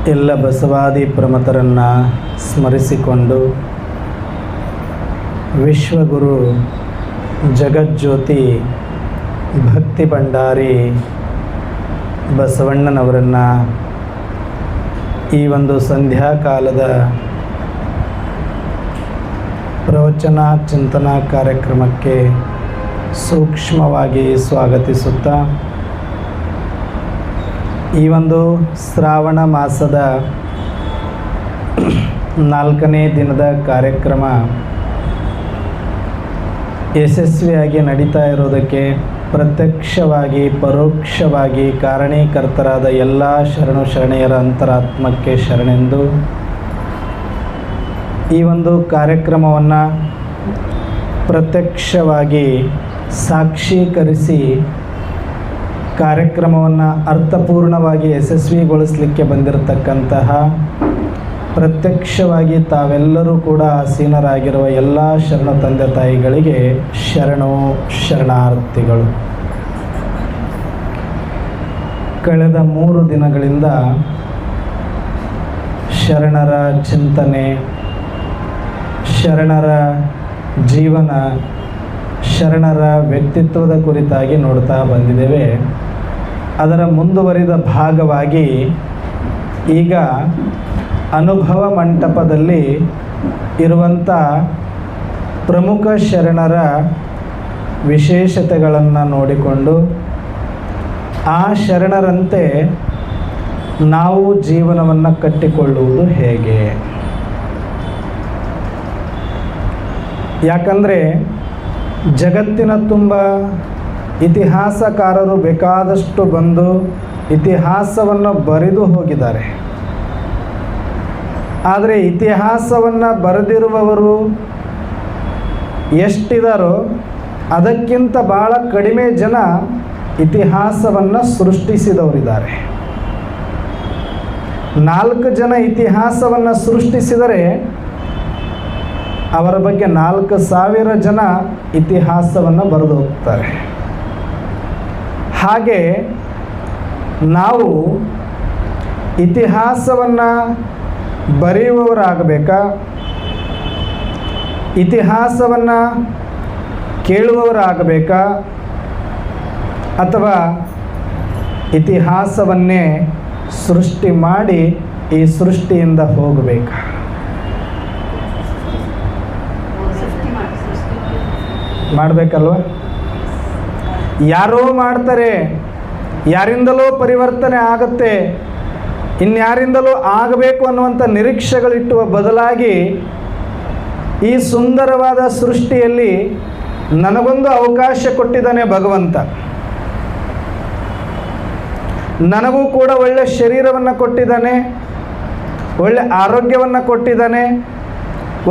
ಎಲ್ಲ ಬಸವಾದಿ ಪ್ರಮಥರನ್ನು ಸ್ಮರಿಸಿಕೊಂಡು ವಿಶ್ವಗುರು ಜಗಜ್ಯೋತಿ ಭಕ್ತಿ ಭಂಡಾರಿ ಬಸವಣ್ಣನವರನ್ನು ಈ ಒಂದು ಸಂಧ್ಯಾಕಾಲದ ಪ್ರವಚನ ಚಿಂತನಾ ಕಾರ್ಯಕ್ರಮಕ್ಕೆ ಸೂಕ್ಷ್ಮವಾಗಿ ಸ್ವಾಗತಿಸುತ್ತಾ ಈ ಒಂದು ಶ್ರಾವಣ ಮಾಸದ 4ನೇ ದಿನದ ಕಾರ್ಯಕ್ರಮ ಯಶಸ್ವಿಯಾಗಿ ನಡೀತಾ ಇರೋದಕ್ಕೆ ಪ್ರತ್ಯಕ್ಷವಾಗಿ ಪರೋಕ್ಷವಾಗಿ ಕಾರಣೀಕರ್ತರಾದ ಎಲ್ಲ ಶರಣು ಶರಣೆಯರ ಅಂತರಾತ್ಮಕ್ಕೆ ಶರಣೆಂದು ಈ ಒಂದು ಕಾರ್ಯಕ್ರಮವನ್ನು ಪ್ರತ್ಯಕ್ಷವಾಗಿ ಸಾಕ್ಷೀಕರಿಸಿ ಕಾರ್ಯಕ್ರಮವನ್ನು ಅರ್ಥಪೂರ್ಣವಾಗಿ ಯಶಸ್ವಿಗೊಳಿಸಲಿಕ್ಕೆ ಬಂದಿರತಕ್ಕಂತಹ ಪ್ರತ್ಯಕ್ಷವಾಗಿ ತಾವೆಲ್ಲರೂ ಕೂಡ ಆಸೀನರಾಗಿರುವ ಎಲ್ಲ ಶರಣ ತಂದೆ ತಾಯಿಗಳಿಗೆ ಶರಣು ಶರಣಾರ್ಥಿಗಳು. ಕಳೆದ 3 ದಿನಗಳಿಂದ ಶರಣರ ಚಿಂತನೆ, ಶರಣರ ಜೀವನ, ಶರಣರ ವ್ಯಕ್ತಿತ್ವದ ಕುರಿತಾಗಿ ನೋಡ್ತಾ ಬಂದಿದ್ದೇವೆ. ಅದರ ಮುಂದುವರಿದ ಭಾಗವಾಗಿ ಈಗ ಅನುಭವ ಮಂಟಪದಲ್ಲಿ ಇರುವಂಥ ಪ್ರಮುಖ ಶರಣರ ವಿಶೇಷತೆಗಳನ್ನು ನೋಡಿಕೊಂಡು ಆ ಶರಣರಂತೆ ನಾವು ಜೀವನವನ್ನು ಕಟ್ಟಿಕೊಳ್ಳುವುದು ಹೇಗೆ. ಯಾಕಂದರೆ ಜಗತ್ತಿನ ತುಂಬ ಇತಿಹಾಸಕಾರರು ಬೇಕಾದಷ್ಟು ಬಂದು ಇತಿಹಾಸವನ್ನು ಬರೆದು ಹೋಗಿದ್ದಾರೆ. ಆದರೆ ಇತಿಹಾಸವನ್ನು ಬರೆದಿರುವವರು ಎಷ್ಟಿದಾರೋ ಅದಕ್ಕಿಂತ ಭಾಳ ಕಡಿಮೆ ಜನ ಇತಿಹಾಸವನ್ನು ಸೃಷ್ಟಿಸಿದವರಿದ್ದಾರೆ. 4 ಜನ ಇತಿಹಾಸವನ್ನು ಸೃಷ್ಟಿಸಿದರೆ ಅವರ ಬಗ್ಗೆ 4000 ಜನ ಇತಿಹಾಸವನ್ನು ಬರೆದು ಹೋಗ್ತಾರೆ. ಹಾಗೆ ನಾವು ಇತಿಹಾಸವನ್ನು ಬರೆಯುವವರಾಗಬೇಕಾ, ಇತಿಹಾಸವನ್ನು ಕೇಳುವವರಾಗಬೇಕಾ, ಅಥವಾ ಇತಿಹಾಸವನ್ನೇ ಸೃಷ್ಟಿ ಮಾಡಿ ಈ ಸೃಷ್ಟಿಯಿಂದ ಹೋಗಬೇಕಾ? ಮಾಡಬೇಕಲ್ವ? ಯಾರೋ ಮಾಡ್ತಾರೆ, ಯಾರಿಂದಲೋ ಪರಿವರ್ತನೆ ಆಗುತ್ತೆ, ಇನ್ಯಾರಿಂದಲೂ ಆಗಬೇಕು ಅನ್ನುವಂಥ ನಿರೀಕ್ಷೆಗಳಿಟ್ಟುವ ಬದಲಾಗಿ ಈ ಸುಂದರವಾದ ಸೃಷ್ಟಿಯಲ್ಲಿ ನನಗೊಂದು ಅವಕಾಶ ಕೊಟ್ಟಿದ್ದಾನೆ ಭಗವಂತ. ನನಗೂ ಕೂಡ ಒಳ್ಳೆ ಶರೀರವನ್ನು ಕೊಟ್ಟಿದ್ದಾನೆ, ಒಳ್ಳೆ ಆರೋಗ್ಯವನ್ನು ಕೊಟ್ಟಿದ್ದಾನೆ,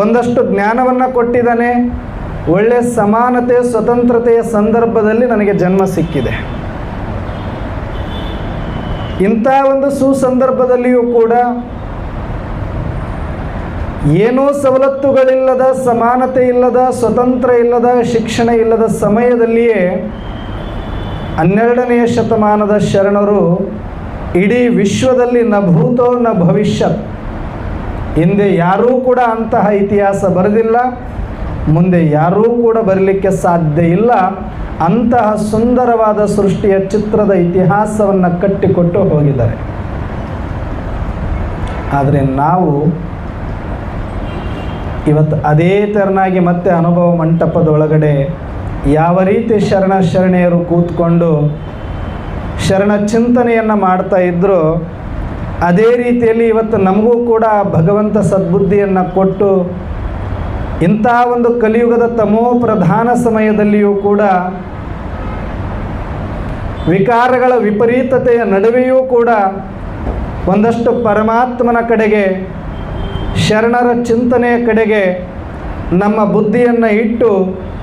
ಒಂದಷ್ಟು ಜ್ಞಾನವನ್ನು ಕೊಟ್ಟಿದ್ದಾನೆ, ಒಳ್ಳೆ ಸಮಾನತೆ ಸ್ವತಂತ್ರತೆಯ ಸಂದರ್ಭದಲ್ಲಿ ನನಗೆ ಜನ್ಮ ಸಿಕ್ಕಿದೆ. ಇಂಥ ಒಂದು ಸುಸಂದರ್ಭದಲ್ಲಿಯೂ ಕೂಡ ಏನೂ ಸವಲತ್ತುಗಳಿಲ್ಲದ, ಸಮಾನತೆ ಇಲ್ಲದ, ಸ್ವತಂತ್ರ ಇಲ್ಲದ, ಶಿಕ್ಷಣ ಇಲ್ಲದ ಸಮಯದಲ್ಲಿಯೇ 12ನೇ ಶತಮಾನದ ಶರಣರು ಇಡೀ ವಿಶ್ವದಲ್ಲಿ ನ ಭೂತೋ ನ ಭವಿಷ್ಯತ್, ಹಿಂದೆ ಯಾರೂ ಕೂಡ ಅಂತಹ ಇತಿಹಾಸ ಬರೆದಿಲ್ಲ, ಮುಂದೆ ಯಾರೂ ಕೂಡ ಬರಲಿಕ್ಕೆ ಸಾಧ್ಯ ಇಲ್ಲ, ಅಂತಹ ಸುಂದರವಾದ ಸೃಷ್ಟಿಯ ಚಿತ್ರದ ಇತಿಹಾಸವನ್ನು ಕಟ್ಟಿಕೊಟ್ಟು ಹೋಗಿದ್ದಾರೆ. ಆದರೆ ನಾವು ಇವತ್ತು ಅದೇ ತೆರನಾಗಿ ಮತ್ತೆ ಅನುಭವ ಮಂಟಪದೊಳಗಡೆ ಯಾವ ರೀತಿ ಶರಣ ಶರಣೆಯರು ಕೂತ್ಕೊಂಡು ಶರಣ ಚಿಂತನೆಯನ್ನು ಮಾಡ್ತಾ ಇದ್ದರು, ಅದೇ ರೀತಿಯಲ್ಲಿ ಇವತ್ತು ನಮಗೂ ಕೂಡ ಭಗವಂತ ಸದ್ಬುದ್ಧಿಯನ್ನು ಕೊಟ್ಟು ಇಂಥ ಒಂದು ಕಲಿಯುಗದ ತಮೋ ಪ್ರಧಾನ ಸಮಯದಲ್ಲಿಯೂ ಕೂಡ ವಿಕಾರಗಳ ವಿಪರೀತತೆಯ ನಡುವೆಯೂ ಕೂಡ ಒಂದಷ್ಟು ಪರಮಾತ್ಮನ ಕಡೆಗೆ, ಶರಣರ ಚಿಂತನೆಯ ಕಡೆಗೆ ನಮ್ಮ ಬುದ್ಧಿಯನ್ನು ಇಟ್ಟು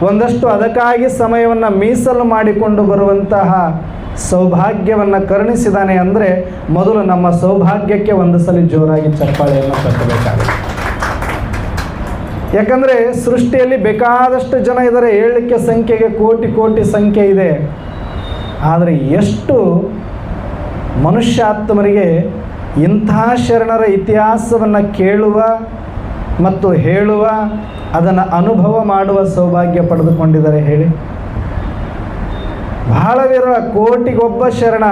ಒಂದಷ್ಟು ಅದಕ್ಕಾಗಿ ಸಮಯವನ್ನು ಮೀಸಲು ಮಾಡಿಕೊಂಡು ಬರುವಂತಹ ಸೌಭಾಗ್ಯವನ್ನು ಕರುಣಿಸಿದ್ದಾನೆ. ಅಂದರೆ ಮೊದಲು ನಮ್ಮ ಸೌಭಾಗ್ಯಕ್ಕೆ ಒಂದು ಸಲ ಜೋರಾಗಿ ಚಪ್ಪಾಳೆಯನ್ನು ತಟ್ಟಬೇಕಾಗುತ್ತೆ. ಯಾಕಂದರೆ ಸೃಷ್ಟಿಯಲ್ಲಿ ಬೇಕಾದಷ್ಟು ಜನ ಇದ್ದಾರೆ, ಹೇಳಲಿಕ್ಕೆ ಸಂಖ್ಯೆಗೆ ಕೋಟಿ ಕೋಟಿ ಸಂಖ್ಯೆ ಇದೆ. ಆದರೆ ಎಷ್ಟು ಮನುಷ್ಯಾತ್ಮರಿಗೆ ಇಂತಹ ಶರಣರ ಇತಿಹಾಸವನ್ನು ಕೇಳುವ ಮತ್ತು ಹೇಳುವ, ಅದನ್ನು ಅನುಭವ ಮಾಡುವ ಸೌಭಾಗ್ಯ ಪಡೆದುಕೊಂಡಿದ್ದಾರೆ ಹೇಳಿ? ಬಹಳ ವಿರಳ, ಕೋಟಿಗೊಬ್ಬ ಶರಣ.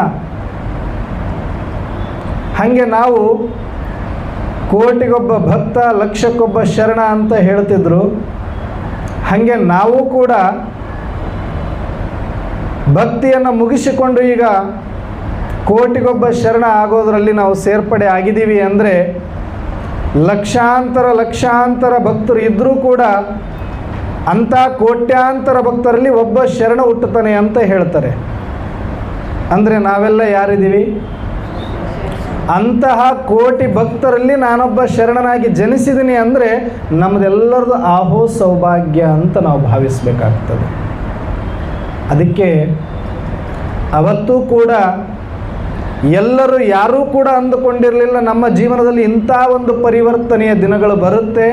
ಹಾಗೆ ನಾವು ಕೋಟಿಗೊಬ್ಬ ಭಕ್ತ, ಲಕ್ಷಕ್ಕೊಬ್ಬ ಶರಣ ಅಂತ ಹೇಳ್ತಿದ್ರು. ಹಾಗೆ ನಾವು ಕೂಡ ಭಕ್ತಿಯನ್ನು ಮುಗಿಸಿಕೊಂಡು ಈಗ ಕೋಟಿಗೊಬ್ಬ ಶರಣ ಆಗೋದರಲ್ಲಿ ನಾವು ಸೇರ್ಪಡೆ ಆಗಿದ್ದೀವಿ ಅಂದರೆ, ಲಕ್ಷಾಂತರ ಭಕ್ತರು ಇದ್ದರೂ ಕೂಡ ಅಂಥ ಕೋಟ್ಯಾಂತರ ಭಕ್ತರಲ್ಲಿ ಒಬ್ಬ ಶರಣ ಹುಟ್ಟುತ್ತಾನೆ ಅಂತ ಹೇಳ್ತಾರೆ. ಅಂದರೆ ನಾವೆಲ್ಲ ಯಾರಿದ್ದೀವಿ? ಅಂತಹ ಕೋಟಿ ಭಕ್ತರಲ್ಲಿ ನಾನೊಬ್ಬ ಶರಣನಾಗಿ ಜನಿಸಿದ್ದೀನಿ ಅಂದರೆ ನಮ್ಮದೆಲ್ಲರದು ಆಹೋ ಸೌಭಾಗ್ಯ ಅಂತ ನಾವು ಭಾವಿಸಬೇಕಾಗ್ತದೆ. ಅದಕ್ಕೆ ಅವತ್ತೂ ಕೂಡ ಎಲ್ಲರೂ ಯಾರೂ ಕೂಡ ಅಂದುಕೊಂಡಿರಲಿಲ್ಲ ನಮ್ಮ ಜೀವನದಲ್ಲಿ ಇಂಥ ಒಂದು ಪರಿವರ್ತನೆಯ ದಿನಗಳು ಬರುತ್ತೆ,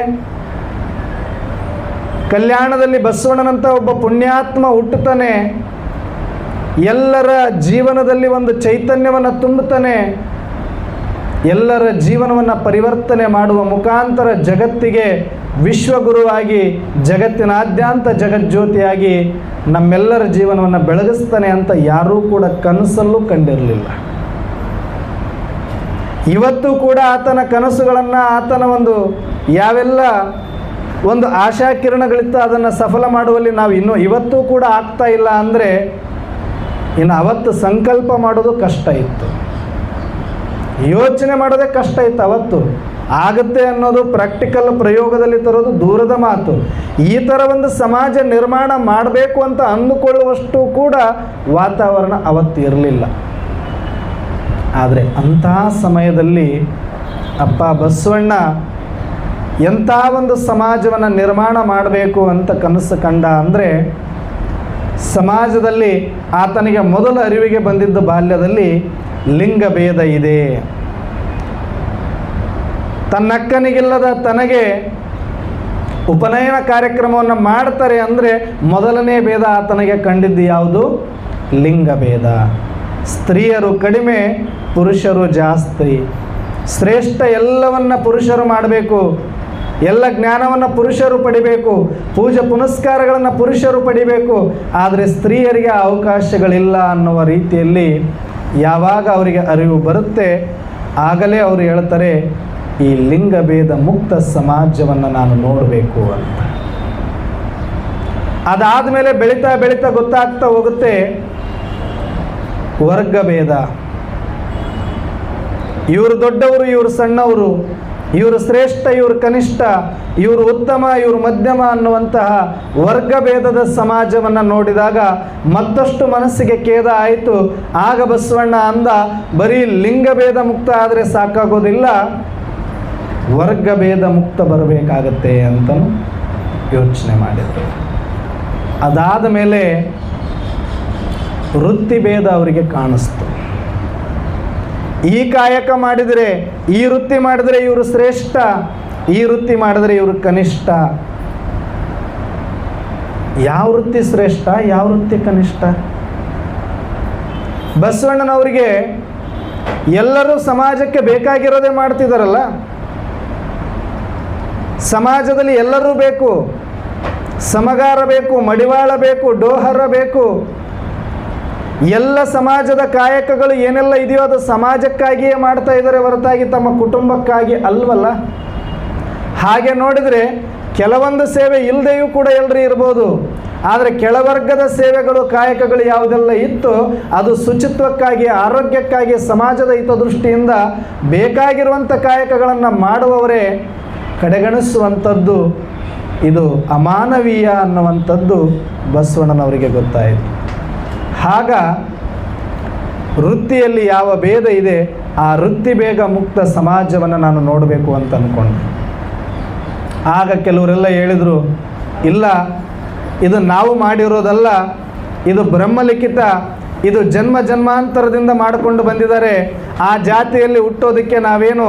ಕಲ್ಯಾಣದಲ್ಲಿ ಬಸವಣ್ಣನಂಥ ಒಬ್ಬ ಪುಣ್ಯಾತ್ಮ ಹುಟ್ಟುತ್ತಾನೆ, ಎಲ್ಲರ ಜೀವನದಲ್ಲಿ ಒಂದು ಚೈತನ್ಯವನ್ನು ತುಂಬುತ್ತಾನೆ, ಎಲ್ಲರ ಜೀವನವನ್ನು ಪರಿವರ್ತನೆ ಮಾಡುವ ಮುಖಾಂತರ ಜಗತ್ತಿಗೆ ವಿಶ್ವಗುರುವಾಗಿ, ಜಗತ್ತಿನಾದ್ಯಂತ ಜಗಜ್ಯೋತಿಯಾಗಿ ನಮ್ಮೆಲ್ಲರ ಜೀವನವನ್ನು ಬೆಳಗಿಸ್ತಾನೆ ಅಂತ ಯಾರೂ ಕೂಡ ಕನಸಲ್ಲೂ ಕಂಡಿರಲಿಲ್ಲ. ಇವತ್ತು ಕೂಡ ಆತನ ಕನಸುಗಳನ್ನು, ಆತನ ಒಂದು ಯಾವೆಲ್ಲ ಒಂದು ಆಶಾಕಿರಣಗಳಿತ್ತು ಅದನ್ನು ಸಫಲ ಮಾಡುವಲ್ಲಿ ನಾವು ಇನ್ನೂ ಇವತ್ತೂ ಕೂಡ ಆಗ್ತಾ ಇಲ್ಲ ಅಂದರೆ ಇನ್ನು ಅವತ್ತು ಸಂಕಲ್ಪ ಮಾಡೋದು ಕಷ್ಟ ಇತ್ತು, ಯೋಚನೆ ಮಾಡೋದೇ ಕಷ್ಟ ಇತ್ತು. ಅವತ್ತು ಆಗುತ್ತೆ ಅನ್ನೋದು ಪ್ರಾಕ್ಟಿಕಲ್ ಪ್ರಯೋಗದಲ್ಲಿ ತರೋದು ದೂರದ ಮಾತು. ಈ ಥರ ಒಂದು ಸಮಾಜ ನಿರ್ಮಾಣ ಮಾಡಬೇಕು ಅಂತ ಅಂದುಕೊಳ್ಳುವಷ್ಟು ಕೂಡ ವಾತಾವರಣ ಅವತ್ತು ಇರಲಿಲ್ಲ. ಆದರೆ ಅಂತಹ ಸಮಯದಲ್ಲಿ ಅಪ್ಪ ಬಸವಣ್ಣ ಎಂಥ ಒಂದು ಸಮಾಜವನ್ನು ನಿರ್ಮಾಣ ಮಾಡಬೇಕು ಅಂತ ಕನಸು ಕಂಡ ಅಂದರೆ, ಸಮಾಜದಲ್ಲಿ ಆತನಿಗೆ ಮೊದಲ ಅರಿವಿಗೆ ಬಂದಿದ್ದು ಬಾಲ್ಯದಲ್ಲಿ ಲಿಂಗಭೇದ ಇದೆ. ತನ್ನಕ್ಕನಿಗಿಲ್ಲದ ತನಗೆ ಉಪನಯನ ಕಾರ್ಯಕ್ರಮವನ್ನು ಮಾಡ್ತಾರೆ ಅಂದರೆ ಮೊದಲನೇ ಭೇದ ಆತನಿಗೆ ಕಂಡಿದ್ದು ಯಾವುದು? ಲಿಂಗಭೇದ. ಸ್ತ್ರೀಯರು ಕಡಿಮೆ, ಪುರುಷರು ಜಾಸ್ತಿ. ಶ್ರೇಷ್ಠ ಎಲ್ಲವನ್ನ ಪುರುಷರು ಮಾಡಬೇಕು, ಎಲ್ಲ ಜ್ಞಾನವನ್ನು ಪುರುಷರು ಪಡಿಬೇಕು, ಪೂಜೆ ಪುನಸ್ಕಾರಗಳನ್ನು ಪುರುಷರು ಪಡಿಬೇಕು. ಆದರೆ ಸ್ತ್ರೀಯರಿಗೆ ಅವಕಾಶಗಳಿಲ್ಲ ಅನ್ನುವ ರೀತಿಯಲ್ಲಿ ಯಾವಾಗ ಅವರಿಗೆ ಅರಿವು ಬರುತ್ತೆ ಆಗಲೇ ಅವರು ಹೇಳ್ತಾರೆ, ಈ ಲಿಂಗಭೇದ ಮುಕ್ತ ಸಮಾಜವನ್ನು ನಾನು ನೋಡಬೇಕು ಅಂತ. ಅದಾದ ಮೇಲೆ ಬೆಳೀತಾ ಬೆಳೀತಾ ಗೊತ್ತಾಗ್ತಾ ಹೋಗುತ್ತೆ ವರ್ಗಭೇದ. ಇವರು ದೊಡ್ಡವರು, ಇವರು ಸಣ್ಣವರು, ಇವರು ಶ್ರೇಷ್ಠ, ಇವರು ಕನಿಷ್ಠ, ಇವರು ಉತ್ತಮ, ಇವರು ಮಧ್ಯಮ ಅನ್ನುವಂತಹ ವರ್ಗಭೇದದ ಸಮಾಜವನ್ನು ನೋಡಿದಾಗ ಮತ್ತಷ್ಟು ಮನಸ್ಸಿಗೆ ಖೇದ ಆಯಿತು. ಆಗ ಬಸವಣ್ಣ ಅಂದ, ಬರೀ ಲಿಂಗಭೇದ ಮುಕ್ತ ಆದರೆ ಸಾಕಾಗೋದಿಲ್ಲ, ವರ್ಗಭೇದ ಮುಕ್ತ ಬರಬೇಕಾಗತ್ತೆ ಅಂತಲೂ ಯೋಚನೆ ಮಾಡಿದರು. ಅದಾದ ಮೇಲೆ ವೃತ್ತಿಭೇದ ಅವರಿಗೆ ಕಾಣಿಸ್ತು. ಈ ಕಾಯಕ ಮಾಡಿದರೆ, ಈ ವೃತ್ತಿ ಮಾಡಿದರೆ ಇವರು ಶ್ರೇಷ್ಠ, ಈ ವೃತ್ತಿ ಮಾಡಿದರೆ ಇವರು ಕನಿಷ್ಠ. ಯಾವ ವೃತ್ತಿ ಶ್ರೇಷ್ಠ, ಯಾವ ವೃತ್ತಿ ಕನಿಷ್ಠ? ಬಸವಣ್ಣನವರಿಗೆ ಎಲ್ಲರೂ ಸಮಾಜಕ್ಕೆ ಬೇಕಾಗಿರೋದೇ ಮಾಡ್ತಿದ್ದಾರಲ್ಲ, ಸಮಾಜದಲ್ಲಿ ಎಲ್ಲರೂ ಬೇಕು, ಸಮಗಾರ ಬೇಕು, ಮಡಿವಾಳ ಬೇಕು, ಡೋಹರ ಬೇಕು. ಎಲ್ಲ ಸಮಾಜದ ಕಾಯಕಗಳು ಏನೆಲ್ಲ ಇದೆಯೋ ಅದು ಸಮಾಜಕ್ಕಾಗಿಯೇ ಮಾಡ್ತಾ ಇದ್ದಾರೆ ಹೊರತಾಗಿ ತಮ್ಮ ಕುಟುಂಬಕ್ಕಾಗಿ ಅಲ್ವಲ್ಲ. ಹಾಗೆ ನೋಡಿದರೆ ಕೆಲವೊಂದು ಸೇವೆ ಇಲ್ಲದೆಯೂ ಕೂಡ ಎಲ್ಲರೂ ಇರ್ಬೋದು, ಆದರೆ ಕೆಳವರ್ಗದ ಸೇವೆಗಳು, ಕಾಯಕಗಳು ಯಾವುದೆಲ್ಲ ಇತ್ತು ಅದು ಶುಚಿತ್ವಕ್ಕಾಗಿ, ಆರೋಗ್ಯಕ್ಕಾಗಿ, ಸಮಾಜದ ಹಿತದೃಷ್ಟಿಯಿಂದ ಬೇಕಾಗಿರುವಂಥ ಕಾಯಕಗಳನ್ನು ಮಾಡುವವರೇ ಕಡೆಗಣಿಸುವಂಥದ್ದು. ಇದು ಅಮಾನವೀಯ ಅನ್ನುವಂಥದ್ದು ಬಸವಣ್ಣನವರಿಗೆ ಗೊತ್ತಾಯಿತು. ಆಗ ವೃತ್ತಿಯಲ್ಲಿ ಯಾವ ಭೇದ ಇದೆ ಆ ವೃತ್ತಿ ಬೇಗ ಮುಕ್ತ ಸಮಾಜವನ್ನು ನಾನು ನೋಡಬೇಕು ಅಂತ ಅಂದ್ಕೊಂಡೆ. ಆಗ ಕೆಲವರೆಲ್ಲ ಹೇಳಿದರು, ಇಲ್ಲ ಇದು ನಾವು ಮಾಡಿರೋದಲ್ಲ, ಇದು ಬ್ರಹ್ಮಲಿಖಿತ, ಇದು ಜನ್ಮ ಜನ್ಮಾಂತರದಿಂದ ಮಾಡಿಕೊಂಡು ಬಂದಿದ್ದಾರೆ, ಆ ಜಾತಿಯಲ್ಲಿ ಹುಟ್ಟೋದಕ್ಕೆ ನಾವೇನು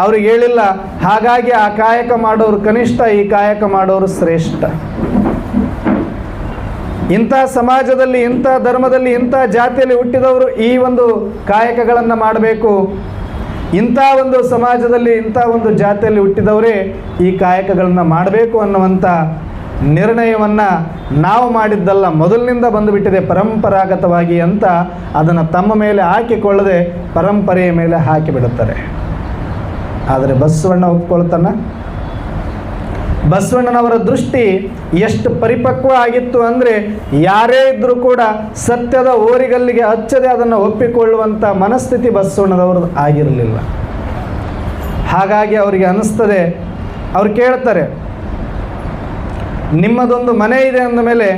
ಅವ್ರಿಗೆ ಹೇಳಿಲ್ಲ, ಹಾಗಾಗಿ ಆ ಕಾಯಕ ಮಾಡೋರು ಕನಿಷ್ಠ, ಈ ಕಾಯಕ ಮಾಡೋರು ಶ್ರೇಷ್ಠ. ಇಂಥ ಸಮಾಜದಲ್ಲಿ, ಇಂಥ ಧರ್ಮದಲ್ಲಿ, ಇಂಥ ಜಾತಿಯಲ್ಲಿ ಹುಟ್ಟಿದವರು ಈ ಒಂದು ಕಾಯಕಗಳನ್ನು ಮಾಡಬೇಕು, ಇಂಥ ಒಂದು ಸಮಾಜದಲ್ಲಿ, ಇಂಥ ಒಂದು ಜಾತಿಯಲ್ಲಿ ಹುಟ್ಟಿದವರೇ ಈ ಕಾಯಕಗಳನ್ನು ಮಾಡಬೇಕು ಅನ್ನುವಂಥ ನಿರ್ಣಯವನ್ನು ನಾವು ಮಾಡಿದ್ದಲ್ಲ, ಮೊದಲಿನಿಂದ ಬಂದುಬಿಟ್ಟಿದೆ ಪರಂಪರಾಗತವಾಗಿ ಅಂತ ಅದನ್ನು ತಮ್ಮ ಮೇಲೆ ಹಾಕಿಕೊಳ್ಳದೆ ಪರಂಪರೆಯ ಮೇಲೆ ಹಾಕಿಬಿಡುತ್ತಾರೆ. ಆದರೆ ಬಸವಣ್ಣ ಒಪ್ಕೊಳ್ತಾನ? ಬಸವಣ್ಣನವರ ದೃಷ್ಟಿ ಎಷ್ಟು ಪರಿಪಕ್ವ ಆಗಿತ್ತು ಅಂದರೆ, ಯಾರೇ ಇದ್ದರೂ ಕೂಡ ಸತ್ಯದ ಓರಿಗಲ್ಲಿಗೆ ಹಚ್ಚದೆ ಅದನ್ನು ಒಪ್ಪಿಕೊಳ್ಳುವಂಥ ಮನಸ್ಥಿತಿ ಬಸವಣ್ಣನವ್ರದ್ದು ಆಗಿರಲಿಲ್ಲ. ಹಾಗಾಗಿ ಅವರಿಗೆ ಅನ್ನಿಸ್ತದೆ, ಅವ್ರು ಕೇಳ್ತಾರೆ, ನಿಮ್ಮದೊಂದು ಮನೆ ಇದೆ ಅಂದ ಮೇಲೆ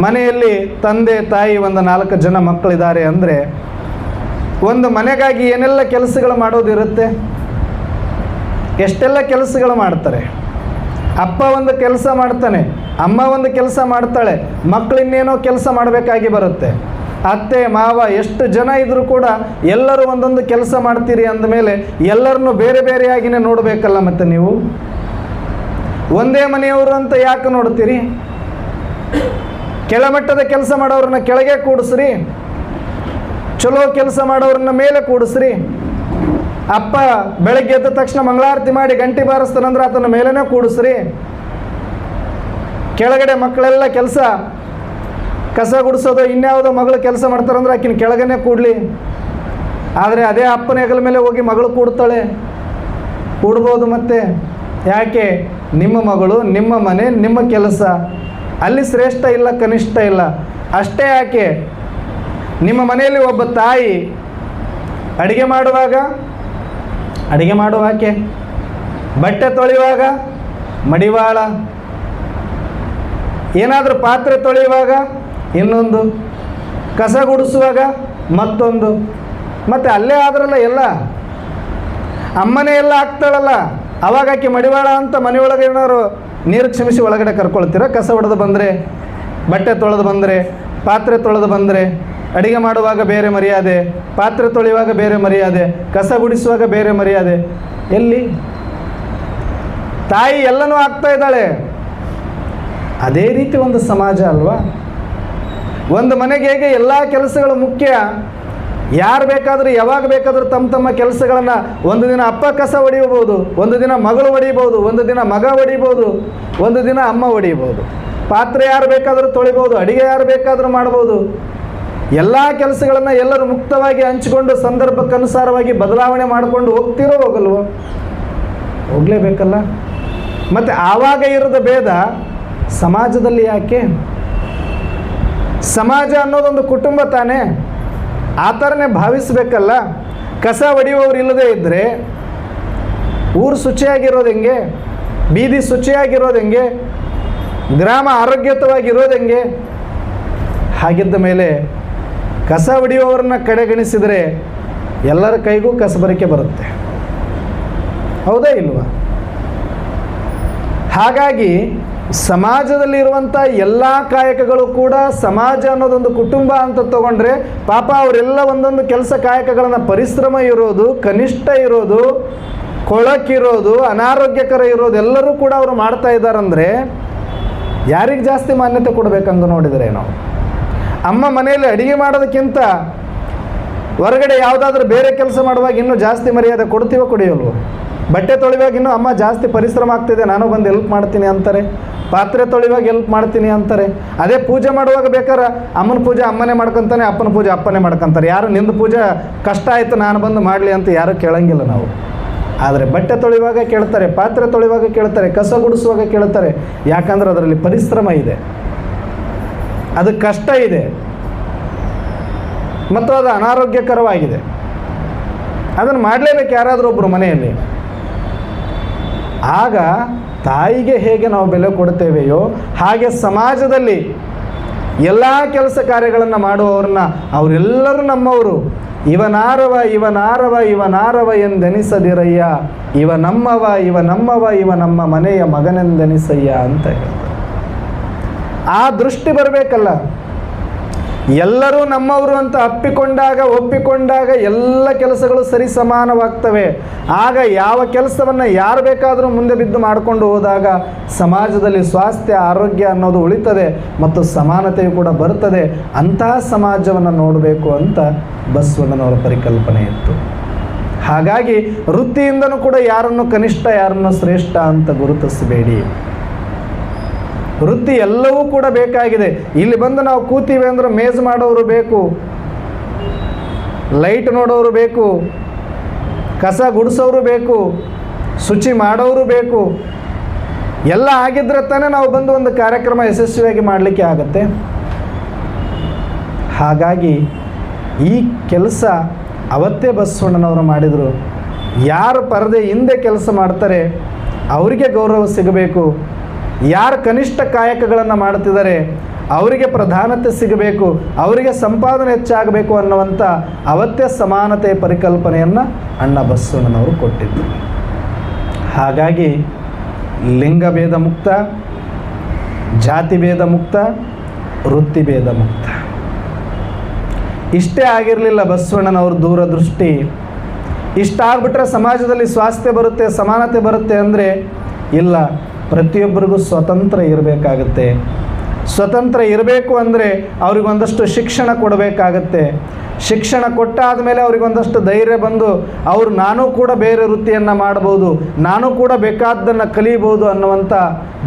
ಮನೆಯಲ್ಲಿ ತಂದೆ ತಾಯಿ ಒಂದು 4 ಜನ ಮಕ್ಕಳಿದ್ದಾರೆ ಅಂದರೆ ಒಂದು ಮನೆಗಾಗಿ ಏನೆಲ್ಲ ಕೆಲಸಗಳು ಮಾಡೋದಿರುತ್ತೆ, ಎಷ್ಟೆಲ್ಲ ಕೆಲಸಗಳು ಮಾಡ್ತಾರೆ. ಅಪ್ಪ ಒಂದು ಕೆಲಸ ಮಾಡ್ತಾನೆ, ಅಮ್ಮ ಒಂದು ಕೆಲಸ ಮಾಡ್ತಾಳೆ, ಮಕ್ಕಳು ಇನ್ನೇನೋ ಕೆಲಸ ಮಾಡಬೇಕಾಗಿ ಬರುತ್ತೆ. ಅತ್ತೆ ಮಾವ ಎಷ್ಟು ಜನ ಇದ್ದರೂ ಕೂಡ ಎಲ್ಲರೂ ಒಂದೊಂದು ಕೆಲಸ ಮಾಡ್ತೀರಿ ಅಂದಮೇಲೆ ಎಲ್ಲರನ್ನೂ ಬೇರೆ ಬೇರೆಯಾಗಿಯೇ ನೋಡಬೇಕಲ್ಲ. ಮತ್ತು ನೀವು ಒಂದೇ ಮನೆಯವರು ಅಂತ ಯಾಕೆ ನೋಡ್ತೀರಿ? ಕೆಳಮಟ್ಟದ ಕೆಲಸ ಮಾಡೋರನ್ನ ಕೆಳಗೆ ಕೂಡಿಸ್ರಿ, ಚಲೋ ಕೆಲಸ ಮಾಡೋರನ್ನ ಮೇಲೆ ಕೂಡಿಸ್ರಿ. ಅಪ್ಪ ಬೆಳಗ್ಗೆ ಎದ್ದ ತಕ್ಷಣ ಮಂಗಳಾರತಿ ಮಾಡಿ ಗಂಟೆ ಬಾರಿಸ್ತಾನಂದ್ರೆ ಆತನ ಮೇಲೇ ಕೂಡಿಸ್ರಿ. ಕೆಳಗಡೆ ಮಕ್ಕಳೆಲ್ಲ ಕೆಲಸ ಕಸ ಗುಡಿಸೋದು ಇನ್ಯಾವುದೋ ಮಗಳು ಕೆಲಸ ಮಾಡ್ತಾರಂದ್ರೆ ಆಕಿನ ಕೆಳಗನೆ ಕೂಡಲಿ. ಆದರೆ ಅದೇ ಅಪ್ಪನ ಹೆಗಲ ಮೇಲೆ ಹೋಗಿ ಮಗಳು ಕೂಡ್ತಾಳೆ, ಕೂಡ್ಬೋದು. ಮತ್ತೆ ಯಾಕೆ? ನಿಮ್ಮ ಮಗಳು, ನಿಮ್ಮ ಮನೆ, ನಿಮ್ಮ ಕೆಲಸ, ಅಲ್ಲಿ ಶ್ರೇಷ್ಠ ಇಲ್ಲ ಕನಿಷ್ಠ ಇಲ್ಲ. ಅಷ್ಟೇ ಯಾಕೆ, ನಿಮ್ಮ ಮನೆಯಲ್ಲಿ ಒಬ್ಬ ತಾಯಿ ಅಡುಗೆ ಮಾಡುವಾಕೆ, ಬಟ್ಟೆ ತೊಳೆಯುವಾಗ ಮಡಿವಾಳ, ಏನಾದರೂ ಪಾತ್ರೆ ತೊಳೆಯುವಾಗ ಇನ್ನೊಂದು, ಕಸ ಗುಡಿಸುವಾಗ ಮತ್ತೊಂದು. ಮತ್ತು ಅಲ್ಲೇ ಆದ್ರಲ್ಲ ಎಲ್ಲ, ಅಮ್ಮನೇ ಎಲ್ಲ ಆಗ್ತಾಳಲ್ಲ, ಅವಾಗ ಆಕೆ ಮಡಿವಾಳ ಅಂತ ಮನೆಯೊಳಗೆ ಏನಾದ್ರು ನೀರು ಕ್ಷಮಿಸಿ ಒಳಗಡೆ ಕರ್ಕೊಳ್ತೀರ? ಕಸ ಹೊಡೆದು ಬಂದರೆ, ಬಟ್ಟೆ ತೊಳೆದು ಬಂದರೆ, ಪಾತ್ರೆ ತೊಳೆದು ಬಂದರೆ, ಅಡುಗೆ ಮಾಡುವಾಗ ಬೇರೆ ಮರ್ಯಾದೆ, ಪಾತ್ರೆ ತೊಳೆಯುವಾಗ ಬೇರೆ ಮರ್ಯಾದೆ, ಕಸ ಗುಡಿಸುವಾಗ ಬೇರೆ ಮರ್ಯಾದೆ. ಎಲ್ಲಿ? ತಾಯಿ ಎಲ್ಲನೂ ಆಗ್ತಾ ಇದ್ದಾಳೆ. ಅದೇ ರೀತಿ ಒಂದು ಸಮಾಜ ಅಲ್ವಾ? ಒಂದು ಮನೆಗೆ ಹೇಗೆ ಎಲ್ಲ ಕೆಲಸಗಳು ಮುಖ್ಯ, ಯಾರು ಬೇಕಾದರೂ ಯಾವಾಗ ಬೇಕಾದರೂ ತಮ್ಮ ಕೆಲಸಗಳನ್ನು, ಒಂದು ದಿನ ಅಪ್ಪ ಕಸ ಹೊಡಿಯಬಹುದು, ಒಂದು ದಿನ ಮಗಳು ಹೊಡಿಬೋದು, ಒಂದು ದಿನ ಮಗ ಹೊಡಿಬೋದು, ಒಂದು ದಿನ ಅಮ್ಮ ಹೊಡಿಬೋದು. ಪಾತ್ರೆ ಯಾರು ಬೇಕಾದರೂ ತೊಳಿಬೋದು, ಅಡುಗೆ ಯಾರು ಬೇಕಾದರೂ ಮಾಡ್ಬೋದು. ಎಲ್ಲ ಕೆಲಸಗಳನ್ನು ಎಲ್ಲರೂ ಮುಕ್ತವಾಗಿ ಹಂಚಿಕೊಂಡು ಸಂದರ್ಭಕ್ಕನುಸಾರವಾಗಿ ಬದಲಾವಣೆ ಮಾಡಿಕೊಂಡು ಹೋಗ್ತಿರೋ ಹೋಗಲ್ವೋ? ಹೋಗಲೇಬೇಕಲ್ಲ. ಮತ್ತು ಆವಾಗ ಇರೋದ ಭೇದ ಸಮಾಜದಲ್ಲಿ ಯಾಕೆ? ಸಮಾಜ ಅನ್ನೋದೊಂದು ಕುಟುಂಬ ತಾನೇ, ಆ ಥರನೇ ಭಾವಿಸಬೇಕಲ್ಲ. ಕಸ ಹೊಡೆಯುವವರು ಇಲ್ಲದೇ ಇದ್ದರೆ ಊರು ಶುಚಿಯಾಗಿರೋದು ಹೆಂಗೆ? ಬೀದಿ ಶುಚಿಯಾಗಿರೋದು ಹೆಂಗೆ? ಗ್ರಾಮ ಆರೋಗ್ಯಯುತವಾಗಿರೋದು ಹೆಂಗೆ? ಹಾಗಿದ್ದ ಮೇಲೆ ಕಸ ಹೊಡೆಯುವವರನ್ನ ಕಡೆಗಣಿಸಿದರೆ ಎಲ್ಲರ ಕೈಗೂ ಕಸಬರಿಕೆ ಬರುತ್ತೆ, ಹೌದಾ ಇಲ್ವಾ? ಹಾಗಾಗಿ ಸಮಾಜದಲ್ಲಿರುವಂಥ ಎಲ್ಲ ಕಾಯಕಗಳು ಕೂಡ ಸಮಾಜ ಅನ್ನೋದೊಂದು ಕುಟುಂಬ ಅಂತ ತಗೊಂಡ್ರೆ ಪಾಪ ಅವರೆಲ್ಲ ಒಂದೊಂದು ಕೆಲಸ ಕಾಯಕಗಳನ್ನು, ಪರಿಶ್ರಮ ಇರೋದು, ಕನಿಷ್ಠ ಇರೋದು, ಕೊಳಕಿರೋದು, ಅನಾರೋಗ್ಯಕರ ಇರೋದು ಎಲ್ಲರೂ ಕೂಡ ಅವರು ಮಾಡ್ತಾ ಇದ್ದಾರಂದರೆ ಯಾರಿಗೆ ಜಾಸ್ತಿ ಮಾನ್ಯತೆ ಕೊಡಬೇಕಂದು ನೋಡಿದರೆ, ನಾವು ಅಮ್ಮ ಮನೆಯಲ್ಲಿ ಅಡುಗೆ ಮಾಡೋದಕ್ಕಿಂತ ಹೊರಗಡೆ ಯಾವುದಾದ್ರೂ ಬೇರೆ ಕೆಲಸ ಮಾಡುವಾಗ ಇನ್ನೂ ಜಾಸ್ತಿ ಮರ್ಯಾದೆ ಕೊಡ್ತೀವೋ ಕೊಡಿಯೋಲ್ವೋ? ಬಟ್ಟೆ ತೊಳೆಯುವಾಗ ಇನ್ನೂ ಅಮ್ಮ ಜಾಸ್ತಿ ಪರಿಶ್ರಮ ಆಗ್ತಿದೆ, ನಾನು ಬಂದು ಹೆಲ್ಪ್ ಮಾಡ್ತೀನಿ ಅಂತಾರೆ. ಪಾತ್ರೆ ತೊಳೆಯುವಾಗ ಹೆಲ್ಪ್ ಮಾಡ್ತೀನಿ ಅಂತಾರೆ. ಅದೇ ಪೂಜೆ ಮಾಡುವಾಗ ಬೇಕಾದ್ರೆ ಅಮ್ಮನ ಪೂಜೆ ಅಮ್ಮನೇ ಮಾಡ್ಕೊತಾನೆ, ಅಪ್ಪನ ಪೂಜೆ ಅಪ್ಪನೇ ಮಾಡ್ಕೊತಾರೆ. ಯಾರು ನಿಂದು ಪೂಜೆ ಕಷ್ಟ ಆಯಿತು ನಾನು ಬಂದು ಮಾಡಲಿ ಅಂತ ಯಾರೂ ಕೇಳಂಗಿಲ್ಲ ನಾವು. ಆದರೆ ಬಟ್ಟೆ ತೊಳೆಯುವಾಗ ಕೇಳ್ತಾರೆ, ಪಾತ್ರೆ ತೊಳೆಯುವಾಗ ಕೇಳ್ತಾರೆ, ಕಸ ಗುಡಿಸುವಾಗ ಕೇಳ್ತಾರೆ. ಯಾಕಂದ್ರೆ ಅದರಲ್ಲಿ ಪರಿಶ್ರಮ ಇದೆ, ಅದು ಕಷ್ಟ ಇದೆ ಮತ್ತು ಅದು ಅನಾರೋಗ್ಯಕರವಾಗಿದೆ. ಅದನ್ನು ಮಾಡಲೇಬೇಕು ಯಾರಾದರೂ ಒಬ್ಬರು ಮನೆಯಲ್ಲಿ. ಆಗ ತಾಯಿಗೆ ಹೇಗೆ ನಾವು ಬೆಲೆ ಕೊಡ್ತೇವೆಯೋ ಹಾಗೆ ಸಮಾಜದಲ್ಲಿ ಎಲ್ಲ ಕೆಲಸ ಕಾರ್ಯಗಳನ್ನು ಮಾಡುವವ್ರನ್ನ ಅವರೆಲ್ಲರೂ ನಮ್ಮವರು, ಇವನಾರವ ಇವನಾರವ ಇವನಾರವ ಎಂದೆನಿಸದಿರಯ್ಯ, ಇವ ನಮ್ಮವ ಇವ ನಮ್ಮವ ಇವ ನಮ್ಮ ಮನೆಯ ಮಗನೆಂದೆನಿಸಯ್ಯ ಅಂತ ಹೇಳ್ತಾರೆ. ಆ ದೃಷ್ಟಿ ಬರಬೇಕಲ್ಲ. ಎಲ್ಲರೂ ನಮ್ಮವರು ಅಂತ ಒಪ್ಪಿಕೊಂಡಾಗ ಎಲ್ಲ ಕೆಲಸಗಳು ಸರಿ ಸಮಾನವಾಗ್ತವೆ. ಆಗ ಯಾವ ಕೆಲಸವನ್ನು ಯಾರು ಬೇಕಾದರೂ ಮುಂದೆ ಬಿದ್ದು ಮಾಡಿಕೊಂಡು ಹೋದಾಗ ಸಮಾಜದಲ್ಲಿ ಸ್ವಾಸ್ಥ್ಯ ಆರೋಗ್ಯ ಅನ್ನೋದು ಉಳಿತದೆ ಮತ್ತು ಸಮಾನತೆಯು ಕೂಡ ಬರ್ತದೆ. ಅಂತಹ ಸಮಾಜವನ್ನು ನೋಡಬೇಕು ಅಂತ ಬಸವಣ್ಣನವರ ಪರಿಕಲ್ಪನೆ ಇತ್ತು. ಹಾಗಾಗಿ ವೃತ್ತಿಯಿಂದನೂ ಕೂಡ ಯಾರನ್ನು ಕನಿಷ್ಠ ಯಾರನ್ನು ಶ್ರೇಷ್ಠ ಅಂತ ಗುರುತಿಸಬೇಡಿ. ವೃತ್ತಿ ಎಲ್ಲವೂ ಕೂಡ ಬೇಕಾಗಿದೆ. ಇಲ್ಲಿ ಬಂದು ನಾವು ಕೂತೀವಿ ಅಂದ್ರೆ ಮೇಜ್ ಮಾಡೋರು ಬೇಕು, ಲೈಟ್ ನೋಡೋರು ಬೇಕು, ಕಸ ಗುಡಿಸೋರು ಬೇಕು, ಶುಚಿ ಮಾಡೋರು ಬೇಕು. ಎಲ್ಲ ಆಗಿದ್ರೆ ತಾನೇ ನಾವು ಬಂದು ಒಂದು ಕಾರ್ಯಕ್ರಮ ಯಶಸ್ವಿಯಾಗಿ ಮಾಡಲಿಕ್ಕೆ ಆಗತ್ತೆ. ಹಾಗಾಗಿ ಈ ಕೆಲಸ ಅವತ್ತೇ ಬಸವಣ್ಣನವರು ಮಾಡಿದರು. ಯಾರು ಪರದೆ ಹಿಂದೆ ಕೆಲಸ ಮಾಡ್ತಾರೆ ಅವರಿಗೆ ಗೌರವ ಸಿಗಬೇಕು. ಯಾರು ಕನಿಷ್ಠ ಕಾಯಕಗಳನ್ನು ಮಾಡ್ತಿದ್ದಾರೆ ಅವರಿಗೆ ಪ್ರಧಾನತೆ ಸಿಗಬೇಕು, ಅವರಿಗೆ ಸಂಪಾದನೆ ಹೆಚ್ಚಾಗಬೇಕು ಅನ್ನುವಂಥ ಅವತ್ತೇ ಸಮಾನತೆಯ ಪರಿಕಲ್ಪನೆಯನ್ನು ಅಣ್ಣ ಬಸವಣ್ಣನವರು ಕೊಟ್ಟಿದ್ದರು. ಹಾಗಾಗಿ ಲಿಂಗಭೇದ ಮುಕ್ತ, ಜಾತಿ ಭೇದ ಮುಕ್ತ, ವೃತ್ತಿ ಭೇದ ಮುಕ್ತ. ಇಷ್ಟೇ ಆಗಿರಲಿಲ್ಲ ಬಸವಣ್ಣನವ್ರ ದೂರದೃಷ್ಟಿ. ಇಷ್ಟಾಗ್ಬಿಟ್ರೆ ಸಮಾಜದಲ್ಲಿ ಸ್ವಾಸ್ಥ್ಯ ಬರುತ್ತೆ, ಸಮಾನತೆ ಬರುತ್ತೆ ಅಂದರೆ ಇಲ್ಲ, ಪ್ರತಿಯೊಬ್ಬರಿಗೂ ಸ್ವತಂತ್ರ ಇರಬೇಕಾಗತ್ತೆ. ಸ್ವತಂತ್ರ ಇರಬೇಕು ಅಂದರೆ ಅವ್ರಿಗೊಂದಷ್ಟು ಶಿಕ್ಷಣ ಕೊಡಬೇಕಾಗತ್ತೆ. ಶಿಕ್ಷಣ ಕೊಟ್ಟಾದ ಮೇಲೆ ಅವರಿಗೊಂದಷ್ಟು ಧೈರ್ಯ ಬಂದು ನಾನು ಕೂಡ ಬೇರೆ ವೃತ್ತಿಯನ್ನು ಮಾಡ್ಬೋದು, ನಾನು ಕೂಡ ಬೇಕಾದ್ದನ್ನು ಕಲಿಬೋದು ಅನ್ನುವಂಥ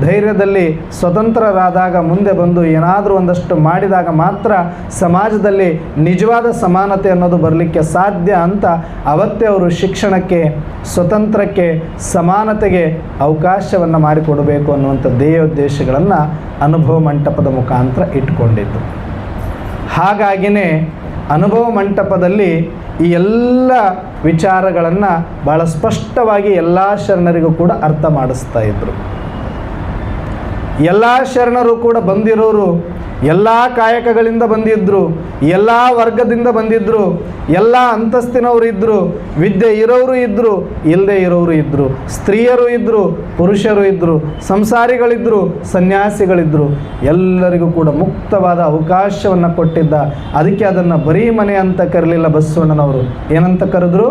ಧೈರ್ಯದಲ್ಲಿ ಸ್ವತಂತ್ರರಾದಾಗ ಮುಂದೆ ಬಂದು ಏನಾದರೂ ಒಂದಷ್ಟು ಮಾಡಿದಾಗ ಮಾತ್ರ ಸಮಾಜದಲ್ಲಿ ನಿಜವಾದ ಸಮಾನತೆ ಅನ್ನೋದು ಬರಲಿಕ್ಕೆ ಸಾಧ್ಯ ಅಂತ ಅವತ್ತೇ ಅವರು ಶಿಕ್ಷಣಕ್ಕೆ, ಸ್ವತಂತ್ರಕ್ಕೆ, ಸಮಾನತೆಗೆ ಅವಕಾಶವನ್ನು ಮಾಡಿಕೊಡಬೇಕು ಅನ್ನುವಂಥ ಧ್ಯೇಯೋದ್ದೇಶಗಳನ್ನು ಅನುಭವ ಮಂಟಪದ ಮುಖಾಂತರ ಇಟ್ಕೊಂಡಿದ್ದು. ಹಾಗಾಗಿನೇ ಅನುಭವ ಮಂಟಪದಲ್ಲಿ ಈ ಎಲ್ಲ ವಿಚಾರಗಳನ್ನು ಭಾಳ ಸ್ಪಷ್ಟವಾಗಿ ಎಲ್ಲ ಶರಣರಿಗೂ ಕೂಡ ಅರ್ಥ ಮಾಡಿಸ್ತಾ ಇದ್ದರು. ಎಲ್ಲ ಶರಣರು ಕೂಡ ಬಂದಿರೋರು ಎಲ್ಲ ಕಾಯಕಗಳಿಂದ ಬಂದಿದ್ದರು, ಎಲ್ಲ ವರ್ಗದಿಂದ ಬಂದಿದ್ದರು, ಎಲ್ಲ ಅಂತಸ್ತಿನವರು ಇದ್ದರು, ವಿದ್ಯೆ ಇರೋರು ಇದ್ದರು, ಇಲ್ಲದೆ ಇರೋರು ಇದ್ದರು, ಸ್ತ್ರೀಯರು ಇದ್ದರು, ಪುರುಷರು ಇದ್ದರು, ಸಂಸಾರಿಗಳಿದ್ದರು, ಸನ್ಯಾಸಿಗಳಿದ್ದರು. ಎಲ್ಲರಿಗೂ ಕೂಡ ಮುಕ್ತವಾದ ಅವಕಾಶವನ್ನು ಕೊಟ್ಟಿದ್ದ. ಅದಕ್ಕೆ ಅದನ್ನು ಬರೀ ಮನೆ ಅಂತ ಕರಲಿಲ್ಲ ಬಸವಣ್ಣನವರು. ಏನಂತ ಕರೆದ್ರು?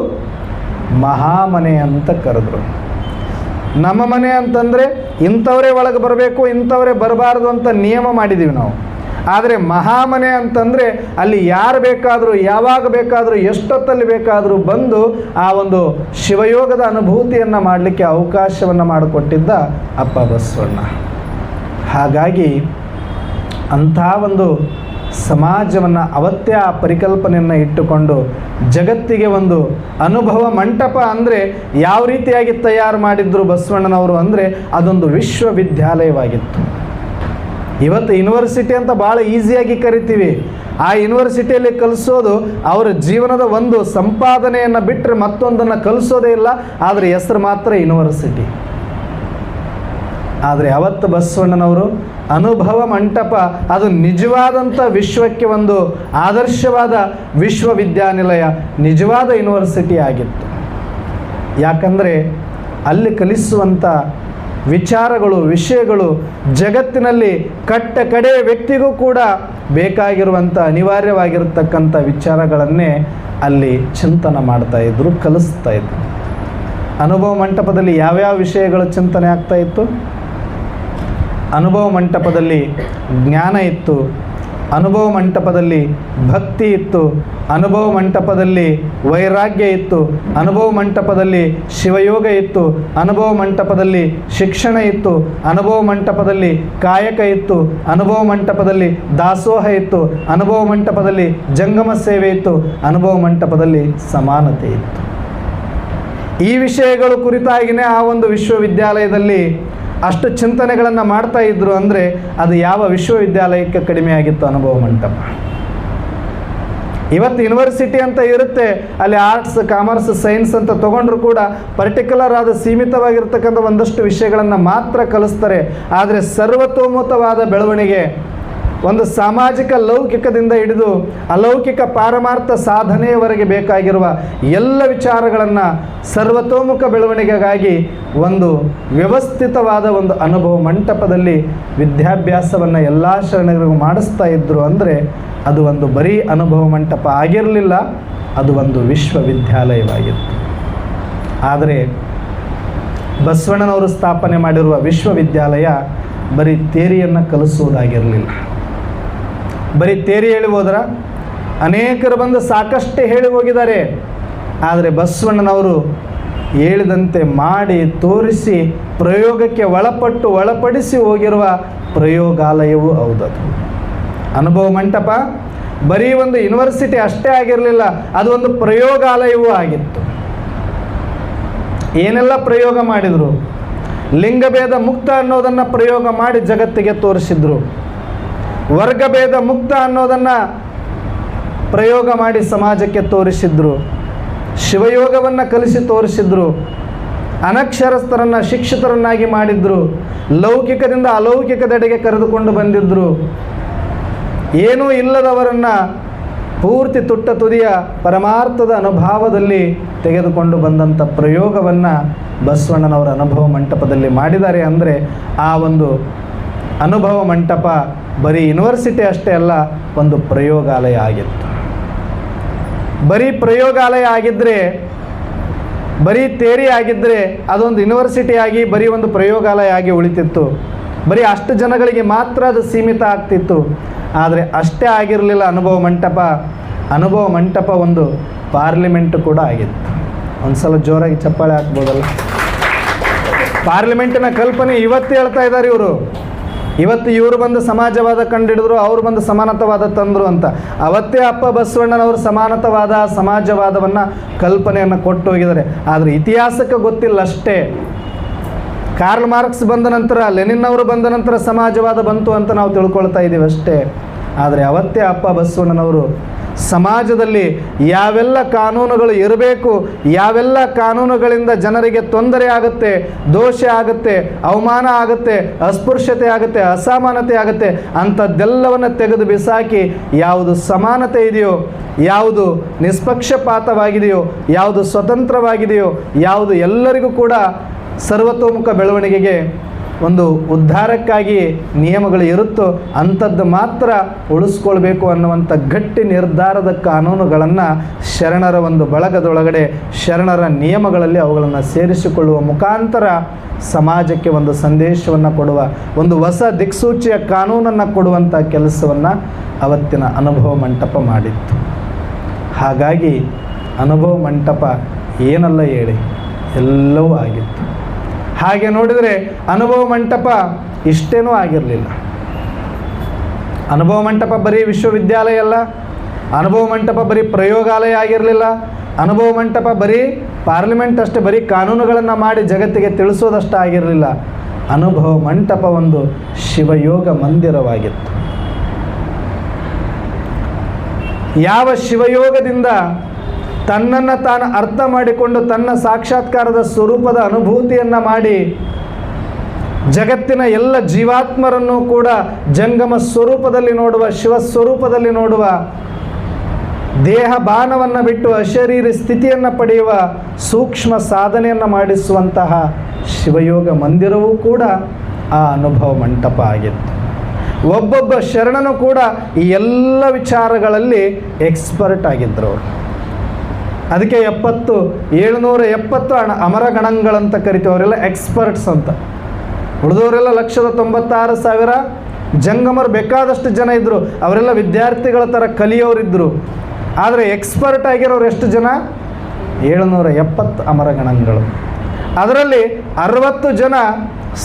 ಮಹಾಮನೆ ಅಂತ ಕರೆದ್ರು. ನಮ್ಮ ಮನೆ ಅಂತಂದರೆ ಇಂಥವರೇ ಒಳಗೆ ಬರಬೇಕು, ಇಂಥವರೇ ಬರಬಾರ್ದು ಅಂತ ನಿಯಮ ಮಾಡಿದ್ದೀವಿ ನಾವು. ಆದರೆ ಮಹಾಮನೆ ಅಂತಂದರೆ ಅಲ್ಲಿ ಯಾರು ಬೇಕಾದರೂ, ಯಾವಾಗ ಬೇಕಾದರೂ, ಎಷ್ಟೊತ್ತಲ್ಲಿ ಬೇಕಾದರೂ ಬಂದು ಆ ಒಂದು ಶಿವಯೋಗದ ಅನುಭೂತಿಯನ್ನು ಮಾಡಲಿಕ್ಕೆ ಅವಕಾಶವನ್ನು ಮಾಡಿಕೊಟ್ಟಿದ್ದ ಅಪ್ಪ ಬಸವಣ್ಣ. ಹಾಗಾಗಿ ಅಂಥ ಒಂದು ಸಮಾಜವನ್ನು ಅವತ್ತೇ ಆ ಪರಿಕಲ್ಪನೆಯನ್ನು ಇಟ್ಟುಕೊಂಡು ಜಗತ್ತಿಗೆ ಒಂದು ಅನುಭವ ಮಂಟಪ ಅಂದರೆ ಯಾವ ರೀತಿಯಾಗಿ ತಯಾರು ಮಾಡಿದ್ರು ಬಸವಣ್ಣನವರು ಅಂದರೆ ಅದೊಂದು ವಿಶ್ವವಿದ್ಯಾಲಯವಾಗಿತ್ತು. ಇವತ್ತು ಯೂನಿವರ್ಸಿಟಿ ಅಂತ ಭಾಳ ಈಸಿಯಾಗಿ ಕರಿತೀವಿ. ಆ ಯೂನಿವರ್ಸಿಟಿಯಲ್ಲಿ ಕಲಿಸೋದು ಅವರ ಜೀವನದ ಒಂದು ಸಂಪಾದನೆಯನ್ನು ಬಿಟ್ಟರೆ ಮತ್ತೊಂದನ್ನು ಕಲಿಸೋದೇ ಇಲ್ಲ. ಆದರೆ ಹೆಸರು ಮಾತ್ರ ಯೂನಿವರ್ಸಿಟಿ. ಆದರೆ ಅವತ್ತು ಬಸವಣ್ಣನವರು ಅನುಭವ ಮಂಟಪ ಅದು ನಿಜವಾದಂಥ ವಿಶ್ವಕ್ಕೆ ಒಂದು ಆದರ್ಶವಾದ ವಿಶ್ವವಿದ್ಯಾನಿಲಯ, ನಿಜವಾದ ಯೂನಿವರ್ಸಿಟಿ ಆಗಿತ್ತು. ಯಾಕಂದರೆ ಅಲ್ಲಿ ಕಲಿಸುವಂಥ ವಿಚಾರಗಳು, ವಿಷಯಗಳು ಜಗತ್ತಿನಲ್ಲಿ ಕಟ್ಟ ಕಡೆ ವ್ಯಕ್ತಿಗೂ ಕೂಡ ಬೇಕಾಗಿರುವಂಥ ಅನಿವಾರ್ಯವಾಗಿರತಕ್ಕಂಥ ವಿಚಾರಗಳನ್ನೇ ಅಲ್ಲಿ ಚಿಂತನೆ ಮಾಡ್ತಾಯಿದ್ರು, ಕಲಿಸ್ತಾ ಇದ್ರು. ಅನುಭವ ಮಂಟಪದಲ್ಲಿ ಯಾವ್ಯಾವ ವಿಷಯಗಳು ಚಿಂತನೆ ಆಗ್ತಾ ಇತ್ತು? ಅನುಭವ ಮಂಟಪದಲ್ಲಿ ಜ್ಞಾನ ಇತ್ತು, ಅನುಭವ ಮಂಟಪದಲ್ಲಿ ಭಕ್ತಿ ಇತ್ತು, ಅನುಭವ ಮಂಟಪದಲ್ಲಿ ವೈರಾಗ್ಯ ಇತ್ತು, ಅನುಭವ ಮಂಟಪದಲ್ಲಿ ಶಿವಯೋಗ ಇತ್ತು, ಅನುಭವ ಮಂಟಪದಲ್ಲಿ ಶಿಕ್ಷಣ ಇತ್ತು, ಅನುಭವ ಮಂಟಪದಲ್ಲಿ ಕಾಯಕ ಇತ್ತು, ಅನುಭವ ಮಂಟಪದಲ್ಲಿ ದಾಸೋಹ ಇತ್ತು, ಅನುಭವ ಮಂಟಪದಲ್ಲಿ ಜಂಗಮ ಸೇವೆ ಇತ್ತು, ಅನುಭವ ಮಂಟಪದಲ್ಲಿ ಸಮಾನತೆ ಇತ್ತು. ಈ ವಿಷಯಗಳು ಕುರಿತಾಗಿಯೇ ಆ ಒಂದು ವಿಶ್ವವಿದ್ಯಾಲಯದಲ್ಲಿ ಅಷ್ಟು ಚಿಂತನೆಗಳನ್ನು ಮಾಡ್ತಾ ಇದ್ರು ಅಂದರೆ ಅದು ಯಾವ ವಿಶ್ವವಿದ್ಯಾಲಯಕ್ಕೆ ಕಡಿಮೆ ಆಗಿತ್ತು? ಅನುಭವ ಮಂಟಪ. ಇವತ್ತು ಯೂನಿವರ್ಸಿಟಿ ಅಂತ ಇರುತ್ತೆ, ಅಲ್ಲಿ ಆರ್ಟ್ಸ್, ಕಾಮರ್ಸ್, ಸೈನ್ಸ್ ಅಂತ ತೊಗೊಂಡ್ರು ಕೂಡ ಪರ್ಟಿಕ್ಯುಲರ್ ಆದ ಸೀಮಿತವಾಗಿರ್ತಕ್ಕಂಥ ಒಂದಷ್ಟು ವಿಷಯಗಳನ್ನು ಮಾತ್ರ ಕಲಿಸ್ತಾರೆ. ಆದರೆ ಸರ್ವತೋಮುಖವಾದ ಬೆಳವಣಿಗೆ, ಒಂದು ಸಾಮಾಜಿಕ ಲೌಕಿಕದಿಂದ ಹಿಡಿದು ಅಲೌಕಿಕ ಪಾರಮಾರ್ಥ ಸಾಧನೆಯವರೆಗೆ ಬೇಕಾಗಿರುವ ಎಲ್ಲ ವಿಚಾರಗಳನ್ನು ಸರ್ವತೋಮುಖ ಬೆಳವಣಿಗೆಗಾಗಿ ಒಂದು ವ್ಯವಸ್ಥಿತವಾದ ಒಂದು ಅನುಭವ ಮಂಟಪದಲ್ಲಿ ವಿದ್ಯಾಭ್ಯಾಸವನ್ನು ಎಲ್ಲ ಶರಣರಿಗೂ ಮಾಡಿಸ್ತಾ ಇದ್ದರು. ಅಂದರೆ ಅದು ಒಂದು ಬರೀ ಅನುಭವ ಮಂಟಪ ಆಗಿರಲಿಲ್ಲ, ಅದು ಒಂದು ವಿಶ್ವವಿದ್ಯಾಲಯವಾಗಿತ್ತು. ಆದರೆ ಬಸವಣ್ಣನವರು ಸ್ಥಾಪನೆ ಮಾಡಿರುವ ವಿಶ್ವವಿದ್ಯಾಲಯ ಬರೀ ಥಿಯರಿಯನ್ನು ಕಲಿಸುವುದಾಗಿರಲಿಲ್ಲ. ಬರೀ ಥಿಯರಿ ಹೇಳಿ ಹೋದ್ರೆ ಅನೇಕರು ಬಂದು ಸಾಕಷ್ಟು ಹೇಳಿ ಹೋಗಿದ್ದಾರೆ. ಆದರೆ ಬಸವಣ್ಣನವರು ಹೇಳಿದಂತೆ ಮಾಡಿ ತೋರಿಸಿ ಪ್ರಯೋಗಕ್ಕೆ ಒಳಪಡಿಸಿ ಹೋಗಿರುವ ಪ್ರಯೋಗಾಲಯವೂ ಹೌದದು. ಅನುಭವ ಮಂಟಪ ಬರೀ ಒಂದು ಯೂನಿವರ್ಸಿಟಿ ಅಷ್ಟೇ ಆಗಿರಲಿಲ್ಲ, ಅದು ಒಂದು ಪ್ರಯೋಗಾಲಯವೂ ಆಗಿತ್ತು. ಏನೆಲ್ಲ ಪ್ರಯೋಗ ಮಾಡಿದರು? ಲಿಂಗಭೇದ ಮುಕ್ತ ಅನ್ನೋದನ್ನು ಪ್ರಯೋಗ ಮಾಡಿ ಜಗತ್ತಿಗೆ ತೋರಿಸಿದ್ರು. ವರ್ಗಭೇದ ಮುಕ್ತ ಅನ್ನೋದನ್ನು ಪ್ರಯೋಗ ಮಾಡಿ ಸಮಾಜಕ್ಕೆ ತೋರಿಸಿದ್ರು. ಶಿವಯೋಗವನ್ನು ಕಲಿಸಿ ತೋರಿಸಿದ್ರು. ಅನಕ್ಷರಸ್ಥರನ್ನು ಶಿಕ್ಷಿತರನ್ನಾಗಿ ಮಾಡಿದ್ರು. ಲೌಕಿಕದಿಂದ ಅಲೌಕಿಕದೆಡೆಗೆ ಕರೆದುಕೊಂಡು ಬಂದಿದ್ದರು. ಏನೂ ಇಲ್ಲದವರನ್ನು ಪೂರ್ತಿ ತುಟ್ಟ ತುದಿಯ ಪರಮಾರ್ಥದ ಅನುಭವದಲ್ಲಿ ತೆಗೆದುಕೊಂಡು ಬಂದಂಥ ಪ್ರಯೋಗವನ್ನು ಬಸವಣ್ಣನವರ ಅನುಭವ ಮಂಟಪದಲ್ಲಿ ಮಾಡಿದ್ದಾರೆ. ಅಂದರೆ ಆ ಒಂದು ಅನುಭವ ಮಂಟಪ ಬರೀ ಯೂನಿವರ್ಸಿಟಿ ಅಷ್ಟೇ ಅಲ್ಲ, ಒಂದು ಪ್ರಯೋಗಾಲಯ ಆಗಿತ್ತು. ಬರೀ ಪ್ರಯೋಗಾಲಯ ಆಗಿದ್ದರೆ, ಬರೀ ಥಿಯರಿ ಆಗಿದ್ದರೆ ಅದೊಂದು ಯೂನಿವರ್ಸಿಟಿ ಆಗಿ ಬರೀ ಒಂದು ಪ್ರಯೋಗಾಲಯ ಆಗಿ ಉಳಿತಿತ್ತು. ಬರೀ ಅಷ್ಟು ಜನಗಳಿಗೆ ಮಾತ್ರ ಅದು ಸೀಮಿತ ಆಗ್ತಿತ್ತು. ಆದರೆ ಅಷ್ಟೇ ಆಗಿರಲಿಲ್ಲ ಅನುಭವ ಮಂಟಪ. ಅನುಭವ ಮಂಟಪ ಒಂದು ಪಾರ್ಲಿಮೆಂಟ್ ಕೂಡ ಆಗಿತ್ತು. ಒಂದು ಸಲ ಜೋರಾಗಿ ಚಪ್ಪಾಳೆ ಹಾಕ್ಬೋದಲ್ಲ. ಪಾರ್ಲಿಮೆಂಟಿನ ಕಲ್ಪನೆ ಇವತ್ತು ಹೇಳ್ತಾ ಇದ್ದಾರೆ ಇವರು. ಇವತ್ತು ಇವರು ಬಂದು ಸಮಾಜವಾದ ಕಂಡಿಡಿದ್ರು, ಅವರು ಬಂದು ಸಮಾನತವಾದ ತಂದರು ಅಂತ. ಅವತ್ತೇ ಅಪ್ಪ ಬಸವಣ್ಣನವರು ಸಮಾನತವಾದ ಸಮಾಜವಾದವನ್ನು ಕಲ್ಪನೆಯನ್ನು ಕೊಟ್ಟು ಹೋಗಿದ್ದಾರೆ. ಆದರೆ ಇತಿಹಾಸಕ್ಕೆ ಗೊತ್ತಿಲ್ಲ ಅಷ್ಟೇ. ಕಾರ್ಲ್ ಮಾರ್ಕ್ಸ್ ಬಂದ ನಂತರ, ಲೆನಿನ್ ಅವರು ಬಂದ ನಂತರ ಸಮಾಜವಾದ ಬಂತು ಅಂತ ನಾವು ತಿಳ್ಕೊಳ್ತಾ ಇದ್ದೀವಿ ಅಷ್ಟೇ. ಆದರೆ ಅವತ್ತೇ ಅಪ್ಪ ಬಸವಣ್ಣನವರು ಸಮಾಜದಲ್ಲಿ ಯಾವೆಲ್ಲ ಕಾನೂನುಗಳು ಇರಬೇಕು, ಯಾವೆಲ್ಲ ಕಾನೂನುಗಳಿಂದ ಜನರಿಗೆ ತೊಂದರೆ ಆಗುತ್ತೆ, ದೋಷ ಆಗುತ್ತೆ, ಅವಮಾನ ಆಗುತ್ತೆ, ಅಸ್ಪೃಶ್ಯತೆ ಆಗುತ್ತೆ, ಅಸಮಾನತೆ ಆಗುತ್ತೆ, ಅಂಥದ್ದೆಲ್ಲವನ್ನು ತೆಗೆದು ಬಿಸಾಕಿ ಯಾವುದು ಸಮಾನತೆ ಇದೆಯೋ, ಯಾವುದು ನಿಷ್ಪಕ್ಷಪಾತವಾಗಿದೆಯೋ, ಯಾವುದು ಸ್ವತಂತ್ರವಾಗಿದೆಯೋ, ಯಾವುದು ಎಲ್ಲರಿಗೂ ಕೂಡ ಸರ್ವತೋಮುಖ ಬೆಳವಣಿಗೆಗೆ ಒಂದು ಉದ್ಧಾರಕ್ಕಾಗಿ ನಿಯಮಗಳು ಇರುತ್ತೋ ಅಂಥದ್ದು ಮಾತ್ರ ಉಳಿಸ್ಕೊಳ್ಬೇಕು ಅನ್ನುವಂಥ ಗಟ್ಟಿ ನಿರ್ಧಾರದ ಕಾನೂನುಗಳನ್ನು ಶರಣರ ಒಂದು ಬಳಗದೊಳಗಡೆ, ಶರಣರ ನಿಯಮಗಳಲ್ಲಿ ಅವುಗಳನ್ನು ಸೇರಿಸಿಕೊಳ್ಳುವ ಮುಖಾಂತರ ಸಮಾಜಕ್ಕೆ ಒಂದು ಸಂದೇಶವನ್ನು ಕೊಡುವ, ಒಂದು ಹೊಸ ದಿಕ್ಸೂಚಿಯ ಕಾನೂನನ್ನು ಕೊಡುವಂಥ ಕೆಲಸವನ್ನು ಅವತ್ತಿನ ಅನುಭವ ಮಂಟಪ ಮಾಡಿತ್ತು. ಹಾಗಾಗಿ ಅನುಭವ ಮಂಟಪ ಏನಲ್ಲ ಹೇಳಿ ಎಲ್ಲವೂ ಆಗಿತ್ತು. ಹಾಗೆ ನೋಡಿದರೆ ಅನುಭವ ಮಂಟಪ ಇಷ್ಟೇನೂ ಆಗಿರಲಿಲ್ಲ. ಅನುಭವ ಮಂಟಪ ಬರೀ ವಿಶ್ವವಿದ್ಯಾಲಯ ಅಲ್ಲ, ಅನುಭವ ಮಂಟಪ ಬರೀ ಪ್ರಯೋಗಾಲಯ ಆಗಿರಲಿಲ್ಲ, ಅನುಭವ ಮಂಟಪ ಬರೀ ಪಾರ್ಲಿಮೆಂಟ್ ಅಷ್ಟೇ, ಬರೀ ಕಾನೂನುಗಳನ್ನು ಮಾಡಿ ಜಗತ್ತಿಗೆ ತಿಳಿಸೋದಷ್ಟೇ ಆಗಿರಲಿಲ್ಲ. ಅನುಭವ ಮಂಟಪ ಒಂದು ಶಿವಯೋಗ ಮಂದಿರವಾಗಿತ್ತು. ಯಾವ ಶಿವಯೋಗದಿಂದ ತನ್ನನ್ನು ತಾನು ಅರ್ಥ ಮಾಡಿಕೊಂಡು ತನ್ನ ಸಾಕ್ಷಾತ್ಕಾರದ ಸ್ವರೂಪದ ಅನುಭೂತಿಯನ್ನು ಮಾಡಿ ಜಗತ್ತಿನ ಎಲ್ಲ ಜೀವಾತ್ಮರನ್ನು ಕೂಡ ಜಂಗಮ ಸ್ವರೂಪದಲ್ಲಿ ನೋಡುವ, ಶಿವಸ್ವರೂಪದಲ್ಲಿ ನೋಡುವ, ದೇಹ ಬಾಣವನ್ನು ಬಿಟ್ಟು ಅಶರೀರಿ ಸ್ಥಿತಿಯನ್ನು ಪಡೆಯುವ ಸೂಕ್ಷ್ಮ ಸಾಧನೆಯನ್ನು ಮಾಡಿಸುವಂತಹ ಶಿವಯೋಗ ಮಂದಿರವೂ ಕೂಡ ಆ ಅನುಭವ ಮಂಟಪ ಆಗಿತ್ತು. ಒಬ್ಬೊಬ್ಬ ಶರಣನು ಕೂಡ ಈ ಎಲ್ಲ ವಿಚಾರಗಳಲ್ಲಿ ಎಕ್ಸ್ಪರ್ಟ್ ಆಗಿದ್ದರು. ಅದಕ್ಕೆ 770 ಅಮರಗಣಗಳಂತ ಕರಿತೀವಿ. ಅವರೆಲ್ಲ ಎಕ್ಸ್ಪರ್ಟ್ಸ್ ಅಂತ. ಉಳಿದವರೆಲ್ಲ 196,000 ಜಂಗಮರು ಬೇಕಾದಷ್ಟು ಜನ ಇದ್ದರು. ಅವರೆಲ್ಲ ವಿದ್ಯಾರ್ಥಿಗಳ ಥರ ಕಲಿಯೋರಿದ್ದರು. ಆದರೆ ಎಕ್ಸ್ಪರ್ಟ್ ಆಗಿರೋರು ಎಷ್ಟು ಜನ? 770 ಅಮರಗಣಗಳು. ಅದರಲ್ಲಿ 60 ಜನ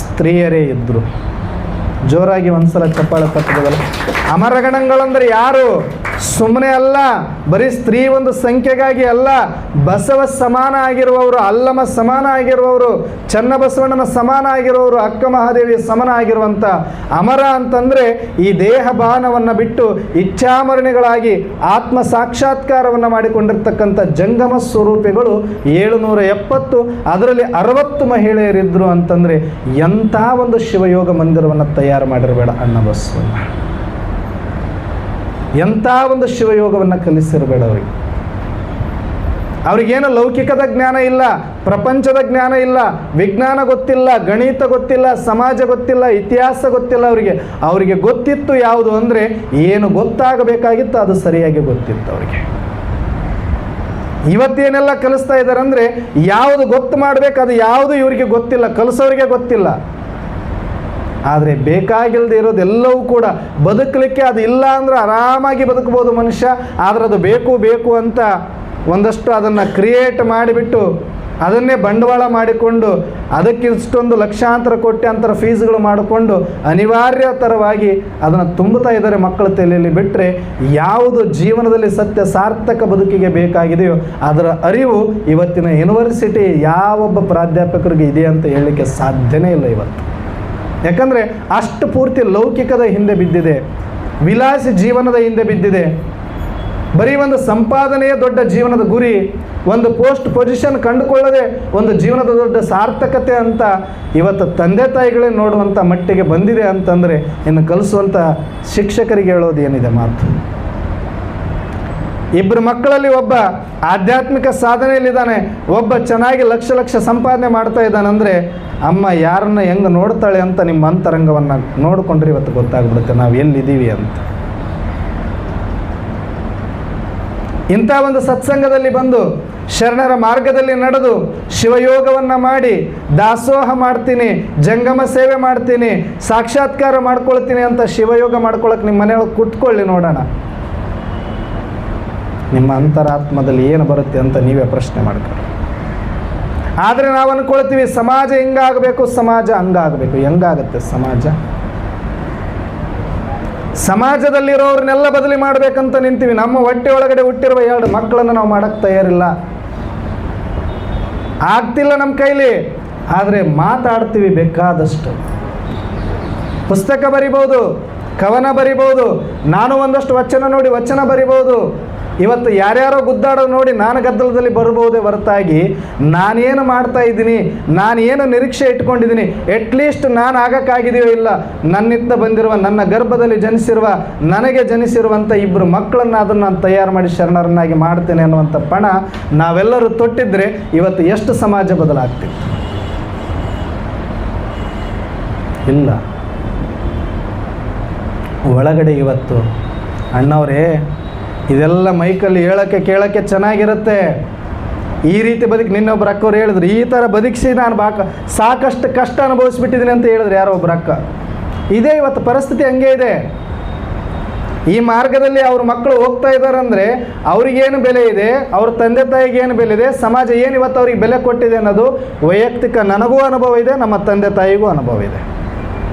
ಸ್ತ್ರೀಯರೇ ಇದ್ದರು. ಜೋರಾಗಿ ಒಂದ್ಸಲ ಚಪ್ಪಾಳೆ ತಟ್ಟಬಹುದಲ್ಲ. ಅಮರಗಣಗಳಂದರೆ ಯಾರು? ಸುಮ್ಮನೆ ಅಲ್ಲ, ಬರೀ ಸ್ತ್ರೀ ಒಂದು ಸಂಖ್ಯೆಗಾಗಿ ಅಲ್ಲ, ಬಸವ ಸಮಾನ ಆಗಿರುವವರು, ಅಲ್ಲಮ ಸಮಾನ ಆಗಿರುವವರು, ಚನ್ನಬಸವಣ್ಣನ ಸಮಾನ ಆಗಿರುವವರು, ಅಕ್ಕ ಮಹಾದೇವಿಯ ಸಮಾನ ಆಗಿರುವಂಥ ಅಮರ ಅಂತಂದರೆ ಈ ದೇಹ ಬಾಣವನ್ನು ಬಿಟ್ಟು ಇಚ್ಛಾಮರಣಿಗಳಾಗಿ ಆತ್ಮ ಸಾಕ್ಷಾತ್ಕಾರವನ್ನು ಮಾಡಿಕೊಂಡಿರ್ತಕ್ಕಂಥ ಜಂಗಮ ಸ್ವರೂಪಿಗಳು 770. ಅದರಲ್ಲಿ 60 ಮಹಿಳೆಯರಿದ್ದರು ಅಂತಂದರೆ ಎಂಥ ಒಂದು ಶಿವಯೋಗ ಮಂದಿರವನ್ನು ತಯಾರು ಮಾಡಿರಬೇಡ ಅಣ್ಣ ಬಸವಣ್ಣ. ಎಂಥ ಒಂದು ಶಿವಯೋಗವನ್ನು ಕಲಿಸಿರಬೇಡ ಅವರಿಗೆ. ಅವ್ರಿಗೇನು ಲೌಕಿಕದ ಜ್ಞಾನ ಇಲ್ಲ, ಪ್ರಪಂಚದ ಜ್ಞಾನ ಇಲ್ಲ, ವಿಜ್ಞಾನ ಗೊತ್ತಿಲ್ಲ, ಗಣಿತ ಗೊತ್ತಿಲ್ಲ, ಸಮಾಜ ಗೊತ್ತಿಲ್ಲ, ಇತಿಹಾಸ ಗೊತ್ತಿಲ್ಲ. ಅವರಿಗೆ ಗೊತ್ತಿತ್ತು ಯಾವುದು ಅಂದರೆ ಏನು ಗೊತ್ತಾಗಬೇಕಾಗಿತ್ತು ಅದು ಸರಿಯಾಗಿ ಗೊತ್ತಿತ್ತು ಅವರಿಗೆ. ಇವತ್ತೇನೆಲ್ಲ ಕಲಿಸ್ತಾ ಇದ್ದಾರೆ ಅಂದರೆ ಯಾವುದು ಗೊತ್ತು ಮಾಡಬೇಕು ಅದು ಯಾವುದು ಇವರಿಗೆ ಗೊತ್ತಿಲ್ಲ, ಕಲಿಸೋರಿಗೆ ಗೊತ್ತಿಲ್ಲ. ಆದರೆ ಬೇಕಾಗಿಲ್ಲದೆ ಇರೋದೆಲ್ಲವೂ ಕೂಡ ಬದುಕಲಿಕ್ಕೆ ಅದು ಇಲ್ಲ ಅಂದರೆ ಆರಾಮಾಗಿ ಬದುಕಬಹುದು ಮನುಷ್ಯ. ಆದರೆ ಅದು ಬೇಕು ಬೇಕು ಅಂತ ಒಂದಷ್ಟು ಅದನ್ನು ಕ್ರಿಯೇಟ್ ಮಾಡಿಬಿಟ್ಟು ಅದನ್ನೇ ಬಂಡವಾಳ ಮಾಡಿಕೊಂಡು ಅದಕ್ಕೆ ಇಷ್ಟೊಂದು ಲಕ್ಷಾಂತರ ಕೋಟ್ಯಾಂತರ ಫೀಸ್ಗಳು ಮಾಡಿಕೊಂಡು ಅನಿವಾರ್ಯ ಥರವಾಗಿ ಅದನ್ನು ತುಂಬುತ್ತಾ ಇದ್ದಾರೆ ಮಕ್ಕಳ ತಲೆಯಲ್ಲಿ. ಬಿಟ್ಟರೆ ಯಾವುದು ಜೀವನದಲ್ಲಿ ಸತ್ಯ ಸಾರ್ಥಕ ಬದುಕಿಗೆ ಬೇಕಾಗಿದೆಯೋ ಅದರ ಅರಿವು ಇವತ್ತಿನ ಯೂನಿವರ್ಸಿಟಿ ಯಾವೊಬ್ಬ ಪ್ರಾಧ್ಯಾಪಕರಿಗೆ ಇದೆ ಅಂತ ಹೇಳಲಿಕ್ಕೆ ಸಾಧ್ಯನೇ ಇಲ್ಲ ಇವತ್ತು. ಯಾಕಂದರೆ ಅಷ್ಟು ಪೂರ್ತಿ ಲೌಕಿಕದ ಹಿಂದೆ ಬಿದ್ದಿದೆ, ವಿಲಾಸಿ ಜೀವನದ ಹಿಂದೆ ಬಿದ್ದಿದೆ. ಬರೀ ಒಂದು ಸಂಪಾದನೆಯೇ ದೊಡ್ಡ ಜೀವನದ ಗುರಿ, ಒಂದು ಪೋಸ್ಟ್ ಪೊಸಿಷನ್ ಕಂಡುಕೊಳ್ಳದೆ ಒಂದು ಜೀವನದ ದೊಡ್ಡ ಸಾರ್ಥಕತೆ ಅಂತ ಇವತ್ತು ತಂದೆ ತಾಯಿಗಳೇ ನೋಡುವಂಥ ಮಟ್ಟಿಗೆ ಬಂದಿದೆ ಅಂತಂದರೆ ಇನ್ನು ಕಲಿಸುವಂಥ ಶಿಕ್ಷಕರಿಗೆ ಹೇಳೋದು ಏನಿದೆ ಮಾತು. ಇಬ್ಬರು ಮಕ್ಕಳಲ್ಲಿ ಒಬ್ಬ ಆಧ್ಯಾತ್ಮಿಕ ಸಾಧನೆಯಲ್ಲಿದ್ದಾನೆ, ಒಬ್ಬ ಚೆನ್ನಾಗಿ ಲಕ್ಷ ಲಕ್ಷ ಸಂಪಾದನೆ ಮಾಡ್ತಾ ಇದ್ದಾನಂದರೆ ಅಮ್ಮ ಯಾರನ್ನ ಹೆಂಗೆ ನೋಡ್ತಾಳೆ ಅಂತ ನಿಮ್ಮ ಅಂತರಂಗವನ್ನು ನೋಡಿಕೊಂಡ್ರೆ ಇವತ್ತು ಗೊತ್ತಾಗ್ಬಿಡುತ್ತೆ ನಾವು ಎಲ್ಲಿದ್ದೀವಿ ಅಂತ. ಇಂಥ ಒಂದು ಸತ್ಸಂಗದಲ್ಲಿ ಬಂದು ಶರಣರ ಮಾರ್ಗದಲ್ಲಿ ನಡೆದು ಶಿವಯೋಗವನ್ನು ಮಾಡಿ ದಾಸೋಹ ಮಾಡ್ತೀನಿ, ಜಂಗಮ ಸೇವೆ ಮಾಡ್ತೀನಿ, ಸಾಕ್ಷಾತ್ಕಾರ ಮಾಡ್ಕೊಳ್ತೀನಿ ಅಂತ ಶಿವಯೋಗ ಮಾಡ್ಕೊಳಕ್ಕೆ ನಿಮ್ಮ ಮನೆಯೊಳಗೆ ಕೂತ್ಕೊಳ್ಳಿ ನೋಡೋಣ. ನಿಮ್ಮ ಅಂತರಾತ್ಮದಲ್ಲಿ ಏನು ಬರುತ್ತೆ ಅಂತ ನೀವೇ ಪ್ರಶ್ನೆ ಮಾಡ್ಕೊಳ್ಳಿ. ಆದರೆ ನಾವು ಅಂದ್ಕೊಳ್ತೀವಿ ಸಮಾಜ ಹಿಂಗಾಗಬೇಕು, ಸಮಾಜ ಹಂಗಾಗಬೇಕು. ಹೆಂಗಾಗುತ್ತೆ ಸಮಾಜ? ಸಮಾಜದಲ್ಲಿರೋರನ್ನೆಲ್ಲ ಬದಲಿ ಮಾಡಬೇಕಂತ ನಿಂತೀವಿ. ನಮ್ಮ ಹೊಟ್ಟೆ ಒಳಗಡೆ ಹುಟ್ಟಿರುವ 2 ಮಕ್ಕಳನ್ನು ನಾವು ಮಾಡೋಕ್ಕೆ ತಯಾರಿಲ್ಲ, ಆಗ್ತಿಲ್ಲ ನಮ್ಮ ಕೈಲಿ. ಆದರೆ ಮಾತಾಡ್ತೀವಿ ಬೇಕಾದಷ್ಟು. ಪುಸ್ತಕ ಬರಿಬೋದು, ಕವನ ಬರಿಬೋದು, ನಾನು ಒಂದಷ್ಟು ವಚನ ನೋಡಿ ವಚನ ಬರಿಬೋದು. ಇವತ್ತು ಯಾರ್ಯಾರೋ ಗುದ್ದಾಡೋದು ನೋಡಿ ನಾನು ಗದ್ದಲದಲ್ಲಿ ಬರ್ಬೋದೇ ಹೊರತಾಗಿ ನಾನೇನು ಮಾಡ್ತಾ ಇದ್ದೀನಿ, ನಾನೇನು ನಿರೀಕ್ಷೆ ಇಟ್ಕೊಂಡಿದ್ದೀನಿ, ಎಟ್ಲೀಸ್ಟ್ ನಾನು ಆಗಕ್ಕಾಗಿದೆಯೋ ಇಲ್ಲ, ನನ್ನಿಂದ ಬಂದಿರುವ ನನ್ನ ಗರ್ಭದಲ್ಲಿ ಜನಿಸಿರುವ ನನಗೆ ಜನಿಸಿರುವಂಥ 2 ಮಕ್ಕಳನ್ನು ಅದನ್ನು ನಾನು ತಯಾರು ಮಾಡಿ ಶರಣರನ್ನಾಗಿ ಮಾಡ್ತೇನೆ ಅನ್ನುವಂಥ ಪಣ ನಾವೆಲ್ಲರೂ ತೊಟ್ಟಿದ್ರೆ ಇವತ್ತು ಎಷ್ಟು ಸಮಾಜ ಬದಲಾಗ್ತಿತ್ತು? ಇಲ್ಲ. ಒಳಗಡೆ ಇವತ್ತು ಅಣ್ಣವರೇ ಇದೆಲ್ಲ ಮೈಕಲ್ಲಿ ಹೇಳೋಕ್ಕೆ ಕೇಳೋಕ್ಕೆ ಚೆನ್ನಾಗಿರುತ್ತೆ, ಈ ರೀತಿ ಬದುಕಿ ನಿನ್ನೊಬ್ಬರು ಅಕ್ಕವ್ರು ಹೇಳಿದ್ರು, ಈ ಥರ ಬದುಕಿಸಿ ನಾನು ಸಾಕಷ್ಟು ಕಷ್ಟ ಅನುಭವಿಸ್ಬಿಟ್ಟಿದ್ದೀನಿ ಅಂತ ಹೇಳಿದ್ರು ಯಾರೋ ಒಬ್ಬರು ಅಕ್ಕ. ಇದೇ ಇವತ್ತು ಪರಿಸ್ಥಿತಿ ಹಂಗೆ ಇದೆ. ಈ ಮಾರ್ಗದಲ್ಲಿ ಅವ್ರ ಮಕ್ಕಳು ಹೋಗ್ತಾ ಇದ್ದಾರೆ ಅಂದರೆ ಅವ್ರಿಗೇನು ಬೆಲೆ ಇದೆ, ಅವ್ರ ತಂದೆ ತಾಯಿಗೆ ಏನು ಬೆಲೆ ಇದೆ, ಸಮಾಜ ಏನು ಇವತ್ತು ಅವ್ರಿಗೆ ಬೆಲೆ ಕೊಟ್ಟಿದೆ ಅನ್ನೋದು ವೈಯಕ್ತಿಕ ನನಗೂ ಅನುಭವ ಇದೆ, ನಮ್ಮ ತಂದೆ ತಾಯಿಗೂ ಅನುಭವ ಇದೆ.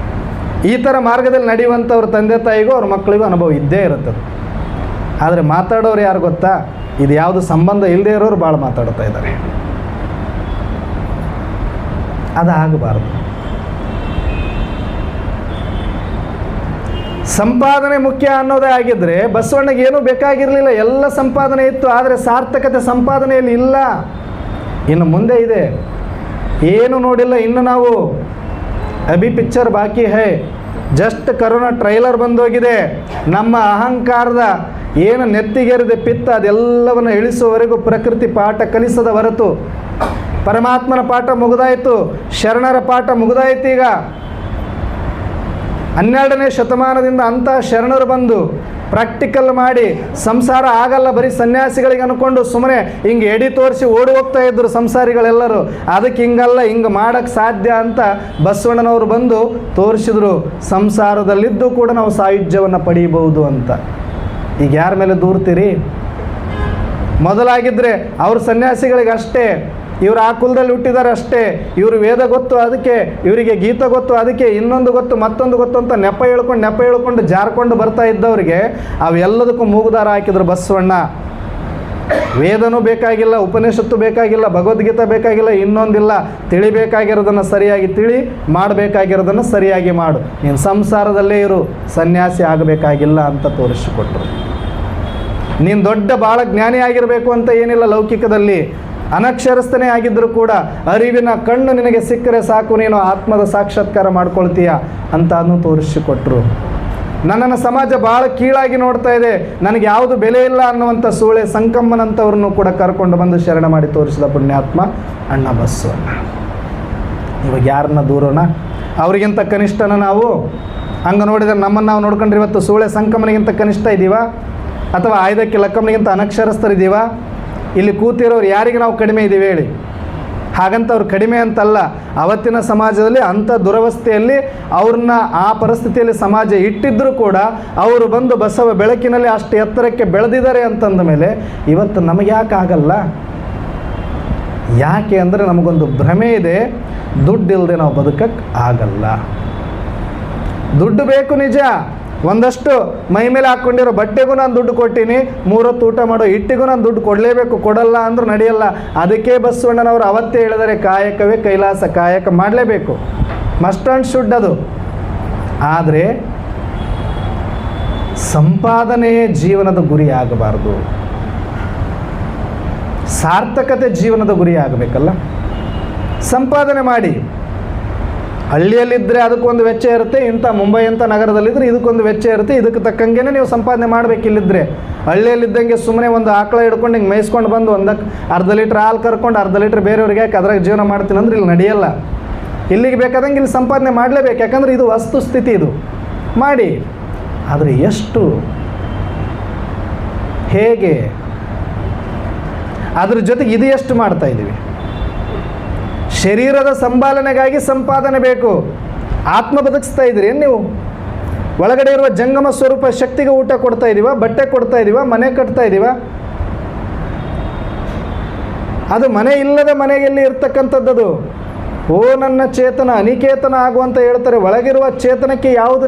ಈ ಥರ ಮಾರ್ಗದಲ್ಲಿ ನಡೆಯುವಂಥವ್ರ ತಂದೆ ತಾಯಿಗೂ ಅವ್ರ ಮಕ್ಕಳಿಗೂ ಅನುಭವ ಇದ್ದೇ ಇರುತ್ತದೆ. ಆದರೆ ಮಾತಾಡೋರು ಯಾರು ಗೊತ್ತಾ? ಇದು ಯಾವುದು ಸಂಬಂಧ ಇಲ್ಲದೆ ಇರೋರು ಭಾಳ ಮಾತಾಡ್ತಾ ಇದ್ದಾರೆ. ಅದಾಗಬಾರ್ದು. ಸಂಪಾದನೆ ಮುಖ್ಯ ಅನ್ನೋದೇ ಆಗಿದ್ದರೆ ಬಸವಣ್ಣಗೆ ಏನೂ ಬೇಕಾಗಿರಲಿಲ್ಲ, ಎಲ್ಲ ಸಂಪಾದನೆ ಇತ್ತು. ಆದರೆ ಸಾರ್ಥಕತೆ ಸಂಪಾದನೆಯಲ್ಲಿ ಇಲ್ಲ. ಇನ್ನು ಮುಂದೆ ಇದೆ, ಏನು ನೋಡಿಲ್ಲ ಇನ್ನು ನಾವು. ಅಭಿ ಪಿಕ್ಚರ್ ಬಾಕಿ ಹೈ, ಜಸ್ಟ್ ಕರೋನಾ ಟ್ರೈಲರ್ ಬಂದೋಗಿದೆ. ನಮ್ಮ ಅಹಂಕಾರದ ಏನು ನೆತ್ತಿಗೆರಿದೆ ಪಿತ್ತ ಅದೆಲ್ಲವನ್ನು ಇಳಿಸುವವರೆಗೂ ಪ್ರಕೃತಿ ಪಾಠ ಕಲಿಸದ ಹೊರತು ಪರಮಾತ್ಮನ ಪಾಠ ಮುಗಿದಾಯಿತು, ಶರಣರ ಪಾಠ ಮುಗಿದಾಯಿತು. ಈಗ 12ನೇ ಶತಮಾನದಿಂದ ಅಂಥ ಶರಣರು ಬಂದು ಪ್ರಾಕ್ಟಿಕಲ್ ಮಾಡಿ ಸಂಸಾರ ಆಗಲ್ಲ ಬರೀ ಸನ್ಯಾಸಿಗಳಿಗೆ ಅಂದ್ಕೊಂಡು ಸುಮ್ಮನೆ ಹಿಂಗೆ ಎಡಿ ತೋರಿಸಿ ಓಡಿ ಹೋಗ್ತಾ ಇದ್ದರು ಸಂಸಾರಿಗಳೆಲ್ಲರೂ. ಅದಕ್ಕೆ ಹಿಂಗಲ್ಲ, ಹಿಂಗೆ ಮಾಡೋಕ್ಕೆ ಸಾಧ್ಯ ಅಂತ ಬಸವಣ್ಣನವರು ಬಂದು ತೋರಿಸಿದ್ರು. ಸಂಸಾರದಲ್ಲಿದ್ದು ಕೂಡ ನಾವು ಸಾಯುಜ್ಯವನ್ನು ಪಡೀಬಹುದು ಅಂತ. ಈಗ ಯಾರ ಮೇಲೆ ದೂರ್ತೀರಿ? ಮೊದಲಾಗಿದ್ದರೆ ಅವ್ರ ಸನ್ಯಾಸಿಗಳಿಗೆ ಅಷ್ಟೇ, ಇವರು ಆ ಕುಲದಲ್ಲಿ ಹುಟ್ಟಿದ್ದಾರೆ ಅಷ್ಟೇ, ಇವರು ವೇದ ಗೊತ್ತು ಅದಕ್ಕೆ, ಇವರಿಗೆ ಗೀತ ಗೊತ್ತು ಅದಕ್ಕೆ, ಇನ್ನೊಂದು ಗೊತ್ತು ಮತ್ತೊಂದು ಗೊತ್ತು ಅಂತ ನೆಪ ಹೇಳ್ಕೊಂಡು ಜಾರ್ಕೊಂಡು ಬರ್ತಾ ಇದ್ದವರಿಗೆ ಅವೆಲ್ಲದಕ್ಕೂ ಮೂಗುದಾರ ಹಾಕಿದ್ರು ಬಸವಣ್ಣ. ವೇದನೂ ಬೇಕಾಗಿಲ್ಲ, ಉಪನಿಷತ್ತು ಬೇಕಾಗಿಲ್ಲ, ಭಗವದ್ಗೀತೆ ಬೇಕಾಗಿಲ್ಲ, ಇನ್ನೊಂದಿಲ್ಲ. ತಿಳಿಬೇಕಾಗಿರೋದನ್ನು ಸರಿಯಾಗಿ ತಿಳಿ, ಮಾಡಬೇಕಾಗಿರೋದನ್ನು ಸರಿಯಾಗಿ ಮಾಡು, ನೀನು ಸಂಸಾರದಲ್ಲೇ ಇರು, ಸನ್ಯಾಸಿ ಆಗಬೇಕಾಗಿಲ್ಲ ಅಂತ ತೋರಿಸಿಕೊಟ್ರು. ನೀನು ದೊಡ್ಡ ಭಾಳ ಜ್ಞಾನಿ ಆಗಿರಬೇಕು ಅಂತ ಏನಿಲ್ಲ. ಲೌಕಿಕದಲ್ಲಿ ಅನಕ್ಷರಸ್ಥನೇ ಆಗಿದ್ದರೂ ಕೂಡ ಅರಿವಿನ ಕಣ್ಣು ನಿನಗೆ ಸಿಕ್ಕರೆ ಸಾಕು, ನೀನು ಆತ್ಮದ ಸಾಕ್ಷಾತ್ಕಾರ ಮಾಡ್ಕೊಳ್ತೀಯ ಅಂತ ಅದನ್ನು ತೋರಿಸಿಕೊಟ್ರು. ನನ್ನನ್ನು ಸಮಾಜ ಭಾಳ ಕೀಳಾಗಿ ನೋಡ್ತಾ ಇದೆ, ನನಗೆ ಯಾವುದು ಬೆಲೆ ಇಲ್ಲ ಅನ್ನುವಂಥ ಸೂಳೆ ಸಂಕಮ್ಮನಂಥವ್ರನ್ನು ಕೂಡ ಕರ್ಕೊಂಡು ಬಂದು ಶರಣ ಮಾಡಿ ತೋರಿಸಿದ ಪುಣ್ಯಾತ್ಮ ಅಣ್ಣ ಬಸವಣ್ಣ. ಇವಾಗ ಯಾರನ್ನ ದೂರೋಣ? ಅವರಿಗಿಂತ ಕನಿಷ್ಠನ ನಾವು? ಹಂಗೆ ನೋಡಿದರೆ ನಮ್ಮನ್ನು ನಾವು ನೋಡ್ಕೊಂಡ್ರೆ ಇವತ್ತು ಸೂಳೆ ಸಂಕಮ್ಮನಿಗಿಂತ ಕನಿಷ್ಠ ಇದ್ದೀವಾ? ಅಥವಾ ಆಯ್ದಕ್ಕೆ ಲಕ್ಕಮ್ಮನಿಗಿಂತ ಅನಕ್ಷರಸ್ಥರಿದ್ದೀವಾ? ಇಲ್ಲಿ ಕೂತಿರೋರು ಯಾರಿಗೆ ನಾವು ಕಡಿಮೆ ಇದ್ದೀವಿ ಹೇಳಿ? ಹಾಗಂತ ಅವ್ರು ಕಡಿಮೆ ಅಂತಲ್ಲ. ಅವತ್ತಿನ ಸಮಾಜದಲ್ಲಿ ಅಂಥ ದುರವಸ್ಥೆಯಲ್ಲಿ ಅವ್ರನ್ನ ಆ ಪರಿಸ್ಥಿತಿಯಲ್ಲಿ ಸಮಾಜ ಇಟ್ಟಿದ್ದರೂ ಕೂಡ ಅವರು ಬಂದು ಬಸವ ಬೆಳಕಿನಲ್ಲಿ ಅಷ್ಟು ಎತ್ತರಕ್ಕೆ ಬೆಳೆದಿದ್ದಾರೆ ಅಂತಂದ ಮೇಲೆ ಇವತ್ತು ನಮಗೆ ಯಾಕೆ ಆಗಲ್ಲ? ಯಾಕೆ ಅಂದರೆ ನಮಗೊಂದು ಭ್ರಮೆ ಇದೆ, ದುಡ್ಡಿಲ್ಲದೆ ನಾವು ಬದುಕಕ್ಕೆ ಆಗಲ್ಲ. ದುಡ್ಡು ಬೇಕು ನಿಜ, ಒಂದಷ್ಟು ಮೈ ಮೇಲೆ ಹಾಕ್ಕೊಂಡಿರೋ ಬಟ್ಟೆಗೂ ನಾನು ದುಡ್ಡು ಕೊಟ್ಟೀನಿ, 3 ಹೊತ್ತು ಊಟ ಮಾಡೋ ಹಿಟ್ಟಿಗೂ ನಾನು ದುಡ್ಡು ಕೊಡಲೇಬೇಕು, ಕೊಡಲ್ಲ ಅಂದ್ರೂ ನಡೆಯಲ್ಲ. ಅದಕ್ಕೆ ಬಸವಣ್ಣನವರು ಅವತ್ತೇ ಹೇಳಿದರೆ ಕಾಯಕವೇ ಕೈಲಾಸ, ಕಾಯಕ ಮಾಡಲೇಬೇಕು, ಮಸ್ಟ್ ಆ್ಯಂಡ್ ಶುಡ್ ಅದು. ಆದರೆ ಸಂಪಾದನೆಯೇ ಜೀವನದ ಗುರಿ ಆಗಬಾರ್ದು, ಸಾರ್ಥಕತೆ ಜೀವನದ ಗುರಿ ಆಗಬೇಕಲ್ಲ. ಸಂಪಾದನೆ ಮಾಡಿ, ಹಳ್ಳಿಯಲ್ಲಿದ್ದರೆ ಅದಕ್ಕೊಂದು ವೆಚ್ಚ ಇರುತ್ತೆ, ಇಂಥ ಮುಂಬೈ ಅಂತ ನಗರದಲ್ಲಿದ್ದರೆ ಇದಕ್ಕೊಂದು ವೆಚ್ಚ ಇರುತ್ತೆ, ಇದಕ್ಕೆ ತಕ್ಕಂಗೆ ನೀವು ಸಂಪಾದನೆ ಮಾಡಬೇಕಿಲ್ಲಿದ್ದರೆ. ಹಳ್ಳಿಯಲ್ಲಿದ್ದಂಗೆ ಸುಮ್ಮನೆ ಒಂದು ಆಕಳ ಹಿಡ್ಕೊಂಡು ಹಿಂಗೆ ಮೇಯಿಸ್ಕೊಂಡು ಬಂದು ಒಂದಕ್ಕೆ ಅರ್ಧ ಲೀಟ್ರ್ ಹಾಲು ಕರ್ಕೊಂಡು ಅರ್ಧ ಲೀಟ್ರ್ ಬೇರೆಯವ್ರಿಗೆ ಯಾಕೆ ಅದ್ರಾಗ ಜೀವನ ಮಾಡ್ತೀನಿ ಅಂದ್ರೆ ಇಲ್ಲಿ ನಡೆಯಲ್ಲ. ಇಲ್ಲಿಗೆ ಬೇಕಾದಂಗೆ ಇಲ್ಲಿ ಸಂಪಾದನೆ ಮಾಡಲೇಬೇಕು, ಯಾಕಂದರೆ ಇದು ವಸ್ತುಸ್ಥಿತಿ, ಇದು ಮಾಡಿ. ಆದರೆ ಎಷ್ಟು, ಹೇಗೆ, ಅದ್ರ ಜೊತೆಗೆ ಇದು ಎಷ್ಟು ಮಾಡ್ತಾ ಇದ್ದೀವಿ? ಶರೀರದ ಸಂಪಾದನೆಗಾಗಿ ಸಂಪಾದನೆ ಬೇಕು, ಆತ್ಮ ಬದುಕಿಸ್ತಾ ಇದ್ದೀರಿ ನೀವು? ಒಳಗಡೆ ಇರುವ ಜಂಗಮ ಸ್ವರೂಪ ಶಕ್ತಿಗೆ ಊಟ ಕೊಡ್ತಾ ಇದ್ದೀವ, ಬಟ್ಟೆ ಕೊಡ್ತಾ ಇದ್ದೀವ, ಮನೆ ಕಟ್ತಾ ಇದ್ದೀವ? ಅದು ಮನೆ ಇಲ್ಲದ ಮನೆಯಲ್ಲಿ ಇರ್ತಕ್ಕಂಥದ್ದು. ಓ ನನ್ನ ಚೇತನ ಅನಿಕೇತನ ಆಗುವಂತ ಹೇಳ್ತಾರೆ. ಒಳಗಿರುವ ಚೇತನಕ್ಕೆ ಯಾವುದು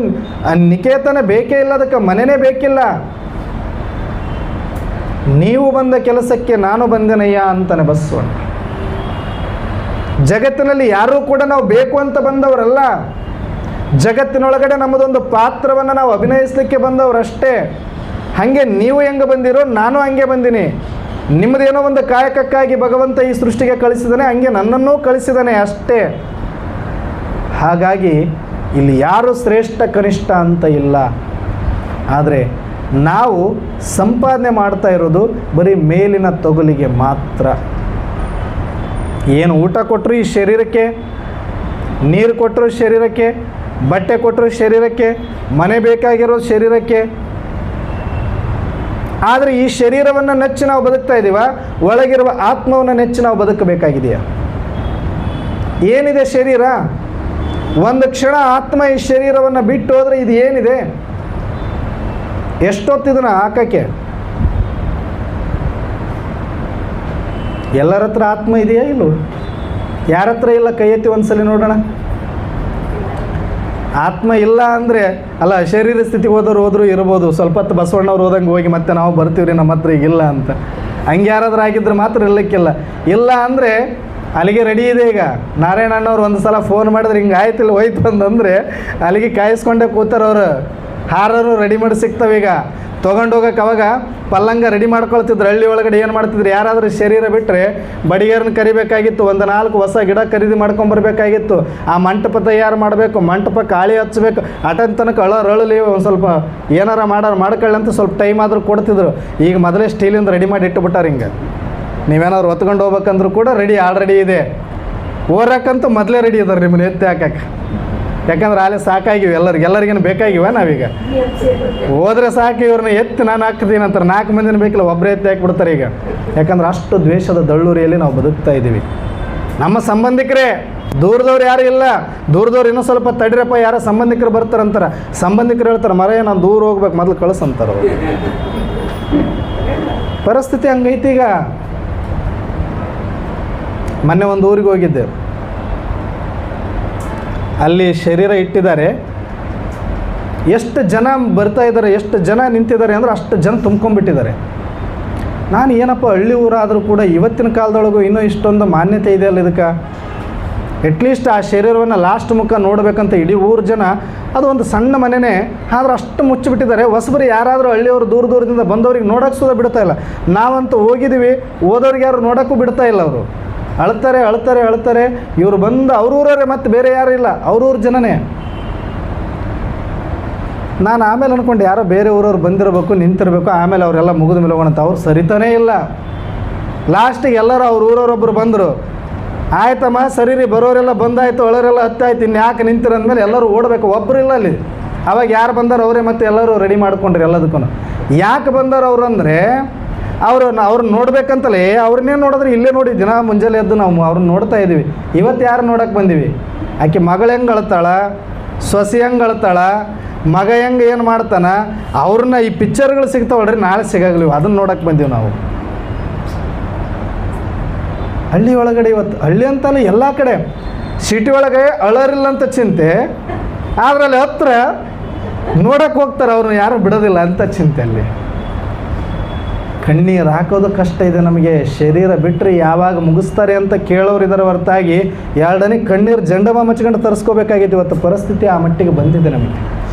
ನಿಕೇತನ ಬೇಕೇ ಇಲ್ಲ, ಅದಕ್ಕೆ ಮನೆಯೇ ಬೇಕಿಲ್ಲ. ನೀವು ಬಂದ ಕೆಲಸಕ್ಕೆ ನಾನು ಬಂದೆನಯ್ಯ ಅಂತಾನೆ ಬಸವಣ್ಣ. ಜಗತ್ತಿನಲ್ಲಿ ಯಾರೂ ಕೂಡ ನಾವು ಬೇಕು ಅಂತ ಬಂದವರಲ್ಲ, ಜಗತ್ತಿನೊಳಗಡೆ ನಮ್ಮದೊಂದು ಪಾತ್ರವನ್ನು ನಾವು ಅಭಿನಯಿಸಲಿಕ್ಕೆ ಬಂದವರಷ್ಟೇ. ಹಾಗೆ ನೀವು ಹೆಂಗೆ ಬಂದಿರೋ ನಾನು ಹಂಗೆ ಬಂದೀನಿ. ನಿಮ್ಮದೇನೋ ಒಂದು ಕಾಯಕಕ್ಕಾಗಿ ಭಗವಂತ ಈ ಸೃಷ್ಟಿಗೆ ಕಳಿಸಿದಾನೆ, ಹಂಗೆ ನನ್ನನ್ನೂ ಕಳಿಸಿದಾನೆ ಅಷ್ಟೇ. ಹಾಗಾಗಿ ಇಲ್ಲಿ ಯಾರು ಶ್ರೇಷ್ಠ ಕನಿಷ್ಠ ಅಂತ ಇಲ್ಲ. ಆದರೆ ನಾವು ಸಂಪಾದನೆ ಮಾಡ್ತಾ ಇರೋದು ಬರೀ ಮೇಲಿನ ತೊಗಲಿಗೆ ಮಾತ್ರ. ಏನು ಊಟ ಕೊಟ್ಟರು ಈ ಶರೀರಕ್ಕೆ, ನೀರು ಕೊಟ್ಟರು ಶರೀರಕ್ಕೆ, ಬಟ್ಟೆ ಕೊಟ್ಟರು ಶರೀರಕ್ಕೆ, ಮನೆ ಬೇಕಾಗಿರೋದು ಶರೀರಕ್ಕೆ. ಆದರೆ ಈ ಶರೀರವನ್ನು ನೆಚ್ಚಿ ನಾವು ಬದುಕ್ತಾ ಇದ್ದೀವ, ಒಳಗಿರುವ ಆತ್ಮವನ್ನು ನೆಚ್ಚಿ ನಾವು ಬದುಕಬೇಕಾಗಿದೆಯಾ? ಏನಿದೆ ಶರೀರ? ಒಂದು ಕ್ಷಣ ಆತ್ಮ ಈ ಶರೀರವನ್ನು ಬಿಟ್ಟು ಹೋದರೆ ಇದು ಏನಿದೆ? ಎಷ್ಟೊತ್ತಿದನ ಹಾಕಕ್ಕೆ? ಎಲ್ಲರ ಹತ್ರ ಆತ್ಮ ಇದೆಯಾ ಇಲ್ಲೋ? ಯಾರ ಹತ್ರ ಇಲ್ಲ? ಕೈ ಎತ್ತಿ ಒಂದ್ಸಲಿ ನೋಡೋಣ. ಆತ್ಮ ಇಲ್ಲ ಅಂದರೆ ಅಲ್ಲ, ಶರೀರ ಸ್ಥಿತಿ ಹೋದ್ರು ಇರ್ಬೋದು, ಸ್ವಲ್ಪ ಹೊತ್ತು ಬಸವಣ್ಣವ್ರು ಹೋದಂಗೆ ಹೋಗಿ ಮತ್ತೆ ನಾವು ಬರ್ತೀವ್ರಿ ನಮ್ಮ ಹತ್ರ ಈಗಿಲ್ಲ ಅಂತ. ಹಂಗೆ ಯಾರಾದ್ರೂ ಆಗಿದ್ರೆ ಮಾತ್ರ ಇರ್ಲಿಕ್ಕಿಲ್ಲ. ಇಲ್ಲ ಅಂದರೆ ಅಲ್ಲಿಗೆ ರೆಡಿ ಇದೆ. ಈಗ ನಾರಾಯಣ ಅಣ್ಣವ್ರು ಒಂದು ಸಲ ಫೋನ್ ಮಾಡಿದ್ರೆ ಹಿಂಗೆ ಆಯ್ತಿಲ್ಲ ಹೋಯ್ತು ಅಂತಂದರೆ ಅಲ್ಲಿಗೆ ಕಾಯಿಸ್ಕೊಂಡೇ ಕೂತಾರವ್ರು. ಹಾರರು ರೆಡಿಮೇಡ್ ಸಿಗ್ತವೆ. ಈಗ ತೊಗೊಂಡೋಗಕ್ಕೆ ಅವಾಗ ಪಲ್ಲಂಗ ರೆಡಿ ಮಾಡ್ಕೊಳ್ತಿದ್ರು. ಹಳ್ಳಿ ಒಳಗಡೆ ಏನು ಮಾಡ್ತಿದ್ರು, ಯಾರಾದರೂ ಶರೀರ ಬಿಟ್ಟರೆ ಬಡಿಗೇರನ್ನ ಕರಿಬೇಕಾಗಿತ್ತು, ಒಂದು 4 ಹೊಸ ಗಿಡ ಖರೀದಿ ಮಾಡ್ಕೊಂಬರ್ಬೇಕಾಗಿತ್ತು. ಆ ಮಂಟಪ ತಯಾರು ಮಾಡಬೇಕು, ಮಂಟಪ ಕಾಳಿ ಹಚ್ಚಬೇಕು, ಅಟನ್ ತನಕ ಅಳಲಿ ಒಂದು ಸ್ವಲ್ಪ ಏನಾರ ಮಾಡ್ಕೊಳ್ಳಿ ಅಂತ ಸ್ವಲ್ಪ ಟೈಮ್ ಆದರೂ ಕೊಡ್ತಿದ್ರು. ಈಗ ಮೊದಲೇ ಸ್ಟೀಲಿಂದ ರೆಡಿ ಮಾಡಿ ಇಟ್ಟುಬಿಟ್ಟಾರೆ. ಹಿಂಗೆ ನೀವೇನಾದ್ರು ಹೊತ್ಕೊಂಡು ಹೋಗ್ಬೇಕಂದ್ರೂ ಕೂಡ ರೆಡಿ ಆಲ್ರೆಡಿ ಇದೆ. ಓರಕ್ಕಂತೂ ಮೊದಲೇ ರೆಡಿ ಇದ್ದಾರೆ ನಿಮ್ಮನ್ನ ಎತ್ತಿ ಹಾಕಕ್ಕೆ. ಯಾಕಂದ್ರೆ ಅಲ್ಲಿ ಸಾಕಾಗಿವೆ, ಎಲ್ಲರಿಗೇನು ಬೇಕಾಗಿವ? ನಾವೀಗ ಹೋದ್ರೆ ಸಾಕು, ಇವ್ರನ್ನ ಎತ್ತಿ ನಾನು ಹಾಕ್ತೀನಿ ಅಂತಾರೆ. 4 ಮಂದಿನ ಬೇಕಿಲ್ಲ, ಒಬ್ಬರೇ ಎತ್ತಿ ಹಾಕಿಬಿಡ್ತಾರೆ ಈಗ. ಯಾಕಂದ್ರೆ ಅಷ್ಟು ದ್ವೇಷದ ದಳ್ಳೂರಿಯಲ್ಲಿ ನಾವು ಬದುಕ್ತಾ ಇದ್ದೀವಿ. ನಮ್ಮ ಸಂಬಂಧಿಕರೇ, ದೂರದವ್ರು ಯಾರು ಇಲ್ಲ. ದೂರದವ್ರು ಇನ್ನೂ ಸ್ವಲ್ಪ ತಡಿರಪ್ಪ, ಯಾರೋ ಸಂಬಂಧಿಕರು ಬರ್ತಾರಂತಾರೆ. ಸಂಬಂಧಿಕರು ಹೇಳ್ತಾರೆ, ಮರ ನಾನು ದೂರ ಹೋಗ್ಬೇಕು, ಮೊದಲು ಕಳಿಸಂತಾರೆ. ಪರಿಸ್ಥಿತಿ ಹಂಗೈತಿ ಈಗ. ಮೊನ್ನೆ ಒಂದು ಊರಿಗೆ ಹೋಗಿದ್ದೆ, ಅಲ್ಲಿ ಶರೀರ ಇಟ್ಟಿದ್ದಾರೆ. ಎಷ್ಟು ಜನ ಬರ್ತಾ ಇದ್ದಾರೆ, ಎಷ್ಟು ಜನ ನಿಂತಿದ್ದಾರೆ ಅಂದರೆ ಅಷ್ಟು ಜನ ತುಂಬ್ಕೊಂಡ್ಬಿಟ್ಟಿದ್ದಾರೆ. ನಾನು ಏನಪ್ಪ, ಹಳ್ಳಿ ಊರಾದರೂ ಕೂಡ ಇವತ್ತಿನ ಕಾಲದೊಳಗೂ ಇನ್ನೂ ಇಷ್ಟೊಂದು ಮಾನ್ಯತೆ ಇದೆಯಲ್ಲ ಇದಕ್ಕೆ. ಅಟ್ಲೀಸ್ಟ್ ಆ ಶರೀರವನ್ನು ಲಾಸ್ಟ್ ಮುಖ ನೋಡಬೇಕಂತ ಇಡೀ ಊರು ಜನ, ಅದು ಒಂದು ಸಣ್ಣ ಮನೆಯೇ ಆದ್ರೆ ಅಷ್ಟು ಮುಚ್ಚಿಬಿಟ್ಟಿದ್ದಾರೆ. ಹೊಸಬರು ಯಾರಾದರೂ ಹಳ್ಳಿಯವರು ದೂರದಿಂದ ಬಂದವ್ರಿಗೆ ನೋಡೋಕ್ಕೆ ಸುದ ಬಿಡ್ತಾ ಇಲ್ಲ. ನಾವಂತೂ ಹೋಗಿದ್ದೀವಿ, ಓದೋರಿಗೆ ಯಾರು ನೋಡೋಕ್ಕೂ ಬಿಡ್ತಾ ಇಲ್ಲ. ಅವರು ಅಳ್ತಾರೆ. ಇವರು ಬಂದು ಅವ್ರೂರವರೇ, ಮತ್ತೆ ಬೇರೆ ಯಾರು ಇಲ್ಲ, ಅವ್ರೂರು ಜನನೇ. ನಾನು ಆಮೇಲೆ ಅಂದ್ಕೊಂಡು ಯಾರೋ ಬೇರೆ ಊರವ್ರು ಬಂದಿರಬೇಕು, ನಿಂತಿರಬೇಕು, ಆಮೇಲೆ ಅವರೆಲ್ಲ ಮುಗಿದ ಮೇಲೆ ಹೋಗೋಣ ಅಂತ. ಅವ್ರು ಸರಿತಾನೇ ಇಲ್ಲ. ಲಾಸ್ಟಿಗೆ ಎಲ್ಲರೂ ಅವ್ರ ಊರವರೊಬ್ಬರು ಬಂದರು. ಆಯ್ತಮ್ಮ ಸರಿ ರೀ, ಬರೋರೆಲ್ಲ ಬಂದಾಯ್ತು, ಒಳರೆಲ್ಲ ಹತ್ತಾಯ್ತು, ಇನ್ಯಾಕೆ ನಿಂತಿರಂದ್ಮೇಲೆ ಎಲ್ಲರೂ ಓಡಬೇಕು. ಒಬ್ಬರು ಇಲ್ಲ ಅಲ್ಲಿ. ಅವಾಗ ಯಾರು ಬಂದಾರ ಅವರೇ ಮತ್ತೆ ಎಲ್ಲರೂ ರೆಡಿ ಮಾಡ್ಕೊಂಡ್ರಿ ಎಲ್ಲದಕ್ಕೂ. ಯಾಕೆ ಬಂದಾರ ಅವರು ಅಂದರೆ, ಅವ್ರನ್ನ ನೋಡ್ಬೇಕಂತಲೇ ಅವ್ರನ್ನೇ ನೋಡಿದ್ರೆ ಇಲ್ಲೇ ನೋಡಿ ದಿನ ಮುಂಜಾನೆ ಎದ್ದು ನಾವು ಅವ್ರನ್ನ ನೋಡ್ತಾ ಇದ್ದೀವಿ. ಇವತ್ತು ಯಾರು ನೋಡೋಕೆ ಬಂದೀವಿ? ಆಕೆ ಮಗಳು ಹೆಂಗೆ ಅಳ್ತಾಳ, ಸೊಸೆ ಹೆಂಗೆ ಅಳ್ತಾಳ, ಮಗ ಹೆಂಗೆ ಏನು ಮಾಡ್ತಾನ, ಅವ್ರನ್ನ ಈ ಪಿಕ್ಚರ್ಗಳು ಸಿಗ್ತಾವಲ್ರಿ, ನಾಳೆ ಸಿಗಾಗಲಿವು, ಅದನ್ನು ನೋಡೋಕೆ ಬಂದೀವಿ ನಾವು. ಹಳ್ಳಿ ಒಳಗಡೆ ಇವತ್ತು, ಹಳ್ಳಿ ಅಂತಲ್ಲ ಎಲ್ಲ ಕಡೆ, ಸಿಟಿ ಒಳಗೆ ಅಳರಿಲ್ಲ ಅಂತ ಚಿಂತೆ, ಅದರಲ್ಲಿ ಹತ್ರ ನೋಡಕ್ಕೆ ಹೋಗ್ತಾರೆ, ಅವ್ರನ್ನ ಯಾರು ಬಿಡೋದಿಲ್ಲ ಅಂತ ಚಿಂತೆ. ಅಲ್ಲಿ ಕಣ್ಣೀರು ಹಾಕೋದು ಕಷ್ಟ ಇದೆ ನಮಗೆ. ಶರೀರ ಬಿಟ್ಟರೆ ಯಾವಾಗ ಮುಗಿಸ್ತಾರೆ ಅಂತ ಕೇಳೋರು ಇದರ ಹೊರತಾಗಿ ಎರಡನೇ ಕಣ್ಣೀರು ಜಂಡಮ ಮಚ್ಕೊಂಡು ತರಿಸ್ಕೋಬೇಕಾಗಿತ್ತು. ಇವತ್ತು ಪರಿಸ್ಥಿತಿ ಆ ಮಟ್ಟಿಗೆ ಬಂದಿದೆ ನಮಗೆ.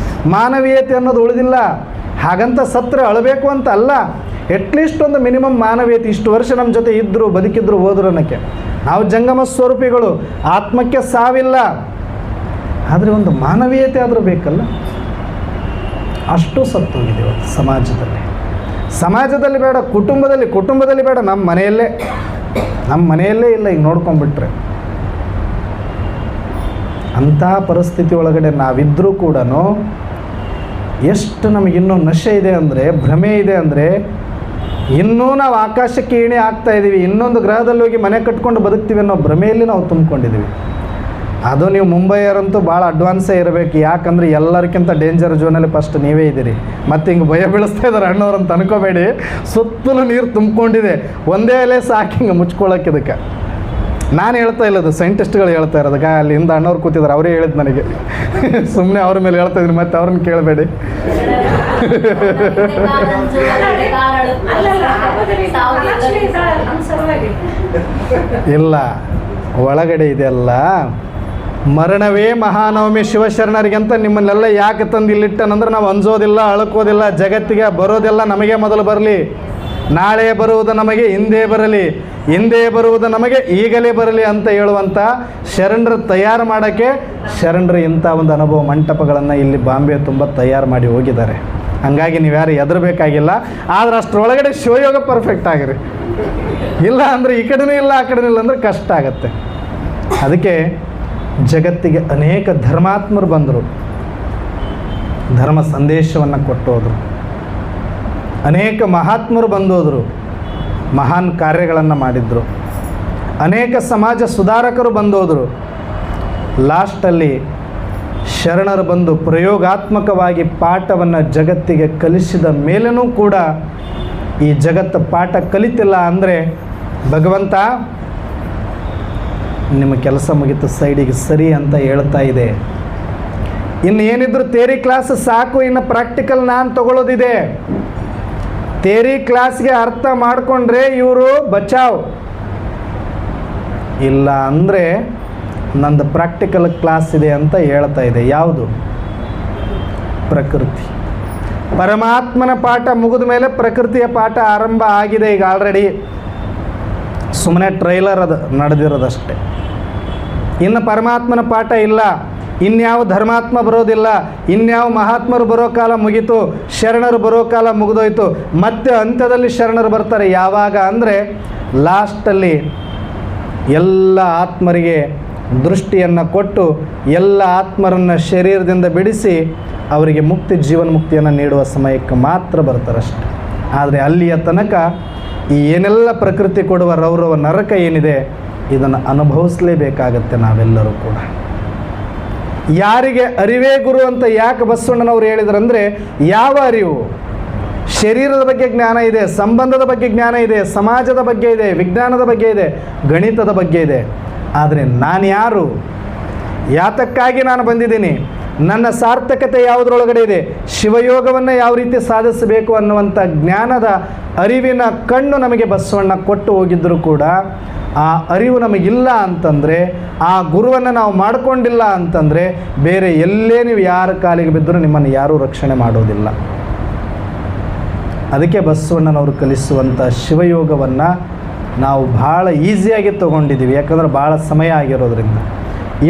ಮಾನವೀಯತೆ ಅನ್ನೋದು ಉಳಿದಿಲ್ಲ. ಹಾಗಂತ ಸತ್ರ ಅಳಬೇಕು ಅಂತ ಅಲ್ಲ, ಎಟ್ಲೀಸ್ಟ್ ಒಂದು ಮಿನಿಮಮ್ ಮಾನವೀಯತೆ. ಇಷ್ಟು ವರ್ಷ ನಮ್ಮ ಜೊತೆ ಇದ್ದರು, ಬದುಕಿದ್ರು, ಹೋದ್ರು ಅನ್ನೋಕ್ಕೆ. ನಾವು ಜಂಗಮ ಸ್ವರೂಪಿಗಳು, ಆತ್ಮಕ್ಕೆ ಸಾವಿಲ್ಲ, ಆದರೆ ಒಂದು ಮಾನವೀಯತೆ ಆದರೂ ಬೇಕಲ್ಲ. ಅಷ್ಟು ಸತ್ತೋಗಿದೆ ಇವತ್ತು ಸಮಾಜದಲ್ಲಿ ಬೇಡ, ಕುಟುಂಬದಲ್ಲಿ ಬೇಡ, ನಮ್ಮ ಮನೆಯಲ್ಲೇ ಇಲ್ಲ. ಈಗ ನೋಡ್ಕೊಂಡ್ಬಿಟ್ರೆ ಅಂಥ ಪರಿಸ್ಥಿತಿ ಒಳಗಡೆ ನಾವಿದ್ದರೂ ಕೂಡ ಎಷ್ಟು ನಮಗಿನ್ನೂ ನಶೆ ಇದೆ ಅಂದರೆ, ಭ್ರಮೆ ಇದೆ ಅಂದರೆ, ಇನ್ನೂ ನಾವು ಆಕಾಶಕ್ಕೆ ಇಣೆ ಆಗ್ತಾ ಇದ್ದೀವಿ, ಇನ್ನೊಂದು ಗ್ರಹದಲ್ಲಿ ಹೋಗಿ ಮನೆ ಕಟ್ಕೊಂಡು ಬದುಕ್ತೀವಿ ಅನ್ನೋ ಭ್ರಮೆಯಲ್ಲಿ ನಾವು ತುಂಬಿಕೊಂಡಿದ್ದೀವಿ. ಅದು ನೀವು ಮುಂಬೈಯರಂತೂ ಭಾಳ ಅಡ್ವಾನ್ಸೇ ಇರಬೇಕು. ಯಾಕಂದರೆ ಎಲ್ಲರಿಗಿಂತ ಡೇಂಜರ್ ಝೋನಲ್ಲಿ ಫಸ್ಟ್ ನೀವೇ ಇದ್ದೀರಿ. ಮತ್ತು ಹಿಂಗೆ ಭಯ ಬೀಳಿಸ್ತಾ ಇದ್ದಾರೆ ಅಣ್ಣವ್ರಂತ ಅನ್ಕೋಬೇಡಿ. ಸುತ್ತಲೂ ನೀರು ತುಂಬಿಕೊಂಡಿದೆ, ಒಂದೇ ಎಲೆ ಸಾಕು ಹಿಂಗೆ ಮುಚ್ಕೊಳ್ಳೋಕೆ. ಇದಕ್ಕೆ ನಾನು ಹೇಳ್ತಾ ಇಲ್ಲದು, ಸೈಂಟಿಸ್ಟ್ಗಳು ಹೇಳ್ತಾ ಇರೋದಕ್ಕ. ಅಲ್ಲಿ ಹಿಂದೆ ಅಣ್ಣವ್ರು ಕೂತಿದ್ದಾರೆ, ಅವರೇ ಹೇಳಿದ್ದು ನನಗೆ. ಸುಮ್ಮನೆ ಅವ್ರ ಮೇಲೆ ಹೇಳ್ತಾ ಇದ್ದೀನಿ, ಮತ್ತು ಅವ್ರನ್ನ ಕೇಳಬೇಡಿ. ಇಲ್ಲ, ಒಳಗಡೆ ಇದೆಯಲ್ಲ, ಮರಣವೇ ಮಹಾನವಮಿ ಶಿವಶರಣರಿಗಂತ ನಿಮ್ಮನ್ನೆಲ್ಲ ಯಾಕೆ ತಂದು ಇಲ್ಲಿಟ್ಟನಂದ್ರೆ ನಾವು ಅಂಜೋದಿಲ್ಲ, ಅಳ್ಕೋದಿಲ್ಲ. ಜಗತ್ತಿಗೆ ಬರೋದೆಲ್ಲ ನಮಗೆ ಮೊದಲು ಬರಲಿ, ನಾಳೆ ಬರುವುದು ನಮಗೆ ಹಿಂದೆ ಬರಲಿ, ಹಿಂದೆ ಬರುವುದು ನಮಗೆ ಈಗಲೇ ಬರಲಿ ಅಂತ ಹೇಳುವಂಥ ಶರಣರು ತಯಾರು ಮಾಡೋಕ್ಕೆ ಶರಣರು ಇಂಥ ಒಂದು ಅನುಭವ ಮಂಟಪಗಳನ್ನು ಇಲ್ಲಿ ಬಾಂಬೆ ತುಂಬ ತಯಾರು ಮಾಡಿ ಹೋಗಿದ್ದಾರೆ. ಹಾಗಾಗಿ ನೀವು ಯಾರು ಹೆದರಬೇಕಾಗಿಲ್ಲ. ಆದರೆ ಅಷ್ಟರೊಳಗಡೆ ಶಿವಯೋಗ ಪರ್ಫೆಕ್ಟ್ ಆಗಿರಿ. ಇಲ್ಲ ಅಂದರೆ ಈ ಕಡೆನೂ ಇಲ್ಲ, ಆ ಕಡೆನೂ ಇಲ್ಲ ಅಂದರೆ ಕಷ್ಟ ಆಗುತ್ತೆ. ಅದಕ್ಕೆ ಜಗತ್ತಿಗೆ ಅನೇಕ ಧರ್ಮಾತ್ಮರು ಬಂದರು, ಧರ್ಮ ಸಂದೇಶವನ್ನು ಕೊಟ್ಟೋದ್ರು. ಅನೇಕ ಮಹಾತ್ಮರು ಬಂದೋದ್ರು, ಮಹಾನ್ ಕಾರ್ಯಗಳನ್ನು ಮಾಡಿದರು. ಅನೇಕ ಸಮಾಜ ಸುಧಾರಕರು ಬಂದೋದ್ರು. ಲಾಸ್ಟಲ್ಲಿ ಶರಣರು ಬಂದು ಪ್ರಯೋಗಾತ್ಮಕವಾಗಿ ಪಾಠವನ್ನು ಜಗತ್ತಿಗೆ ಕಲಿಸಿದ ಮೇಲೂ ಕೂಡ ಈ ಜಗತ್ತು ಪಾಠ ಕಲಿತಿಲ್ಲ ಅಂದರೆ, ಭಗವಂತ ನಿಮ್ಮ ಕೆಲಸ ಮುಗಿತು, ಸೈಡಿಗೆ ಸರಿ ಅಂತ ಹೇಳ್ತಾ ಇದೆ. ಇನ್ನು ಏನಿದ್ರು ಥಿಯರಿ ಕ್ಲಾಸ್ ಸಾಕು, ಇನ್ನು ಪ್ರಾಕ್ಟಿಕಲ್ ನಾನು ತಗೊಳ್ಳೋದಿದೆ. ಥಿಯರಿ ಕ್ಲಾಸ್ಗೆ ಅರ್ಥ ಮಾಡಿಕೊಂಡ್ರೆ ಇವರು ಬಚಾವ್, ಇಲ್ಲ ಅಂದರೆ ನಂದು ಪ್ರಾಕ್ಟಿಕಲ್ ಕ್ಲಾಸ್ ಇದೆ ಅಂತ ಹೇಳ್ತಾ ಇದೆ. ಯಾವುದು? ಪ್ರಕೃತಿ. ಪರಮಾತ್ಮನ ಪಾಠ ಮುಗಿದ ಮೇಲೆ ಪ್ರಕೃತಿಯ ಪಾಠ ಆರಂಭ ಆಗಿದೆ ಈಗ ಆಲ್ರೆಡಿ. ಸುಮ್ಮನೆ ಟ್ರೈಲರ್ ಅದು ನಡೆದಿರೋದಷ್ಟೇ. ಇನ್ನು ಪರಮಾತ್ಮನ ಪಾಠ ಇಲ್ಲ. ಇನ್ಯಾವ ಧರ್ಮಾತ್ಮ ಬರೋದಿಲ್ಲ, ಇನ್ಯಾವ ಮಹಾತ್ಮರು ಬರೋ ಕಾಲ ಮುಗೀತು, ಶರಣರು ಬರೋ ಕಾಲ ಮುಗಿದೋಯ್ತು. ಮತ್ತೆ ಅಂತ್ಯದಲ್ಲಿ ಶರಣರು ಬರ್ತಾರೆ. ಯಾವಾಗ ಅಂದರೆ ಲಾಸ್ಟಲ್ಲಿ ಎಲ್ಲ ಆತ್ಮರಿಗೆ ದೃಷ್ಟಿಯನ್ನು ಕೊಟ್ಟು ಎಲ್ಲ ಆತ್ಮರನ್ನು ಶರೀರದಿಂದ ಬಿಡಿಸಿ ಅವರಿಗೆ ಮುಕ್ತಿ, ಜೀವನ ಮುಕ್ತಿಯನ್ನು ನೀಡುವ ಸಮಯಕ್ಕೆ ಮಾತ್ರ ಬರ್ತಾರಷ್ಟೆ. ಆದರೆ ಅಲ್ಲಿಯ ತನಕ ಈ ಏನೆಲ್ಲ ಪ್ರಕೃತಿ ಕೊಡುವ ರೌರವ ನರಕ ಏನಿದೆ ಇದನ್ನು ಅನುಭವಿಸಲೇಬೇಕಾಗತ್ತೆ ನಾವೆಲ್ಲರೂ ಕೂಡ. ಯಾರಿಗೆ ಅರಿವೇ ಗುರು ಅಂತ ಯಾಕೆ ಬಸವಣ್ಣನವರು ಹೇಳಿದ್ರಂದರೆ, ಯಾವ ಅರಿವು? ಶರೀರದ ಬಗ್ಗೆ ಜ್ಞಾನ ಇದೆ, ಸಂಬಂಧದ ಬಗ್ಗೆ ಜ್ಞಾನ ಇದೆ, ಸಮಾಜದ ಬಗ್ಗೆ ಇದೆ, ವಿಜ್ಞಾನದ ಬಗ್ಗೆ ಇದೆ, ಗಣಿತದ ಬಗ್ಗೆ ಇದೆ. ಆದರೆ ನಾನು ಯಾರು, ಯಾತಕ್ಕಾಗಿ ನಾನು ಬಂದಿದ್ದೀನಿ, ನನ್ನ ಸಾರ್ಥಕತೆ ಯಾವುದರೊಳಗಡೆ ಇದೆ, ಶಿವಯೋಗವನ್ನು ಯಾವ ರೀತಿ ಸಾಧಿಸಬೇಕು ಅನ್ನುವಂಥ ಜ್ಞಾನದ ಅರಿವಿನ ಕಣ್ಣು ನಮಗೆ ಬಸವಣ್ಣ ಕೊಟ್ಟು ಹೋಗಿದ್ದರೂ ಕೂಡ ಆ ಅರಿವು ನಮಗಿಲ್ಲ ಅಂತಂದರೆ, ಆ ಗುರುವನ್ನು ನಾವು ಮಾಡಿಕೊಂಡಿಲ್ಲ ಅಂತಂದರೆ, ಬೇರೆ ಎಲ್ಲೇ ನೀವು ಯಾರ ಕಾಲಿಗೆ ಬಿದ್ದರೂ ನಿಮ್ಮನ್ನು ಯಾರೂ ರಕ್ಷಣೆ ಮಾಡೋದಿಲ್ಲ. ಅದಕ್ಕೆ ಬಸವಣ್ಣನವರು ಕಲಿಸುವಂಥ ಶಿವಯೋಗವನ್ನು ನಾವು ಭಾಳ ಈಸಿಯಾಗಿ ತೊಗೊಂಡಿದ್ದೀವಿ. ಯಾಕಂದರೆ ಭಾಳ ಸಮಯ ಆಗಿರೋದ್ರಿಂದ.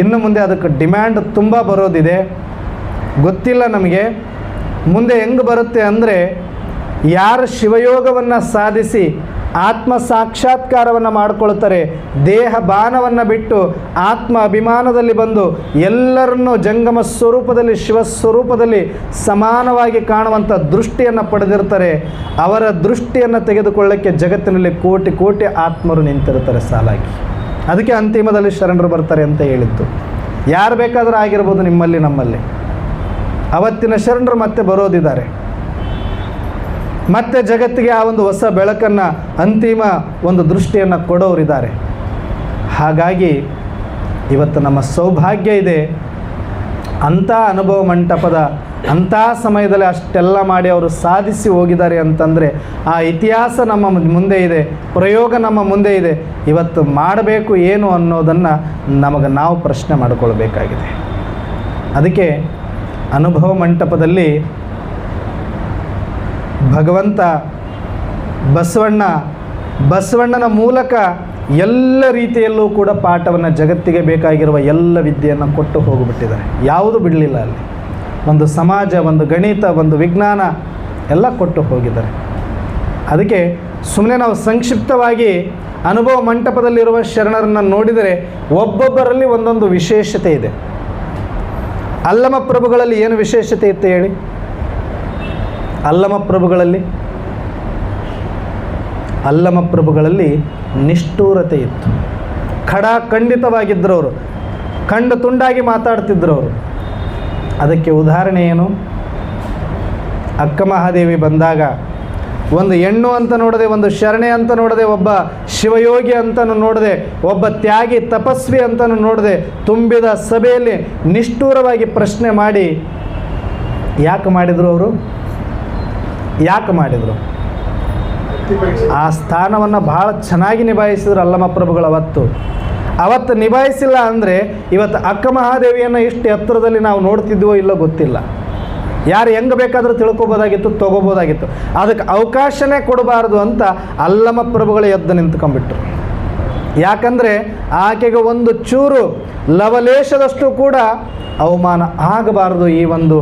ಇನ್ನು ಮುಂದೆ ಅದಕ್ಕೆ ಡಿಮ್ಯಾಂಡ್ ತುಂಬ ಬರೋದಿದೆ. ಗೊತ್ತಿಲ್ಲ ನಮಗೆ ಮುಂದೆ ಹೆಂಗೆ ಬರುತ್ತೆ ಅಂದರೆ, ಯಾರು ಶಿವಯೋಗವನ್ನು ಸಾಧಿಸಿ ಆತ್ಮ ಸಾಕ್ಷಾತ್ಕಾರವನ್ನು ಮಾಡಿಕೊಳ್ತಾರೆ. ದೇಹ ಬಾನವನ್ನು ಬಿಟ್ಟು ಆತ್ಮ ಅಭಿಮಾನದಲ್ಲಿ ಬಂದು ಎಲ್ಲರನ್ನೂ ಜಂಗಮ ಸ್ವರೂಪದಲ್ಲಿ ಶಿವಸ್ವರೂಪದಲ್ಲಿ ಸಮಾನವಾಗಿ ಕಾಣುವಂಥ ದೃಷ್ಟಿಯನ್ನು ಪಡೆದಿರ್ತಾರೆ. ಅವರ ದೃಷ್ಟಿಯನ್ನು ತೆಗೆದುಕೊಳ್ಳಕ್ಕೆ ಜಗತ್ತಿನಲ್ಲಿ ಕೋಟಿ ಕೋಟಿ ಆತ್ಮರು ನಿಂತಿರ್ತಾರೆ ಸಾಲಾಗಿ. ಅದಕ್ಕೆ ಅಂತಿಮದಲ್ಲಿ ಶರಣರು ಬರ್ತಾರೆ ಅಂತ ಹೇಳಿದ್ದು. ಯಾರು ಬೇಕಾದರೂ ಆಗಿರ್ಬೋದು ನಿಮ್ಮಲ್ಲಿ ನಮ್ಮಲ್ಲಿ. ಅವತ್ತಿನ ಶರಣರು ಮತ್ತೆ ಬರೋದಿದ್ದಾರೆ. ಮತ್ತೆ ಜಗತ್ತಿಗೆ ಆ ಒಂದು ಹೊಸ ಬೆಳಕನ್ನು ಅಂತಿಮ ಒಂದು ದೃಷ್ಟಿಯನ್ನು ಕೊಡೋರಿದ್ದಾರೆ. ಹಾಗಾಗಿ ಇವತ್ತು ನಮ್ಮ ಸೌಭಾಗ್ಯ ಇದೆ. ಅಂಥ ಅನುಭವ ಮಂಟಪದ ಅಂಥ ಸಮಯದಲ್ಲಿ ಅಷ್ಟೆಲ್ಲ ಮಾಡಿ ಅವರು ಸಾಧಿಸಿ ಹೋಗಿದ್ದಾರೆ ಅಂತಂದರೆ ಆ ಇತಿಹಾಸ ನಮ್ಮ ಮುಂದೆ ಇದೆ, ಪ್ರಯೋಗ ನಮ್ಮ ಮುಂದೆ ಇದೆ. ಇವತ್ತು ಮಾಡಬೇಕು ಏನು ಅನ್ನೋದನ್ನು ನಾವು ಪ್ರಶ್ನೆ ಮಾಡಿಕೊಳ್ಬೇಕಾಗಿದೆ. ಅದಕ್ಕೆ ಅನುಭವ ಮಂಟಪದಲ್ಲಿ ಭಗವಂತ ಬಸವಣ್ಣನ ಮೂಲಕ ಎಲ್ಲ ರೀತಿಯಲ್ಲೂ ಕೂಡ ಪಾಠವನ್ನು ಜಗತ್ತಿಗೆ ಬೇಕಾಗಿರುವ ಎಲ್ಲ ವಿದ್ಯೆಯನ್ನು ಕೊಟ್ಟು ಹೋಗಿಬಿಟ್ಟಿದ್ದಾರೆ. ಯಾವುದು ಬಿಡಲಿಲ್ಲ. ಅಲ್ಲಿ ಒಂದು ಸಮಾಜ, ಒಂದು ಗಣಿತ, ಒಂದು ವಿಜ್ಞಾನ ಎಲ್ಲ ಕೊಟ್ಟು ಹೋಗಿದ್ದಾರೆ. ಅದಕ್ಕೆ ಸುಮ್ಮನೆ ನಾವು ಸಂಕ್ಷಿಪ್ತವಾಗಿ ಅನುಭವ ಮಂಟಪದಲ್ಲಿರುವ ಶರಣರನ್ನು ನೋಡಿದರೆ ಒಬ್ಬೊಬ್ಬರಲ್ಲಿ ಒಂದೊಂದು ವಿಶೇಷತೆ ಇದೆ. ಅಲ್ಲಮ ಪ್ರಭುಗಳಲ್ಲಿ ಏನು ವಿಶೇಷತೆ ಇತ್ತು ಹೇಳಿ? ಅಲ್ಲಮ ಪ್ರಭುಗಳಲ್ಲಿ ನಿಷ್ಠೂರತೆ ಇತ್ತು. ಖಂಡಿತವಾಗಿದ್ದರು ಅವರು. ಖಂಡ ತುಂಡಾಗಿ ಮಾತಾಡ್ತಿದ್ರು ಅವರು. ಅದಕ್ಕೆ ಉದಾಹರಣೆ ಏನು? ಅಕ್ಕ ಮಹಾದೇವಿ ಬಂದಾಗ ಒಂದು ಹೆಣ್ಣು ಅಂತ ನೋಡದೆ, ಒಂದು ಶರಣೆ ಅಂತ ನೋಡದೆ, ಒಬ್ಬ ಶಿವಯೋಗಿ ಅಂತಲೂ ನೋಡದೆ, ಒಬ್ಬ ತ್ಯಾಗಿ ತಪಸ್ವಿ ಅಂತಲೂ ನೋಡದೆ, ತುಂಬಿದ ಸಭೆಯಲ್ಲಿ ನಿಷ್ಠೂರವಾಗಿ ಪ್ರಶ್ನೆ ಮಾಡಿ ಯಾಕೆ ಮಾಡಿದರು ಅವರು? ಯಾಕೆ ಮಾಡಿದರು? ಆ ಸ್ಥಾನವನ್ನು ಬಹಳ ಚೆನ್ನಾಗಿ ನಿಭಾಯಿಸಿದ್ರು ಅಲ್ಲಮ ಪ್ರಭುಗಳು. ಅವತ್ತು ನಿಭಾಯಿಸಿಲ್ಲ ಅಂದರೆ ಇವತ್ತು ಅಕ್ಕ ಮಹಾದೇವಿಯನ್ನು ಇಷ್ಟು ಎತ್ತರದಲ್ಲಿ ನಾವು ನೋಡ್ತಿದ್ವೋ ಇಲ್ಲೋ ಗೊತ್ತಿಲ್ಲ. ಯಾರು ಹೆಂಗೆ ಬೇಕಾದರೂ ತಿಳ್ಕೊಬೋದಾಗಿತ್ತು, ತಗೋಬೋದಾಗಿತ್ತು. ಅದಕ್ಕೆ ಅವಕಾಶನೇ ಕೊಡಬಾರ್ದು ಅಂತ ಅಲ್ಲಮ ಪ್ರಭುಗಳು ಎದ್ದು ನಿಂತ್ಕೊಂಡ್ಬಿಟ್ರು. ಯಾಕಂದರೆ ಆಕೆಗೆ ಒಂದು ಚೂರು ಲವಲೇಶದಷ್ಟು ಕೂಡ ಅವಮಾನ ಆಗಬಾರದು. ಈ ಒಂದು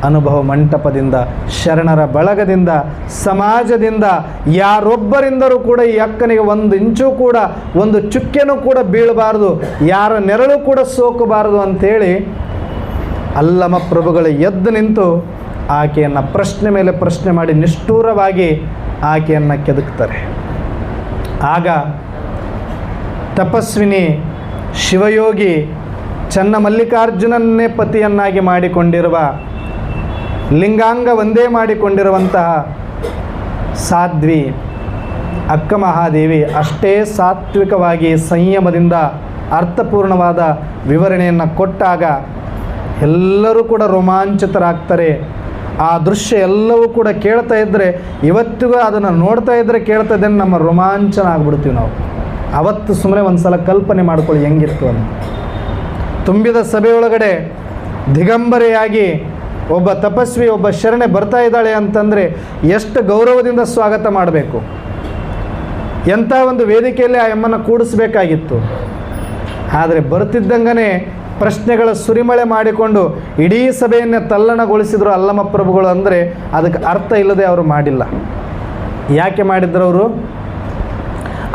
ಅನುಭವ ಮಂಟಪದಿಂದ, ಶರಣರ ಬಳಗದಿಂದ, ಸಮಾಜದಿಂದ ಯಾರೊಬ್ಬರಿಂದರೂ ಕೂಡ ಈ ಅಕ್ಕನಿಗೆ ಒಂದು ಇಂಚು ಕೂಡ, ಒಂದು ಚುಕ್ಕೆನೂ ಕೂಡ ಬೀಳಬಾರ್ದು, ಯಾರ ನೆರಳು ಕೂಡ ಸೋಕಬಾರದು ಅಂಥೇಳಿ ಅಲ್ಲಮ ಪ್ರಭುಗಳು ಎದ್ದು ನಿಂತು ಆಕೆಯನ್ನು ಪ್ರಶ್ನೆ ಮೇಲೆ ಪ್ರಶ್ನೆ ಮಾಡಿ ನಿಷ್ಠೂರವಾಗಿ ಆಕೆಯನ್ನು ಕೆದಕ್ತಾರೆ. ಆಗ ತಪಸ್ವಿನಿ ಶಿವಯೋಗಿ ಚನ್ನಮಲ್ಲಿಕಾರ್ಜುನನ್ನೇ ಪತಿಯನ್ನಾಗಿ ಮಾಡಿಕೊಂಡಿರುವ, ಲಿಂಗಾಂಗ ಒಂದೇ ಮಾಡಿಕೊಂಡಿರುವಂತಹ ಸಾಧ್ವಿ ಅಕ್ಕ ಮಹಾದೇವಿ ಅಷ್ಟೇ ಸಾತ್ವಿಕವಾಗಿ ಸಂಯಮದಿಂದ ಅರ್ಥಪೂರ್ಣವಾದ ವಿವರಣೆಯನ್ನು ಕೊಟ್ಟಾಗ ಎಲ್ಲರೂ ಕೂಡ ರೋಮಾಂಚಿತರಾಗ್ತಾರೆ. ಆ ದೃಶ್ಯ ಎಲ್ಲವೂ ಕೂಡ ಕೇಳ್ತಾ ಇದ್ದರೆ, ಇವತ್ತಿಗೂ ಅದನ್ನು ನೋಡ್ತಾ ಇದ್ದರೆ ಕೇಳ್ತಾ ಇದ್ದರೆ ನಮ್ಮ ರೋಮಾಂಚನ ಆಗ್ಬಿಡ್ತೀವಿ ನಾವು. ಅವತ್ತು ಸುಮ್ಮನೆ ಒಂದು ಸಲ ಕಲ್ಪನೆ ಮಾಡ್ಕೊಳ್ಳಿ ಹೆಂಗಿತ್ತು ಅಂತ. ತುಂಬಿದ ಸಭೆಯೊಳಗಡೆ ದಿಗಂಬರೆಯಾಗಿ ಒಬ್ಬ ತಪಸ್ವಿ, ಒಬ್ಬ ಶರಣೆ ಬರ್ತಾ ಇದ್ದಾಳೆ ಅಂತಂದರೆ ಎಷ್ಟು ಗೌರವದಿಂದ ಸ್ವಾಗತ ಮಾಡಬೇಕು. ಎಂಥ ಒಂದು ವೇದಿಕೆಯಲ್ಲಿ ಆ ಎಮ್ಮನ್ನು ಕೂಡಿಸ್ಬೇಕಾಗಿತ್ತು. ಆದರೆ ಬರ್ತಿದ್ದಂಗನೇ ಪ್ರಶ್ನೆಗಳ ಸುರಿಮಳೆ ಮಾಡಿಕೊಂಡು ಇಡೀ ಸಭೆಯನ್ನೇ ತಲ್ಲಣಗೊಳಿಸಿದರು ಅಲ್ಲಮ ಪ್ರಭುಗಳು. ಅಂದರೆ ಅದಕ್ಕೆ ಅರ್ಥ ಇಲ್ಲದೆ ಅವರು ಮಾಡಿಲ್ಲ. ಯಾಕೆ ಮಾಡಿದ್ರು ಅವರು?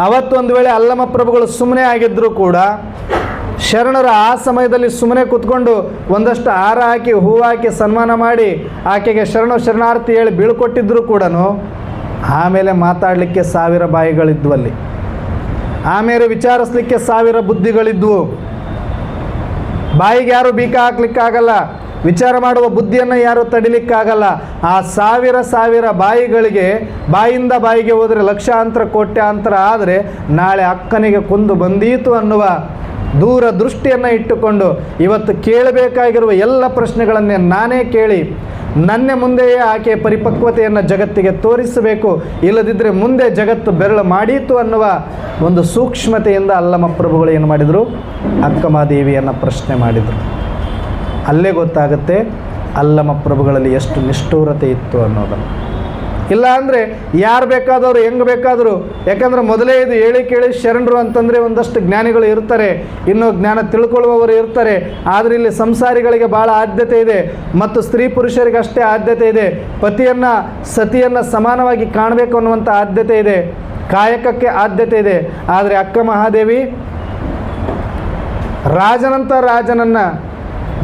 ಅವತ್ತೊಂದು ವೇಳೆ ಅಲ್ಲಮ ಪ್ರಭುಗಳು ಸುಮ್ಮನೆ ಆಗಿದ್ದರೂ ಕೂಡ ಶರಣರು ಆ ಸಮಯದಲ್ಲಿ ಸುಮ್ಮನೆ ಕೂತ್ಕೊಂಡು ಒಂದಷ್ಟು ಹಾರ ಹಾಕಿ, ಹೂವು ಹಾಕಿ ಸನ್ಮಾನ ಮಾಡಿ ಆಕೆಗೆ ಶರಣಾರ್ಥಿ ಹೇಳಿ ಬೀಳ್ಕೊಟ್ಟಿದ್ರು ಕೂಡ ಆಮೇಲೆ ಮಾತಾಡಲಿಕ್ಕೆ 1000 ಬಾಯಿಗಳಿದ್ವು ಅಲ್ಲಿ. ಆಮೇಲೆ ವಿಚಾರಿಸ್ಲಿಕ್ಕೆ 1000 ಬುದ್ಧಿಗಳಿದ್ವು. ಬಾಯಿಗೆ ಯಾರು ಬೀಕ ಹಾಕ್ಲಿಕ್ಕಾಗಲ್ಲ, ವಿಚಾರ ಮಾಡುವ ಬುದ್ಧಿಯನ್ನು ಯಾರು ತಡಿಲಿಕ್ಕಾಗಲ್ಲ. ಆ 1000 ಬಾಯಿಗಳಿಗೆ, ಬಾಯಿಂದ ಬಾಯಿಗೆ ಹೋದರೆ ಲಕ್ಷಾಂತರ ಕೋಟ್ಯಾಂತರ ಆದರೆ ನಾಳೆ ಅಕ್ಕನಿಗೆ ಕುಂದು ಬಂದೀತು ಅನ್ನುವ ದೂರ ದೃಷ್ಟಿಯನ್ನು ಇಟ್ಟುಕೊಂಡು ಇವತ್ತು ಕೇಳಬೇಕಾಗಿರುವ ಎಲ್ಲ ಪ್ರಶ್ನೆಗಳನ್ನೇ ನಾನೇ ಕೇಳಿ ನನ್ನ ಮುಂದೆಯೇ ಆಕೆಯ ಪರಿಪಕ್ವತೆಯನ್ನು ಜಗತ್ತಿಗೆ ತೋರಿಸಬೇಕು, ಇಲ್ಲದಿದ್ದರೆ ಮುಂದೆ ಜಗತ್ತು ಬೆರಳು ಮಾಡೀತು ಅನ್ನುವ ಒಂದು ಸೂಕ್ಷ್ಮತೆಯಿಂದ ಅಲ್ಲಮ ಪ್ರಭುಗಳು ಏನು ಮಾಡಿದರು? ಅಕ್ಕಮಹಾದೇವಿಯನ್ನು ಪ್ರಶ್ನೆ ಮಾಡಿದರು. ಅಲ್ಲೇ ಗೊತ್ತಾಗುತ್ತೆ ಅಲ್ಲಮ ಪ್ರಭುಗಳಲ್ಲಿ ಎಷ್ಟು ನಿಷ್ಠೂರತೆ ಇತ್ತು ಅನ್ನೋದನ್ನು. ಇಲ್ಲ ಅಂದರೆ ಯಾರು ಬೇಕಾದವರು ಹೆಂಗೆ ಬೇಕಾದರೂ, ಯಾಕಂದರೆ ಮೊದಲೇ ಇದು ಹೇಳಿ ಕೇಳಿ ಶರಣರು ಅಂತಂದರೆ ಒಂದಷ್ಟು ಜ್ಞಾನಿಗಳು ಇರ್ತಾರೆ, ಇನ್ನೂ ಜ್ಞಾನ ತಿಳ್ಕೊಳ್ಳುವವರು ಇರ್ತಾರೆ. ಆದರೆ ಇಲ್ಲಿ ಸಂಸಾರಿಗಳಿಗೆ ಭಾಳ ಆದ್ಯತೆ ಇದೆ ಮತ್ತು ಸ್ತ್ರೀ ಪುರುಷರಿಗೆ ಅಷ್ಟೇ ಆದ್ಯತೆ ಇದೆ. ಪತಿಯನ್ನು ಸತಿಯನ್ನು ಸಮಾನವಾಗಿ ಕಾಣಬೇಕು ಅನ್ನುವಂಥ ಆದ್ಯತೆ ಇದೆ. ಕಾಯಕಕ್ಕೆ ಆದ್ಯತೆ ಇದೆ. ಆದರೆ ಅಕ್ಕ ಮಹಾದೇವಿ ರಾಜನಂತ ರಾಜನನ್ನು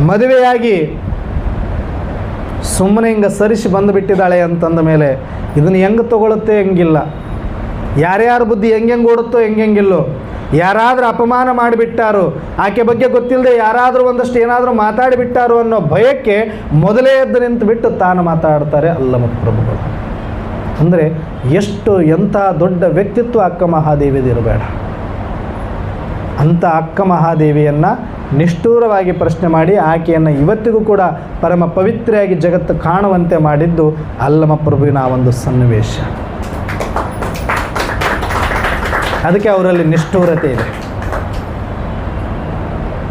ಮದುವೆಯಾಗಿ ಸುಮ್ಮನೆ ಹಿಂಗೆ ಸರಿಸಿ ಬಂದುಬಿಟ್ಟಿದ್ದಾಳೆ ಅಂತಂದ ಮೇಲೆ ಇದನ್ನು ಹೆಂಗೆ ತಗೊಳುತ್ತೆ ಹೆಂಗಿಲ್ಲ, ಯಾರ್ಯಾರ ಬುದ್ಧಿ ಹೆಂಗೆ ಓಡುತ್ತೋ ಹೆಂಗಿಲ್ಲೋ, ಯಾರಾದರೂ ಅಪಮಾನ ಮಾಡಿಬಿಟ್ಟಾರೋ, ಆಕೆ ಬಗ್ಗೆ ಗೊತ್ತಿಲ್ಲದೆ ಯಾರಾದರೂ ಒಂದಷ್ಟು ಏನಾದರೂ ಮಾತಾಡಿಬಿಟ್ಟಾರೋ ಅನ್ನೋ ಭಯಕ್ಕೆ ಮೊದಲೇ ಎದ್ದು ನಿಂತು ಬಿಟ್ಟು ತಾನು ಮಾತಾಡ್ತಾರೆ ಅಲ್ಲಮ ಪ್ರಭುಗಳು. ಅಂದರೆ ಎಂಥ ದೊಡ್ಡ ವ್ಯಕ್ತಿತ್ವ ಅಕ್ಕ ಮಹಾದೇವಿದಿರಬೇಡ. ಅಂಥ ಅಕ್ಕ ಮಹಾದೇವಿಯನ್ನು ನಿಷ್ಠೂರವಾಗಿ ಪ್ರಶ್ನೆ ಮಾಡಿ ಆಕೆಯನ್ನು ಇವತ್ತಿಗೂ ಕೂಡ ಪರಮ ಪವಿತ್ರೆಯಾಗಿ ಜಗತ್ತು ಕಾಣುವಂತೆ ಮಾಡಿದ್ದು ಅಲ್ಲಮ ಪ್ರಭುವಿನ ಒಂದು ಸನ್ನಿವೇಶ. ಅದಕ್ಕೆ ಅವರಲ್ಲಿ ನಿಷ್ಠೂರತೆ ಇದೆ.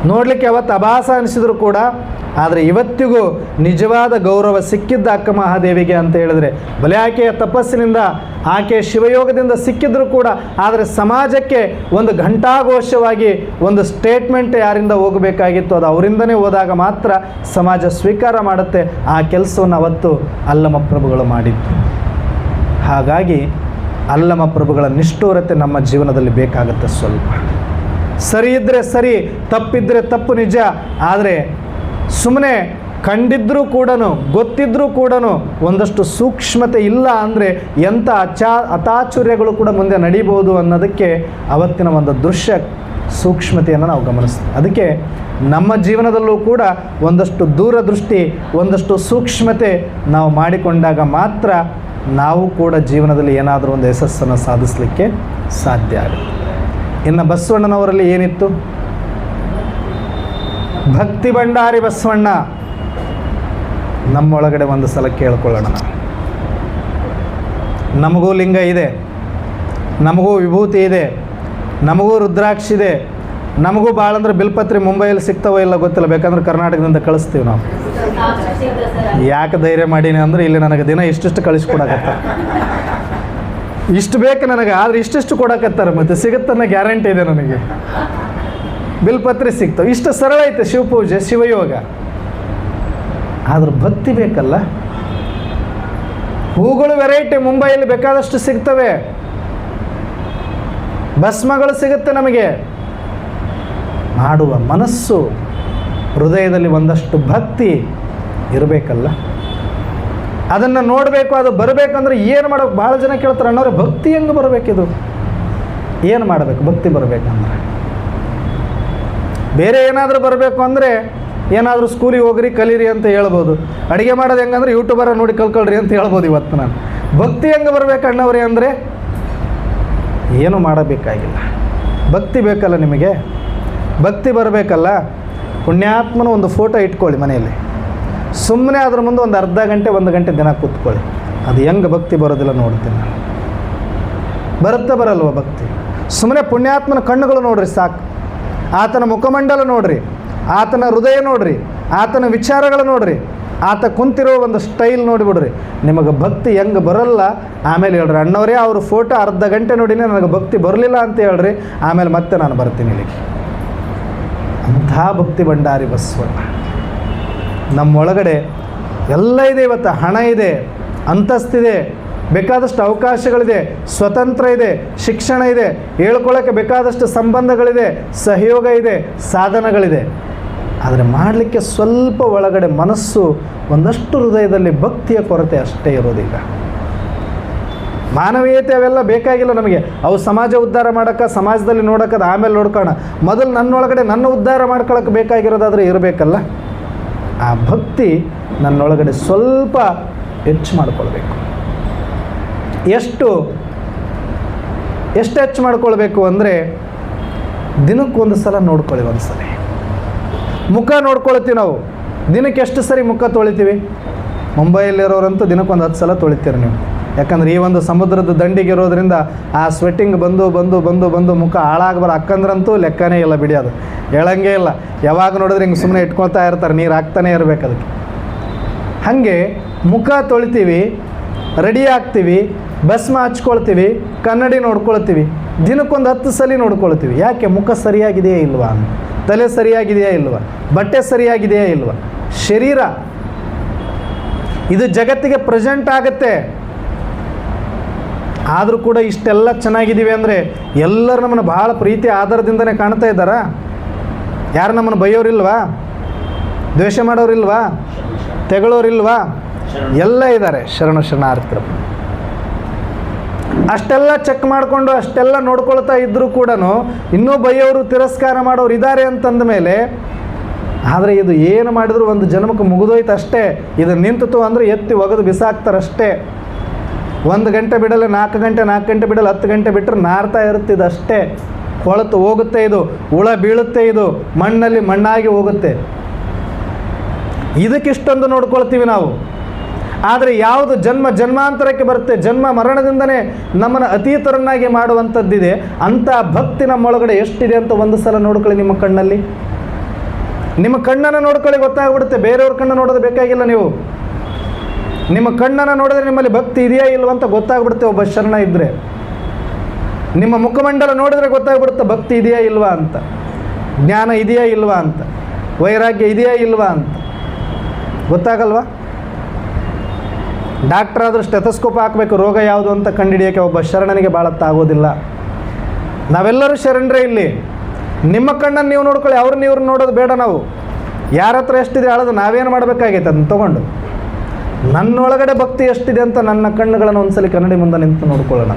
ನೋಡಲಿಕ್ಕೆ ಅವತ್ತು ಅಭಾಸ ಅನಿಸಿದ್ರು ಕೂಡ, ಆದರೆ ಇವತ್ತಿಗೂ ನಿಜವಾದ ಗೌರವ ಸಿಕ್ಕಿದ್ದ ಅಕ್ಕ ಮಹಾದೇವಿಗೆ ಅಂತ ಹೇಳಿದ್ರೆ, ಬಲೆ ಆಕೆಯ ತಪಸ್ಸಿನಿಂದ ಆಕೆ ಶಿವಯೋಗದಿಂದ ಸಿಕ್ಕಿದ್ರು ಕೂಡ, ಆದರೆ ಸಮಾಜಕ್ಕೆ ಒಂದು ಘಂಟಾಘೋಷವಾಗಿ ಒಂದು ಸ್ಟೇಟ್ಮೆಂಟ್ ಯಾರಿಂದ ಹೋಗಬೇಕಾಗಿತ್ತು ಅದು ಅವರಿಂದನೇ ಹೋದಾಗ ಮಾತ್ರ ಸಮಾಜ ಸ್ವೀಕಾರ ಮಾಡುತ್ತೆ. ಆ ಕೆಲಸವನ್ನು ಅವತ್ತು ಅಲ್ಲಮ ಪ್ರಭುಗಳು ಮಾಡಿದ್ದು. ಹಾಗಾಗಿ ಅಲ್ಲಮ ಪ್ರಭುಗಳ ನಿಷ್ಠೂರತೆ ನಮ್ಮ ಜೀವನದಲ್ಲಿ ಬೇಕಾಗುತ್ತೆ. ಸ್ವಲ್ಪ ಸರಿ ಇದ್ದರೆ ಸರಿ, ತಪ್ಪಿದ್ದರೆ ತಪ್ಪು ನಿಜ. ಆದರೆ ಸುಮ್ಮನೆ ಕಂಡಿದ್ರೂ ಕೂಡ, ಗೊತ್ತಿದ್ರೂ ಕೂಡ ಒಂದಷ್ಟು ಸೂಕ್ಷ್ಮತೆ ಇಲ್ಲ ಅಂದರೆ ಎಂಥ ಅತಾಚುರ್ಯಗಳು ಕೂಡ ಮುಂದೆ ನಡೀಬೋದು ಅನ್ನೋದಕ್ಕೆ ಅವತ್ತಿನ ಒಂದು ದೃಶ್ಯ ಸೂಕ್ಷ್ಮತೆಯನ್ನು ನಾವು ಗಮನಿಸ್ತೀವಿ. ಅದಕ್ಕೆ ನಮ್ಮ ಜೀವನದಲ್ಲೂ ಕೂಡ ಒಂದಷ್ಟು ದೂರದೃಷ್ಟಿ, ಒಂದಷ್ಟು ಸೂಕ್ಷ್ಮತೆ ನಾವು ಮಾಡಿಕೊಂಡಾಗ ಮಾತ್ರ ನಾವು ಕೂಡ ಜೀವನದಲ್ಲಿ ಏನಾದರೂ ಒಂದು ಯಶಸ್ಸನ್ನು ಸಾಧಿಸಲಿಕ್ಕೆ ಸಾಧ್ಯ ಆಗುತ್ತೆ. ಇನ್ನು ಬಸವಣ್ಣನವರಲ್ಲಿ ಏನಿತ್ತು? ಭಕ್ತಿ ಭಂಡಾರಿ ಬಸವಣ್ಣ. ನಮ್ಮೊಳಗಡೆ ಒಂದು ಸಲ ಕೇಳ್ಕೊಳ್ಳೋಣ. ನಮಗೂ ಲಿಂಗ ಇದೆ, ನಮಗೂ ವಿಭೂತಿ ಇದೆ, ನಮಗೂ ರುದ್ರಾಕ್ಷಿ ಇದೆ, ನಮಗೂ ಭಾಳ ಅಂದ್ರೆ ಬಿಲ್ಪತ್ರಿ ಮುಂಬೈಯಲ್ಲಿ ಸಿಗ್ತಾವೋ ಇಲ್ಲ ಗೊತ್ತಿಲ್ಲ, ಬೇಕಂದ್ರೆ ಕರ್ನಾಟಕದಿಂದ ಕಳಿಸ್ತೀವಿ ನಾವು. ಯಾಕೆ ಧೈರ್ಯ ಮಾಡೀನಿ ಅಂದರೆ ಇಲ್ಲಿ ನನಗೆ ದಿನ ಇಷ್ಟಿಷ್ಟು ಕಳಿಸ್ಕೊಡಕತ್ತ, ಇಷ್ಟು ಬೇಕು ನನಗೆ, ಆದರೆ ಇಷ್ಟಿಷ್ಟು ಕೊಡಕತ್ತಾರೆ, ಮತ್ತು ಸಿಗುತ್ತನ್ನೋ ಗ್ಯಾರಂಟಿ ಇದೆ ನನಗೆ. ಬಿಲ್ಪತ್ರಿ ಸಿಗ್ತಾವೆ, ಇಷ್ಟು ಸರಳ ಐತೆ ಶಿವಪೂಜೆ ಶಿವಯೋಗ. ಆದ್ರೆ ಭಕ್ತಿ ಬೇಕಲ್ಲ. ಹೂಗಳು ವೆರೈಟಿ ಮುಂಬೈಯಲ್ಲಿ ಬೇಕಾದಷ್ಟು ಸಿಗ್ತವೆ, ಭಸ್ಮಗಳು ಸಿಗುತ್ತೆ ನಮಗೆ. ಮಾಡುವ ಮನಸ್ಸು, ಹೃದಯದಲ್ಲಿ ಒಂದಷ್ಟು ಭಕ್ತಿ ಇರಬೇಕಲ್ಲ. ಅದನ್ನು ನೋಡಬೇಕು, ಅದು ಬರಬೇಕಂದ್ರೆ ಏನು ಮಾಡಬೇಕು? ಭಾಳ ಜನ ಕೇಳ್ತಾರೆ, ಅಣ್ಣವ್ರೆ ಭಕ್ತಿ ಹೆಂಗೆ ಬರಬೇಕಿದು? ಏನು ಮಾಡಬೇಕು ಭಕ್ತಿ ಬರಬೇಕಂದ್ರೆ? ಬೇರೆ ಏನಾದರೂ ಬರಬೇಕು ಅಂದರೆ ಏನಾದರೂ ಸ್ಕೂಲಿಗೆ ಹೋಗ್ರಿ ಕಲೀರಿ ಅಂತ ಹೇಳ್ಬೋದು. ಅಡುಗೆ ಮಾಡೋದು ಹೆಂಗಂದ್ರೆ ಯೂಟ್ಯೂಬರ ನೋಡಿ ಕಲ್ಕೊಳ್ರಿ ಅಂತ ಹೇಳ್ಬೋದು ಇವತ್ತು ನಾನು. ಭಕ್ತಿ ಹೆಂಗೆ ಬರಬೇಕು ಅಣ್ಣವ್ರೆ ಅಂದರೆ ಏನು ಮಾಡಬೇಕಾಗಿಲ್ಲ. ಭಕ್ತಿ ಬೇಕಲ್ಲ ನಿಮಗೆ, ಭಕ್ತಿ ಬರಬೇಕಲ್ಲ. ಪುಣ್ಯಾತ್ಮನ ಒಂದು ಫೋಟೋ ಇಟ್ಕೊಳ್ಳಿ ಮನೆಯಲ್ಲಿ, ಸುಮ್ಮನೆ ಅದ್ರ ಮುಂದೆ ಒಂದು ಅರ್ಧ ಗಂಟೆ 1 ಗಂಟೆ ದಿನ ಕೂತ್ಕೊಳ್ಳಿ. ಅದು ಹೆಂಗೆ ಭಕ್ತಿ ಬರೋದಿಲ್ಲ ನೋಡ್ತೀನಿ ನಾನು. ಬರುತ್ತಾ ಬರಲ್ವ ಭಕ್ತಿ? ಸುಮ್ಮನೆ ಪುಣ್ಯಾತ್ಮನ ಕಣ್ಣುಗಳು ನೋಡ್ರಿ ಸಾಕು, ಆತನ ಮುಖಮಂಡಲ ನೋಡ್ರಿ, ಆತನ ಹೃದಯ ನೋಡ್ರಿ, ಆತನ ವಿಚಾರಗಳು ನೋಡ್ರಿ, ಆತ ಕುಂತಿರೋ ಒಂದು ಸ್ಟೈಲ್ ನೋಡಿಬಿಡ್ರಿ, ನಿಮಗೆ ಭಕ್ತಿ ಹೆಂಗೆ ಬರಲ್ಲ. ಆಮೇಲೆ ಹೇಳ್ರಿ, ಅಣ್ಣವರೇ ಅವ್ರ ಫೋಟೋ ಅರ್ಧ ಗಂಟೆ ನೋಡಿನೇ ನನಗೆ ಭಕ್ತಿ ಬರಲಿಲ್ಲ ಅಂತ ಹೇಳ್ರಿ, ಆಮೇಲೆ ಮತ್ತೆ ನಾನು ಬರ್ತೀನಿ ಇಲ್ಲಿಗೆ. ಅಂಥ ಭಕ್ತಿ ಭಂಡಾರಿ ಬಸವಣ್ಣ. ನಮ್ಮೊಳಗಡೆ ಎಲ್ಲ ಇದೆ. ಇವತ್ತು ಹಣ ಇದೆ, ಅಂತಸ್ತಿದೆ, ಬೇಕಾದಷ್ಟು ಅವಕಾಶಗಳಿದೆ, ಸ್ವತಂತ್ರ ಇದೆ, ಶಿಕ್ಷಣ ಇದೆ, ಹೇಳ್ಕೊಳ್ಳೋಕ್ಕೆ ಬೇಕಾದಷ್ಟು ಸಂಬಂಧಗಳಿದೆ, ಸಹಯೋಗ ಇದೆ, ಸಾಧನಗಳಿದೆ. ಆದರೆ ಮಾಡಲಿಕ್ಕೆ ಸ್ವಲ್ಪ ಒಳಗಡೆ ಮನಸ್ಸು, ಒಂದಷ್ಟು ಹೃದಯದಲ್ಲಿ ಭಕ್ತಿಯ ಕೊರತೆ ಅಷ್ಟೇ ಇರೋದಿಲ್ಲ. ಮಾನವೀಯತೆ ಅವೆಲ್ಲ ಬೇಕಾಗಿಲ್ಲ ನಮಗೆ. ಅವು ಸಮಾಜ ಉದ್ಧಾರ ಮಾಡೋಕ್ಕೆ, ಸಮಾಜದಲ್ಲಿ ನೋಡೋಕ್ಕದು ಆಮೇಲೆ ನೋಡ್ಕೋಣ. ಮೊದಲು ನನ್ನೊಳಗಡೆ ನನ್ನ ಉದ್ಧಾರ ಮಾಡ್ಕೊಳ್ಳೋಕೆ ಬೇಕಾಗಿರೋದಾದರೆ ಇರಬೇಕಲ್ಲ. ಆ ಭಕ್ತಿ ನನ್ನೊಳಗಡೆ ಸ್ವಲ್ಪ ಹೆಚ್ಚು ಮಾಡ್ಕೊಳ್ಬೇಕು. ಎಷ್ಟು ಹೆಚ್ಚು ಮಾಡ್ಕೊಳ್ಬೇಕು ಅಂದರೆ, ದಿನಕ್ಕೊಂದು ಸಲ ನೋಡ್ಕೊಳ್ಳಿ. ಒಂದು ಸಲ ಮುಖ ನೋಡ್ಕೊಳ್ತೀವಿ ನಾವು. ದಿನಕ್ಕೆ ಎಷ್ಟು ಸರಿ ಮುಖ ತೊಳಿತೀವಿ? ಮುಂಬೈಯಲ್ಲಿರೋರಂತೂ ದಿನಕ್ಕೊಂದು 10 ಸಲ ತೊಳಿತೀರಿ ನೀವು. ಯಾಕಂದರೆ ಈ ಒಂದು ಸಮುದ್ರದ ದಂಡಿಗೆ ಇರೋದ್ರಿಂದ ಆ ಸ್ವೆಟ್ಟಿಂಗ್ ಬಂದು ಮುಖ ಹಾಳಾಗಬಾರ. ಅಕ್ಕಂದ್ರಂತೂ ಲೆಕ್ಕನೇ ಇಲ್ಲ ಬಿಡಿ, ಅದು ಹೇಳಂಗೇ ಇಲ್ಲ. ಯಾವಾಗ ನೋಡಿದ್ರೆ ಹಿಂಗೆ ಸುಮ್ಮನೆ ಇಟ್ಕೊಳ್ತಾ ಇರ್ತಾರೆ, ನೀರು ಹಾಕ್ತಾನೆ ಇರಬೇಕು ಅದಕ್ಕೆ. ಹಾಗೆ ಮುಖ ತೊಳಿತೀವಿ, ರೆಡಿ ಆಗ್ತೀವಿ, ಭಸ್ಮ ಹಚ್ಕೊಳ್ತೀವಿ, ಕನ್ನಡಿ ನೋಡ್ಕೊಳ್ತೀವಿ, ದಿನಕ್ಕೊಂದು 10 ಸಲ ನೋಡ್ಕೊಳ್ತೀವಿ. ಯಾಕೆ? ಮುಖ ಸರಿಯಾಗಿದೆಯಾ ಇಲ್ವಾ, ತಲೆ ಸರಿಯಾಗಿದೆಯಾ ಇಲ್ವಾ, ಬಟ್ಟೆ ಸರಿಯಾಗಿದೆಯಾ ಇಲ್ವಾ, ಶರೀರ ಇದು ಜಗತ್ತಿಗೆ ಪ್ರೆಸೆಂಟ್ ಆಗುತ್ತೆ. ಆದರೂ ಕೂಡ ಇಷ್ಟೆಲ್ಲ ಚೆನ್ನಾಗಿದ್ದೀವಿ ಅಂದರೆ ಎಲ್ಲರೂ ನಮ್ಮನ್ನು ಭಾಳ ಪ್ರೀತಿ ಆಧಾರದಿಂದನೇ ಕಾಣ್ತಾ ಇದ್ದಾರಾ? ಯಾರು ನಮ್ಮನ್ನು ಬೈಯೋರಿಲ್ವಾ? ದ್ವೇಷ ಮಾಡೋರಿಲ್ವಾ? ತೆಗಳೋರಿಲ್ವಾ? ಎಲ್ಲ ಇದ್ದಾರೆ ಶರಣಾರ್ಥಿಗಳು. ಅಷ್ಟೆಲ್ಲ ಚೆಕ್ ಮಾಡಿಕೊಂಡು ಅಷ್ಟೆಲ್ಲ ನೋಡ್ಕೊಳ್ತಾ ಇದ್ದರೂ ಕೂಡ ಇನ್ನೂ ಬೈಯೋರು ತಿರಸ್ಕಾರ ಮಾಡೋರು ಇದ್ದಾರೆ ಅಂತಂದ ಮೇಲೆ, ಆದರೆ ಇದು ಏನು ಮಾಡಿದ್ರು ಒಂದು ಜನ್ಮಕ್ಕೆ ಮುಗಿದೋಯ್ತು ಅಷ್ಟೇ. ಇದು ನಿಂತಿತು ಅಂದರೆ ಎತ್ತಿ ಒಗೆದು ಬಿಸಾಕ್ತಾರಷ್ಟೇ. 1 ಗಂಟೆ ಬಿಡಲ್ಲ, 4 ಗಂಟೆ ಬಿಡಲ್ಲ, 10 ಗಂಟೆ ಬಿಟ್ಟರೆ ನಾರ್ತಾ ಇರುತ್ತಿದ್ದು ಅಷ್ಟೇ. ಕೊಳತು ಹೋಗುತ್ತೆ, ಇದು ಹುಳ ಬೀಳುತ್ತೆ, ಇದು ಮಣ್ಣಲ್ಲಿ ಮಣ್ಣಾಗಿ ಹೋಗುತ್ತೆ. ಇದಕ್ಕಿಷ್ಟೊಂದು ನೋಡ್ಕೊಳ್ತೀವಿ ನಾವು. ಆದರೆ ಯಾವುದು ಜನ್ಮಾಂತರಕ್ಕೆ ಬರುತ್ತೆ, ಜನ್ಮ ಮರಣದಿಂದನೇ ನಮ್ಮನ್ನು ಅತೀತರನ್ನಾಗಿ ಮಾಡುವಂಥದ್ದಿದೆ, ಅಂಥ ಭಕ್ತಿ ನಮ್ಮೊಳಗಡೆ ಎಷ್ಟಿದೆ ಅಂತ ಒಂದು ಸಲ ನೋಡ್ಕೊಳ್ಳಿ. ನಿಮ್ಮ ಕಣ್ಣಲ್ಲಿ, ನಿಮ್ಮ ಕಣ್ಣನ್ನು ನೋಡ್ಕೊಳ್ಳಿ, ಗೊತ್ತಾಗ್ಬಿಡುತ್ತೆ. ಬೇರೆಯವ್ರ ಕಣ್ಣು ನೋಡೋದು ಬೇಕಾಗಿಲ್ಲ. ನೀವು ನಿಮ್ಮ ಕಣ್ಣನ್ನು ನೋಡಿದ್ರೆ ನಿಮ್ಮಲ್ಲಿ ಭಕ್ತಿ ಇದೆಯಾ ಇಲ್ವಂತ ಗೊತ್ತಾಗ್ಬಿಡುತ್ತೆ. ಒಬ್ಬ ಶರಣ ಇದ್ದರೆ ನಿಮ್ಮ ಮುಖಮಂಡಲ ನೋಡಿದ್ರೆ ಗೊತ್ತಾಗ್ಬಿಡುತ್ತೆ ಭಕ್ತಿ ಇದೆಯಾ ಇಲ್ವಾ ಅಂತ, ಜ್ಞಾನ ಇದೆಯಾ ಇಲ್ವಾ ಅಂತ, ವೈರಾಗ್ಯ ಇದೆಯಾ ಇಲ್ವಾ ಅಂತ ಗೊತ್ತಾಗಲ್ವಾ? ಡಾಕ್ಟರ್ ಆದರೂ ಸ್ಟೆಥೋಸ್ಕೋಪ್ ಹಾಕಬೇಕು ರೋಗ ಯಾವುದು ಅಂತ ಕಂಡುಹಿಡಿಯೋಕ್ಕೆ ಒಬ್ಬ ಶರಣನಿಗೆ ಭಾಳತ್ತಾಗೋದಿಲ್ಲ. ನಾವೆಲ್ಲರೂ ಶರಣರೇ ಇಲ್ಲಿ. ನಿಮ್ಮ ಕಣ್ಣನ್ನು ನೀವು ನೋಡ್ಕೊಳ್ಳಿ, ಅವ್ರನ್ನ ಇವ್ರನ್ನ ನೋಡೋದು ಬೇಡ. ನಾವು ಯಾರ ಹತ್ರ ಎಷ್ಟಿದೆ ಅಳೋದು ನಾವೇನು ಮಾಡಬೇಕಾಗೈತೆ ಅದನ್ನು ತೊಗೊಂಡು. ನನ್ನೊಳಗಡೆ ಭಕ್ತಿ ಎಷ್ಟಿದೆ ಅಂತ ನನ್ನ ಕಣ್ಣುಗಳನ್ನು ಒಂದ್ಸಲಿ ಕನ್ನಡಿ ಮುಂದೆ ನಿಂತು ನೋಡ್ಕೊಳ್ಳೋಣ.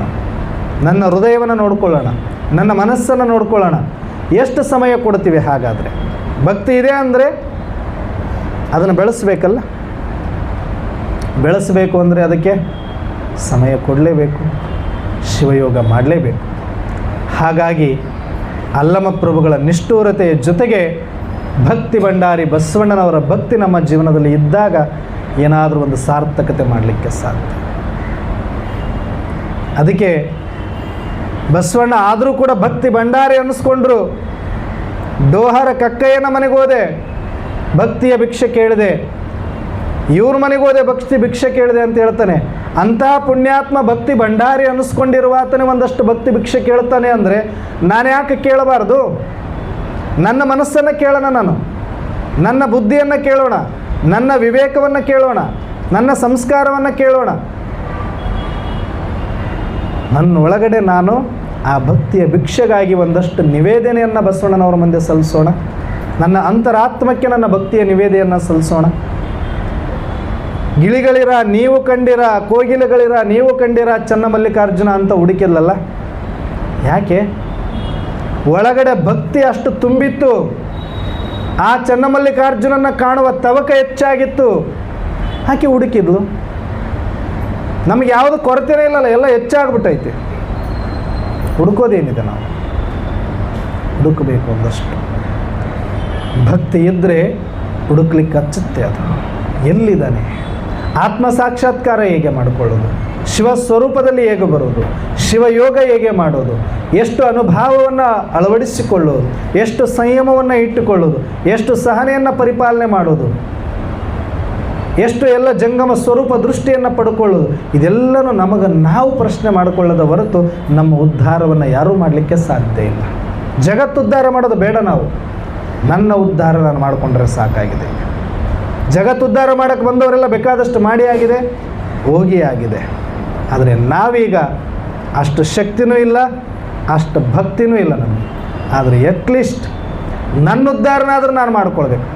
ನನ್ನ ಹೃದಯವನ್ನು ನೋಡ್ಕೊಳ್ಳೋಣ, ನನ್ನ ಮನಸ್ಸನ್ನು ನೋಡ್ಕೊಳ್ಳೋಣ. ಎಷ್ಟು ಸಮಯ ಕೊಡ್ತೀವಿ? ಹಾಗಾದರೆ ಭಕ್ತಿ ಇದೆ ಅಂದರೆ ಅದನ್ನು ಬೆಳೆಸಬೇಕಲ್ಲ. ಬೆಳೆಸಬೇಕು ಅಂದರೆ ಅದಕ್ಕೆ ಸಮಯ ಕೊಡಲೇಬೇಕು, ಶಿವಯೋಗ ಮಾಡಲೇಬೇಕು. ಹಾಗಾಗಿ ಅಲ್ಲಮ ಪ್ರಭುಗಳ ನಿಷ್ಠೂರತೆಯ ಜೊತೆಗೆ ಭಕ್ತಿ ಭಂಡಾರಿ ಬಸವಣ್ಣನವರ ಭಕ್ತಿ ನಮ್ಮ ಜೀವನದಲ್ಲಿ ಇದ್ದಾಗ ಏನಾದರೂ ಒಂದು ಸಾರ್ಥಕತೆ ಮಾಡಲಿಕ್ಕೆ ಸಾಧ್ಯ. ಅದಕ್ಕೆ ಬಸವಣ್ಣ ಆದರೂ ಕೂಡ ಭಕ್ತಿ ಭಂಡಾರಿ ಅನ್ನಿಸ್ಕೊಂಡ್ರು. ಡೋಹರ ಕಕ್ಕಯ್ಯನ ಮನೆಗೆ ಹೋದೆ, ಭಕ್ತಿಯ ಭಿಕ್ಷೆ ಕೇಳಿದೆ. ಇವ್ರ ಮನೆಗೆ ಹೋದೆ, ಭಕ್ತಿ ಭಿಕ್ಷೆ ಕೇಳಿದೆ ಅಂತ ಹೇಳ್ತಾನೆ. ಅಂತಹ ಪುಣ್ಯಾತ್ಮ ಭಕ್ತಿ ಭಂಡಾರಿ ಅನ್ನಿಸ್ಕೊಂಡಿರುವ ಆತನೇ ಒಂದಷ್ಟು ಭಕ್ತಿ ಭಿಕ್ಷೆ ಕೇಳ್ತಾನೆ ಅಂದರೆ ನಾನು ಯಾಕೆ ಕೇಳಬಾರ್ದು? ನನ್ನ ಮನಸ್ಸನ್ನು ಕೇಳೋಣ, ನಾನು ನನ್ನ ಬುದ್ಧಿಯನ್ನು ಕೇಳೋಣ, ನನ್ನ ವಿವೇಕವನ್ನು ಕೇಳೋಣ, ನನ್ನ ಸಂಸ್ಕಾರವನ್ನು ಕೇಳೋಣ. ನನ್ನ ಒಳಗಡೆ ನಾನು ಆ ಭಕ್ತಿಯ ಭಿಕ್ಷೆಗಾಗಿ ಒಂದಷ್ಟು ನಿವೇದನೆಯನ್ನು ಬಸವಣ್ಣನವರ ಮುಂದೆ ಸಲ್ಲಿಸೋಣ. ನನ್ನ ಅಂತರಾತ್ಮಕ್ಕೆ ನನ್ನ ಭಕ್ತಿಯ ನಿವೇದನೆಯನ್ನು ಸಲ್ಲಿಸೋಣ. ಗಿಳಿಗಳಿರ ನೀವು ಕಂಡಿರ, ಕೋಗಿಲೆಗಳಿರ ನೀವು ಕಂಡಿರ ಚನ್ನಮಲ್ಲಿಕಾರ್ಜುನ ಅಂತ ಹುಡುಕಿಲ್ಲಲ್ಲ. ಯಾಕೆ? ಒಳಗಡೆ ಭಕ್ತಿ ಅಷ್ಟು ತುಂಬಿತ್ತು. ಆ ಚನ್ನಮಲ್ಲಿಕಾರ್ಜುನನ್ನು ಕಾಣುವ ತವಕ ಹೆಚ್ಚಾಗಿತ್ತು. ಆಕೆ ಹುಡುಕಿದ್ಲು. ನಮಗೆ ಯಾವುದು ಕೊರತೆನೇ ಇಲ್ಲಲ್ಲ, ಎಲ್ಲ ಹೆಚ್ಚಾಗ್ಬಿಟ್ಟೈತೆ. ಹುಡುಕೋದೇನಿದೆ? ನಾವು ಹುಡುಕಬೇಕು ಒಂದಷ್ಟು. ಭಕ್ತಿ ಇದ್ದರೆ ಹುಡುಕ್ಲಿಕ್ಕೆ ಹಚ್ಚುತ್ತೆ. ಅದು ಎಲ್ಲಿದ್ದಾನೆ? ಆತ್ಮ ಸಾಕ್ಷಾತ್ಕಾರ ಹೇಗೆ ಮಾಡಿಕೊಳ್ಳೋದು? ಶಿವ ಸ್ವರೂಪದಲ್ಲಿ ಹೇಗೆ ಬರೋದು? ಶಿವಯೋಗ ಹೇಗೆ ಮಾಡೋದು? ಎಷ್ಟು ಅನುಭವವನ್ನು ಅಳವಡಿಸಿಕೊಳ್ಳೋದು? ಎಷ್ಟು ಸಂಯಮವನ್ನು ಇಟ್ಟುಕೊಳ್ಳೋದು? ಎಷ್ಟು ಸಹನೆಯನ್ನು ಪರಿಪಾಲನೆ ಮಾಡೋದು? ಎಷ್ಟು ಎಲ್ಲ ಜಂಗಮ ಸ್ವರೂಪ ದೃಷ್ಟಿಯನ್ನು ಪಡ್ಕೊಳ್ಳೋದು? ಇದೆಲ್ಲನೂ ನಮಗೆ ನಾವು ಪ್ರಶ್ನೆ ಮಾಡಿಕೊಳ್ಳದ ಹೊರತು ನಮ್ಮ ಉದ್ಧಾರವನ್ನು ಯಾರೂ ಮಾಡಲಿಕ್ಕೆ ಸಾಧ್ಯ ಇಲ್ಲ. ಜಗತ್ತು ಉದ್ಧಾರ ಮಾಡೋದು ಬೇಡ. ನಾವು ನನ್ನ ಉದ್ಧಾರ ನಾನು ಮಾಡಿಕೊಂಡ್ರೆ ಸಾಕಾಗಿದೆ. ಜಗತ್ತು ಉದ್ಧಾರ ಮಾಡೋಕ್ಕೆ ಬಂದವರೆಲ್ಲ ಬೇಕಾದಷ್ಟು ಮಾಡಿ ಆಗಿದೆ, ಹೋಗಿ ಆಗಿದೆ. ಆದರೆ ನಾವೀಗ ಅಷ್ಟು ಶಕ್ತಿನೂ ಇಲ್ಲ, ಅಷ್ಟು ಭಕ್ತಿನೂ ಇಲ್ಲ ನಮಗೆ. ಆದರೆ ಅಟ್ಲೀಸ್ಟ್ ನನ್ನ ಉದ್ಧಾರನಾದರೂ ನಾನು ಮಾಡ್ಕೊಳ್ಬೇಕು.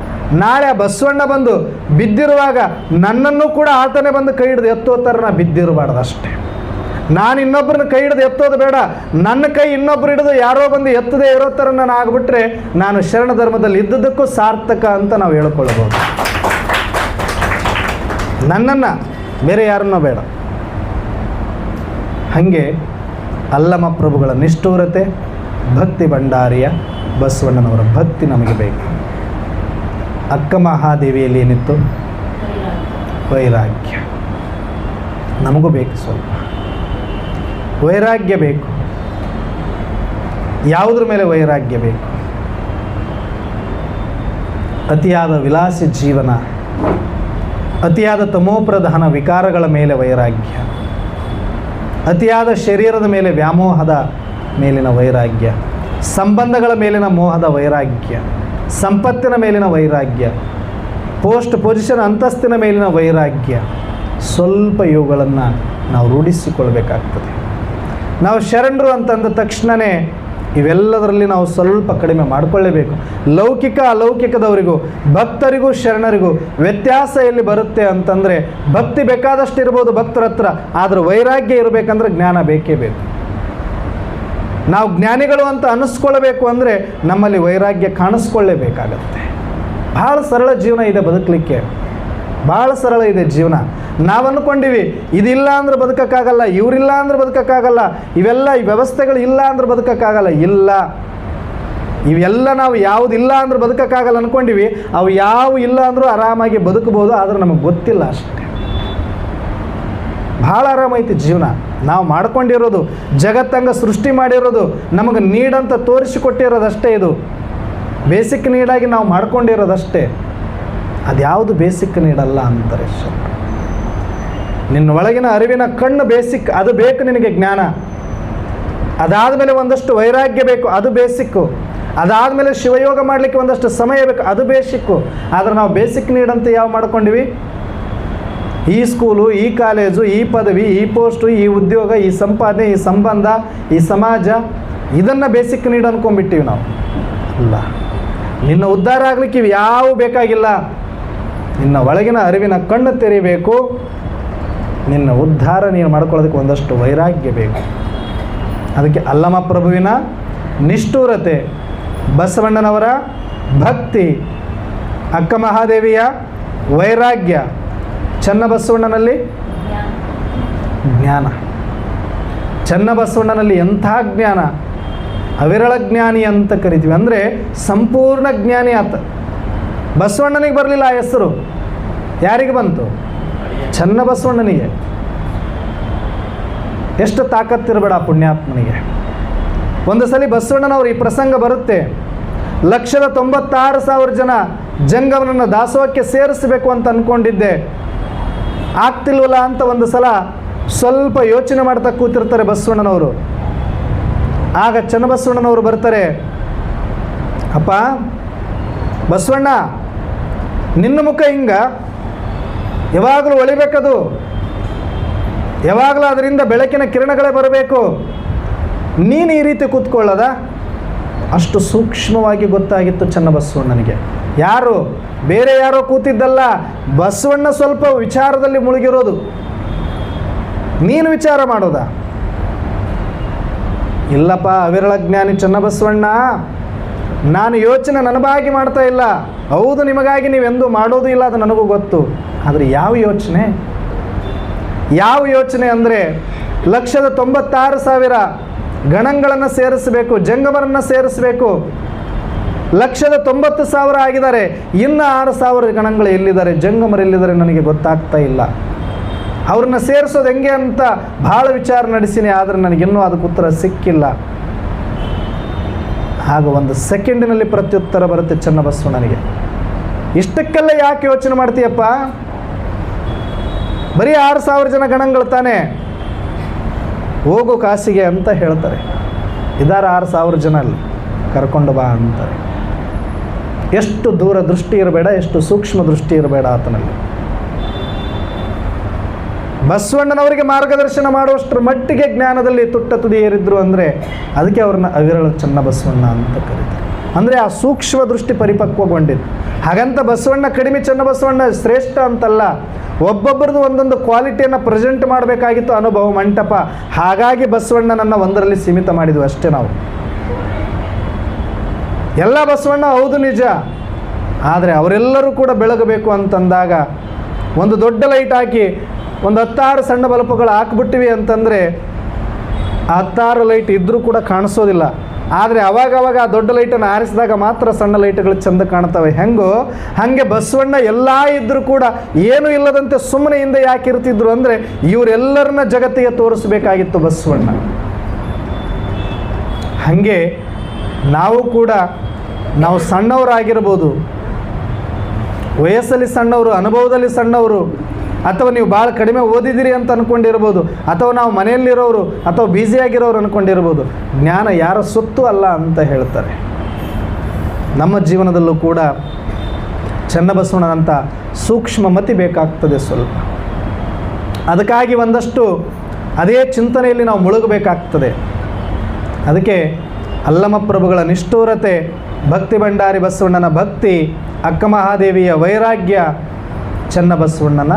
ನಾಳೆ ಆ ಬಸವಣ್ಣ ಬಂದು ಬಿದ್ದಿರುವಾಗ ನನ್ನನ್ನು ಕೂಡ ಆತನೇ ಬಂದು ಕೈ ಹಿಡಿದು ಎತ್ತೋ ಥರ ನಾ ಬಿದ್ದಿರಬಾರ್ದು ಅಷ್ಟೇ. ನಾನು ಇನ್ನೊಬ್ಬರನ್ನ ಕೈ ಹಿಡಿದು ಎತ್ತೋದು ಬೇಡ. ನನ್ನ ಕೈ ಇನ್ನೊಬ್ಬರು ಹಿಡಿದು ಯಾರೋ ಬಂದು ಎತ್ತದೇ ಇರೋ ಥರ ನಾನು ಆಗಿಬಿಟ್ರೆ ನಾನು ಶರಣ ಧರ್ಮದಲ್ಲಿ ಇದ್ದದ್ದಕ್ಕೂ ಸಾರ್ಥಕ ಅಂತ ನಾವು ಹೇಳ್ಕೊಳ್ಬೋದು. ನನ್ನನ್ನು, ಬೇರೆ ಯಾರನ್ನೋ ಬೇಡ. ಹಾಗೆ ಅಲ್ಲಮ ಪ್ರಭುಗಳ ನಿಷ್ಠೂರತೆ, ಭಕ್ತಿ ಭಂಡಾರಿಯ ಬಸವಣ್ಣನವರ ಭಕ್ತಿ ನಮಗೆ ಬೇಕು. ಅಕ್ಕ ಮಹಾದೇವಿಯಲ್ಲಿ ಏನಿತ್ತು? ವೈರಾಗ್ಯ. ನಮಗೂ ಬೇಕು, ಸ್ವಲ್ಪ ವೈರಾಗ್ಯ ಬೇಕು. ಯಾವುದ್ರ ಮೇಲೆ ವೈರಾಗ್ಯ ಬೇಕು? ಅತಿಯಾದ ವಿಲಾಸಿ ಜೀವನ, ಅತಿಯಾದ ತಮೋಪ್ರಧಾನ ವಿಕಾರಗಳ ಮೇಲೆ ವೈರಾಗ್ಯ, ಅತಿಯಾದ ಶರೀರದ ಮೇಲೆ ವ್ಯಾಮೋಹದ ಮೇಲಿನ ವೈರಾಗ್ಯ, ಸಂಬಂಧಗಳ ಮೇಲಿನ ಮೋಹದ ವೈರಾಗ್ಯ, ಸಂಪತ್ತಿನ ಮೇಲಿನ ವೈರಾಗ್ಯ, ಪೋಸ್ಟ್ ಪೊಸಿಷನ್ ಅಂತಸ್ತಿನ ಮೇಲಿನ ವೈರಾಗ್ಯ. ಸ್ವಲ್ಪ ಇವುಗಳನ್ನು ನಾವು ರೂಢಿಸಿಕೊಳ್ಬೇಕಾಗ್ತದೆ. ನಾವು ಶರಣರು ಅಂತಂದ ತಕ್ಷಣವೇ ಇವೆಲ್ಲದರಲ್ಲಿ ನಾವು ಸ್ವಲ್ಪ ಕಡಿಮೆ ಮಾಡಿಕೊಳ್ಳೇಬೇಕು. ಲೌಕಿಕ ಅಲೌಕಿಕದವರಿಗೂ ಭಕ್ತರಿಗೂ ಶರಣರಿಗೂ ವ್ಯತ್ಯಾಸ ಎಲ್ಲಿ ಬರುತ್ತೆ ಅಂತಂದರೆ, ಭಕ್ತಿ ಬೇಕಾದಷ್ಟು ಇರ್ಬೋದು ಭಕ್ತರ ಹತ್ರ, ಆದರೆ ವೈರಾಗ್ಯ ಇರಬೇಕಂದ್ರೆ ಜ್ಞಾನ ಬೇಕೇ ಬೇಕು. ನಾವು ಜ್ಞಾನಿಗಳು ಅಂತ ಅನ್ನಿಸ್ಕೊಳ್ಬೇಕು ಅಂದರೆ ನಮ್ಮಲ್ಲಿ ವೈರಾಗ್ಯ ಕಾಣಿಸ್ಕೊಳ್ಳೇಬೇಕಾಗತ್ತೆ. ಭಾಳ ಸರಳ ಜೀವನ ಇದೆ ಬದುಕಲಿಕ್ಕೆ, ಭಾಳ ಸರಳ ಇದೆ ಜೀವನ. ನಾವು ಅಂದ್ಕೊಂಡಿವಿ ಇದಿಲ್ಲ ಅಂದ್ರೆ ಬದುಕೋಕ್ಕಾಗಲ್ಲ, ಇವರಿಲ್ಲ ಅಂದ್ರೆ ಬದುಕೋಕ್ಕಾಗಲ್ಲ, ಇವೆಲ್ಲ ಈ ವ್ಯವಸ್ಥೆಗಳು ಇಲ್ಲ ಅಂದ್ರೆ ಬದುಕೋಕ್ಕಾಗಲ್ಲ. ಇಲ್ಲ, ಇವೆಲ್ಲ ನಾವು ಯಾವುದಿಲ್ಲ ಅಂದ್ರೆ ಬದುಕೋಕ್ಕಾಗಲ್ಲ ಅಂದ್ಕೊಂಡಿವಿ. ಅವು ಯಾವ ಇಲ್ಲ ಅಂದರೂ ಆರಾಮಾಗಿ ಬದುಕಬಹುದು, ಆದರೆ ನಮಗೆ ಗೊತ್ತಿಲ್ಲ ಅಷ್ಟೇ. ಭಾಳ ಆರಾಮೈತಿ ಜೀವನ. ನಾವು ಮಾಡ್ಕೊಂಡಿರೋದು, ಜಗತ್ತಂಗ ಸೃಷ್ಟಿ ಮಾಡಿರೋದು, ನಮಗೆ ನೀಡಂತ ತೋರಿಸಿಕೊಟ್ಟಿರೋದಷ್ಟೇ. ಇದು ಬೇಸಿಕ್ ನೀಡಾಗಿ ನಾವು ಮಾಡ್ಕೊಂಡಿರೋದಷ್ಟೇ. ಅದ್ಯಾವುದು ಬೇಸಿಕ್ ನೀಡಲ್ಲ ಅಂತಾರೆ. ನಿನ್ನ ಒಳಗಿನ ಅರಿವಿನ ಕಣ್ಣು ಬೇಸಿಕ್, ಅದು ಬೇಕು ನಿನಗೆ ಜ್ಞಾನ. ಅದಾದಮೇಲೆ ಒಂದಷ್ಟು ವೈರಾಗ್ಯ ಬೇಕು, ಅದು ಬೇಸಿಕ್ಕು. ಅದಾದಮೇಲೆ ಶಿವಯೋಗ ಮಾಡಲಿಕ್ಕೆ ಒಂದಷ್ಟು ಸಮಯ ಬೇಕು, ಅದು ಬೇಸಿಕ್ಕು. ಆದರೆ ನಾವು ಬೇಸಿಕ್ ನೀಡಂತ ಯಾವ ಮಾಡ್ಕೊಂಡಿವಿ? ಈ ಸ್ಕೂಲು, ಈ ಕಾಲೇಜು, ಈ ಪದವಿ, ಈ ಪೋಸ್ಟು, ಈ ಉದ್ಯೋಗ, ಈ ಸಂಪಾದನೆ, ಈ ಸಂಬಂಧ, ಈ ಸಮಾಜ, ಇದನ್ನು ಬೇಸಿಕ್ ನೀಡ್ ಅಂದ್ಕೊಂಡ್ಬಿಟ್ಟಿವಿ ನಾವು. ಅಲ್ಲ, ನಿನ್ನ ಉದ್ಧಾರ ಆಗಲಿಕ್ಕೆ ಇವು ಯಾವ ಬೇಕಾಗಿಲ್ಲ. ನಿನ್ನ ಒಳಗಿನ ಅರಿವಿನ ಕಣ್ಣು ತೆರಿಬೇಕು. ನಿನ್ನ ಉದ್ಧಾರ ನೀನು ಮಾಡ್ಕೊಳ್ಳೋದಕ್ಕೆ ಒಂದಷ್ಟು ವೈರಾಗ್ಯ ಬೇಕು. ಅದಕ್ಕೆ ಅಲ್ಲಮ ಪ್ರಭುವಿನ ನಿಷ್ಠೂರತೆ, ಬಸವಣ್ಣನವರ ಭಕ್ತಿ, ಅಕ್ಕ ಮಹಾದೇವಿಯ ವೈರಾಗ್ಯ, ಚನ್ನಬಸವಣ್ಣನಲ್ಲಿ ಜ್ಞಾನ. ಚನ್ನಬಸವಣ್ಣನಲ್ಲಿ ಎಂಥ ಜ್ಞಾನ, ಅವಿರಳ ಜ್ಞಾನಿ ಅಂತ ಕರಿತೀವಿ. ಅಂದರೆ ಸಂಪೂರ್ಣ ಜ್ಞಾನಿ ಆತ. ಬಸವಣ್ಣನಿಗೆ ಬರಲಿಲ್ಲ ಆ ಹೆಸರು, ಯಾರಿಗೆ ಬಂತು? ಚನ್ನಬಸವಣ್ಣನಿಗೆ. ಎಷ್ಟು ತಾಕತ್ತಿರಬೇಡ ಪುಣ್ಯಾತ್ಮನಿಗೆ. ಒಂದು ಸಲ ಬಸವಣ್ಣನವರು ಈ ಪ್ರಸಂಗ ಬರುತ್ತೆ, 196,000 ಜನ ಜಂಗಮನನ್ನು ದಾಸೋಹಕ್ಕೆ ಸೇರಿಸಬೇಕು ಅಂತ ಅಂದ್ಕೊಂಡಿದ್ದೆ, ಆಗ್ತಿಲ್ವಲ್ಲ ಅಂತ ಒಂದು ಸಲ ಸ್ವಲ್ಪ ಯೋಚನೆ ಮಾಡ್ತಾ ಕೂತಿರ್ತಾರೆ ಬಸವಣ್ಣನವರು. ಆಗ ಚನ್ನಬಸವಣ್ಣನವರು ಬರ್ತಾರೆ, ಅಪ್ಪ ಬಸವಣ್ಣ, ನಿನ್ನ ಮುಖ ಹಿಂಗ ಯಾವಾಗಲೂ ಒಳಿಬೇಕದು, ಯಾವಾಗಲೂ ಅದರಿಂದ ಬೆಳಕಿನ ಕಿರಣಗಳೇ ಬರಬೇಕು, ನೀನು ಈ ರೀತಿ ಕೂತ್ಕೊಳ್ಳೋದ? ಅಷ್ಟು ಸೂಕ್ಷ್ಮವಾಗಿ ಗೊತ್ತಾಗಿತ್ತು ಚನ್ನಬಸವಣ್ಣನಿಗೆ. ಯಾರು ಬೇರೆ ಯಾರೋ ಕೂತಿದ್ದಲ್ಲ, ಬಸವಣ್ಣ ಸ್ವಲ್ಪ ವಿಚಾರದಲ್ಲಿ ಮುಳುಗಿರೋದು. ನೀನು ವಿಚಾರ ಮಾಡೋದಾ? ಇಲ್ಲಪ್ಪ, ಅವಿರಳ ಜ್ಞಾನಿ ಚನ್ನಬಸವಣ್ಣ, ನಾನು ಯೋಚನೆ ನನಗಾಗಿ ಮಾಡ್ತಾ ಇಲ್ಲ. ಹೌದು, ನಿಮಗಾಗಿ ನೀವೆಂದೂ ಮಾಡೋದು ಇಲ್ಲ, ಅದು ನನಗೂ ಗೊತ್ತು. ಆದರೆ ಯಾವ ಯೋಚನೆ? ಯಾವ ಯೋಚನೆ ಅಂದರೆ 196,000 ಗಣಗಳನ್ನು ಸೇರಿಸಬೇಕು, ಜಂಗಮರನ್ನು ಸೇರಿಸಬೇಕು. 190,000 ಆಗಿದ್ದಾರೆ, ಇನ್ನು 6,000 ಗಣಗಳು ಎಲ್ಲಿದ್ದಾರೆ, ಜಂಗಮರು ಎಲ್ಲಿದ್ದಾರೆ ನನಗೆ ಗೊತ್ತಾಗ್ತಾ ಇಲ್ಲ. ಅವ್ರನ್ನ ಸೇರಿಸೋದು ಹೆಂಗೆ ಅಂತ ಭಾಳ ವಿಚಾರ ನಡೆಸಿನಿ, ಆದರೆ ನನಗಿನ್ನೂ ಅದಕ್ಕೆ ಉತ್ತರ ಸಿಕ್ಕಿಲ್ಲ. ಆಗ ಒಂದು ಸೆಕೆಂಡಿನಲ್ಲಿ ಪ್ರತ್ಯುತ್ತರ ಬರುತ್ತೆ ಚನ್ನಬಸವಣ್ಣನಿಗೆ. ಇಷ್ಟಕ್ಕೆಲ್ಲ ಯಾಕೆ ಯೋಚನೆ ಮಾಡ್ತೀಯಪ್ಪ? ಬರೀ 6,000 ಜನ ಗಣಗಳು ತಾನೇ, ಹೋಗು ಕಾಸಿಗೆ ಅಂತ ಹೇಳ್ತಾರೆ. ಇದಾರ 6,000 ಜನ ಅಲ್ಲಿ, ಕರ್ಕೊಂಡು ಬಾ ಅಂತಾರೆ. ಎಷ್ಟು ದೂರ ದೃಷ್ಟಿ ಇರಬೇಡ, ಎಷ್ಟು ಸೂಕ್ಷ್ಮ ದೃಷ್ಟಿ ಇರಬೇಡ ಆತನಲ್ಲಿ. ಬಸವಣ್ಣನವರಿಗೆ ಮಾರ್ಗದರ್ಶನ ಮಾಡುವಷ್ಟರ ಮಟ್ಟಿಗೆ ಜ್ಞಾನದಲ್ಲಿ ತುಟ್ಟ ತುದಿ ಏರಿದ್ರು ಅಂದರೆ ಅದಕ್ಕೆ ಅವ್ರನ್ನ ಅವಿರಳ ಚನ್ನಬಸವಣ್ಣ ಅಂತ ಕರೀತಾರೆ. ಅಂದರೆ ಆ ಸೂಕ್ಷ್ಮ ದೃಷ್ಟಿ ಪರಿಪಕ್ವಗೊಂಡಿದ್ದು. ಹಾಗಂತ ಬಸವಣ್ಣ ಕಡಿಮೆ, ಚನ್ನಬಸವಣ್ಣ ಶ್ರೇಷ್ಠ ಅಂತಲ್ಲ. ಒಬ್ಬೊಬ್ಬರದು ಒಂದೊಂದು ಕ್ವಾಲಿಟಿಯನ್ನು ಪ್ರೆಸೆಂಟ್ ಮಾಡಬೇಕಾಗಿತ್ತು ಅನುಭವ ಮಂಟಪ. ಹಾಗಾಗಿ ಬಸವಣ್ಣನನ್ನು ಒಂದರಲ್ಲಿ ಸೀಮಿತ ಮಾಡಿದ್ವಿ ಅಷ್ಟೇ ನಾವು. ಎಲ್ಲ ಬಸವಣ್ಣ ಹೌದು ನಿಜ, ಆದರೆ ಅವರೆಲ್ಲರೂ ಕೂಡ ಬೆಳಗಬೇಕು ಅಂತಂದಾಗ ಒಂದು ದೊಡ್ಡ ಲೈಟ್ ಹಾಕಿ ಒಂದು 10 ಸಣ್ಣ ಬಲ್ಪುಗಳು ಹಾಕ್ಬಿಟ್ಟಿವಿ ಅಂತಂದರೆ ಆ 10 ಲೈಟ್ ಇದ್ದರೂ ಕೂಡ ಕಾಣಿಸೋದಿಲ್ಲ. ಆದರೆ ಅವಾಗವಾಗ ಆ ದೊಡ್ಡ ಲೈಟನ್ನು ಆರಿಸಿದಾಗ ಮಾತ್ರ ಸಣ್ಣ ಲೈಟ್ಗಳು ಚೆಂದ ಕಾಣ್ತವೆ. ಹೆಂಗೋ ಹಾಗೆ ಬಸವಣ್ಣ ಎಲ್ಲ ಇದ್ದರೂ ಕೂಡ ಏನೂ ಇಲ್ಲದಂತೆ ಸುಮ್ಮನೆ ಹಿಂದೆ ಯಾಕೆ ಇರ್ತಿದ್ರು ಅಂದರೆ ಇವರೆಲ್ಲರನ್ನ ಜಗತ್ತಿಗೆ ತೋರಿಸಬೇಕಾಗಿತ್ತು ಬಸವಣ್ಣ. ಹಾಗೆ ನಾವು ಕೂಡ, ನಾವು ಸಣ್ಣವರಾಗಿರ್ಬೋದು, ವಯಸ್ಸಲ್ಲಿ ಸಣ್ಣವರು, ಅನುಭವದಲ್ಲಿ ಸಣ್ಣವರು, ಅಥವಾ ನೀವು ಭಾಳ ಕಡಿಮೆ ಓದಿದ್ದೀರಿ ಅಂತ ಅಂದ್ಕೊಂಡಿರ್ಬೋದು, ಅಥವಾ ನಾವು ಮನೆಯಲ್ಲಿರೋರು ಅಥವಾ ಬ್ಯುಸಿಯಾಗಿರೋರು ಅಂದ್ಕೊಂಡಿರ್ಬೋದು. ಜ್ಞಾನ ಯಾರ ಸೊತ್ತು ಅಲ್ಲ ಅಂತ ಹೇಳ್ತಾರೆ. ನಮ್ಮ ಜೀವನದಲ್ಲೂ ಕೂಡ ಚನ್ನಬಸವಣ್ಣನಂಥ ಸೂಕ್ಷ್ಮ ಮತಿ ಬೇಕಾಗ್ತದೆ ಸ್ವಲ್ಪ. ಅದಕ್ಕಾಗಿ ಒಂದಷ್ಟು ಅದೇ ಚಿಂತನೆಯಲ್ಲಿ ನಾವು ಮುಳುಗಬೇಕಾಗ್ತದೆ. ಅದಕ್ಕೆ ಅಲ್ಲಮಪ್ರಭುಗಳ ನಿಷ್ಠೂರತೆ, ಭಕ್ತಿ ಭಂಡಾರಿ ಬಸವಣ್ಣನ ಭಕ್ತಿ, ಅಕ್ಕ ಮಹಾದೇವಿಯ ವೈರಾಗ್ಯ, ಚನ್ನಬಸವಣ್ಣನ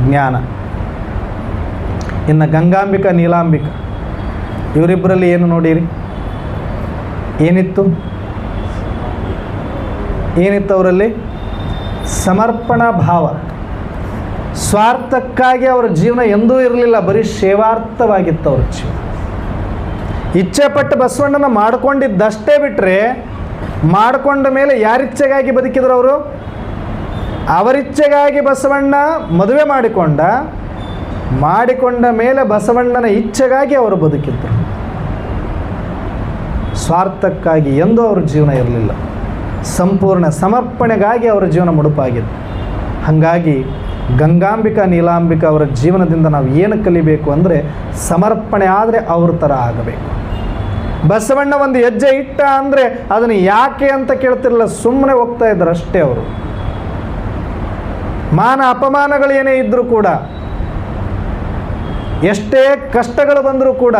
ಜ್ಞಾನ. ಇನ್ನು ಗಂಗಾಂಬಿಕಾ ನೀಲಾಂಬಿಕಾ ಇವರಿಬ್ಬರಲ್ಲಿ ಏನು ನೋಡಿರಿ? ಏನಿತ್ತು ಅವರಲ್ಲಿ? ಸಮರ್ಪಣಾ ಭಾವ. ಸ್ವಾರ್ಥಕ್ಕಾಗಿ ಅವರ ಜೀವನ ಎಂದೂ ಇರಲಿಲ್ಲ, ಬರೀ ಸೇವಾರ್ಥವಾಗಿತ್ತು ಅವ್ರ ಜೀವನ. ಇಚ್ಛೆಪಟ್ಟು ಬಸವಣ್ಣನ ಮಾಡಿಕೊಂಡಿದ್ದಷ್ಟೇ ಬಿಟ್ಟರೆ, ಮಾಡಿಕೊಂಡ ಮೇಲೆ ಯಾರಿಚ್ಛೆಗಾಗಿ ಬದುಕಿದ್ರು ಅವರು? ಅವರಿಚ್ಛೆಗಾಗಿ ಬಸವಣ್ಣ ಮದುವೆ ಮಾಡಿಕೊಂಡ ಮೇಲೆ ಬಸವಣ್ಣನ ಇಚ್ಛೆಗಾಗಿ ಅವರು ಬದುಕಿದ್ರು. ಸ್ವಾರ್ಥಕ್ಕಾಗಿ ಎಂದೂ ಅವ್ರ ಜೀವನ ಇರಲಿಲ್ಲ, ಸಂಪೂರ್ಣ ಸಮರ್ಪಣೆಗಾಗಿ ಅವರ ಜೀವನ ಮುಡುಪಾಗಿತ್ತು. ಹಾಗಾಗಿ ಗಂಗಾಂಬಿಕಾ ನೀಲಾಂಬಿಕಾ ಅವರ ಜೀವನದಿಂದ ನಾವು ಏನು ಕಲಿಬೇಕು ಅಂದರೆ, ಸಮರ್ಪಣೆ ಆದರೆ ಅವ್ರ ಥರ ಆಗಬೇಕು. ಬಸವಣ್ಣ ಒಂದು ಹೆಜ್ಜೆ ಇಟ್ಟ ಅಂದರೆ ಅದನ್ನು ಯಾಕೆ ಅಂತ ಕೇಳ್ತಿರಲಿಲ್ಲ, ಸುಮ್ಮನೆ ಹೋಗ್ತಾ ಇದ್ರು ಅಷ್ಟೇ. ಅವರು ಮಾನ ಅಪಮಾನಗಳು ಏನೇ ಇದ್ದರೂ ಕೂಡ, ಎಷ್ಟೇ ಕಷ್ಟಗಳು ಬಂದರೂ ಕೂಡ,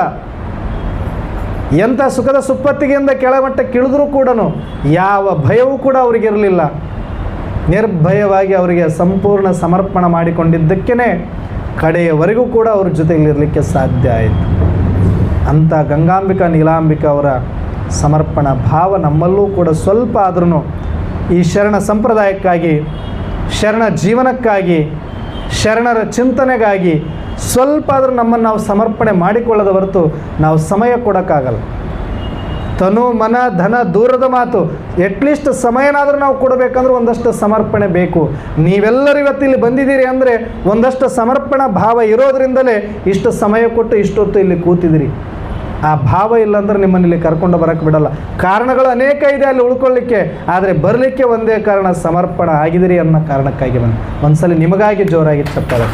ಎಂಥ ಸುಖದ ಸುಪ್ಪತ್ತಿಗೆಯಿಂದ ಕೆಳಮಟ್ಟಕ್ಕೆ ಇಳಿದ್ರೂ ಕೂಡ ಯಾವ ಭಯವೂ ಕೂಡ ಅವರಿಗಿರಲಿಲ್ಲ. ನಿರ್ಭಯವಾಗಿ ಅವರಿಗೆ ಸಂಪೂರ್ಣ ಸಮರ್ಪಣೆ ಮಾಡಿಕೊಂಡಿದ್ದಕ್ಕೇ ಕಡೆಯವರೆಗೂ ಕೂಡ ಅವ್ರ ಜೊತೆಯಲ್ಲಿರಲಿಕ್ಕೆ ಸಾಧ್ಯ ಆಯಿತು. ಅಂಥ ಗಂಗಾಂಬಿಕಾ ನೀಲಾಂಬಿಕಾ ಅವರ ಸಮರ್ಪಣಾ ಭಾವ ನಮ್ಮಲ್ಲೂ ಕೂಡ ಸ್ವಲ್ಪ ಆದ್ರೂ ಈ ಶರಣ ಸಂಪ್ರದಾಯಕ್ಕಾಗಿ, ಶರಣ ಜೀವನಕ್ಕಾಗಿ, ಶರಣರ ಚಿಂತನೆಗಾಗಿ ಸ್ವಲ್ಪ ಆದರೂ ನಮ್ಮನ್ನು ನಾವು ಸಮರ್ಪಣೆ ಮಾಡಿಕೊಳ್ಳದ ಹೊರತು ನಾವು ಸಮಯ ಕೊಡೋಕ್ಕಾಗಲ್ಲ. ತನು ಮನ ಧನ ದೂರದ ಮಾತು, ಎಟ್ಲೀಸ್ಟ್ ಸಮಯನಾದರೂ ನಾವು ಕೊಡಬೇಕಂದ್ರೆ ಒಂದಷ್ಟು ಸಮರ್ಪಣೆ ಬೇಕು. ನೀವೆಲ್ಲರೂ ಇವತ್ತು ಇಲ್ಲಿ ಬಂದಿದ್ದೀರಿ ಅಂದರೆ ಒಂದಷ್ಟು ಸಮರ್ಪಣಾ ಭಾವ ಇರೋದರಿಂದಲೇ ಇಷ್ಟು ಸಮಯ ಕೊಟ್ಟು ಇಷ್ಟೊತ್ತು ಇಲ್ಲಿ ಕೂತಿದ್ದೀರಿ. ಆ ಭಾವ ಇಲ್ಲಾಂದ್ರೆ ನಿಮ್ಮನ್ನು ಇಲ್ಲಿ ಕರ್ಕೊಂಡು ಬರೋಕ್ಕೆ ಬಿಡಲ್ಲ. ಕಾರಣಗಳು ಅನೇಕ ಇದೆ ಅಲ್ಲಿ ಉಳ್ಕೊಳ್ಳಿಕ್ಕೆ, ಆದರೆ ಬರಲಿಕ್ಕೆ ಒಂದೇ ಕಾರಣ, ಸಮರ್ಪಣೆ ಆಗಿದಿರಿ ಅನ್ನೋ ಕಾರಣಕ್ಕಾಗಿ ಬಂದು. ಒಂದ್ಸಲಿ ನಿಮಗಾಗಿ ಜೋರಾಗಿ ಚಪ್ಪಾಳೆ.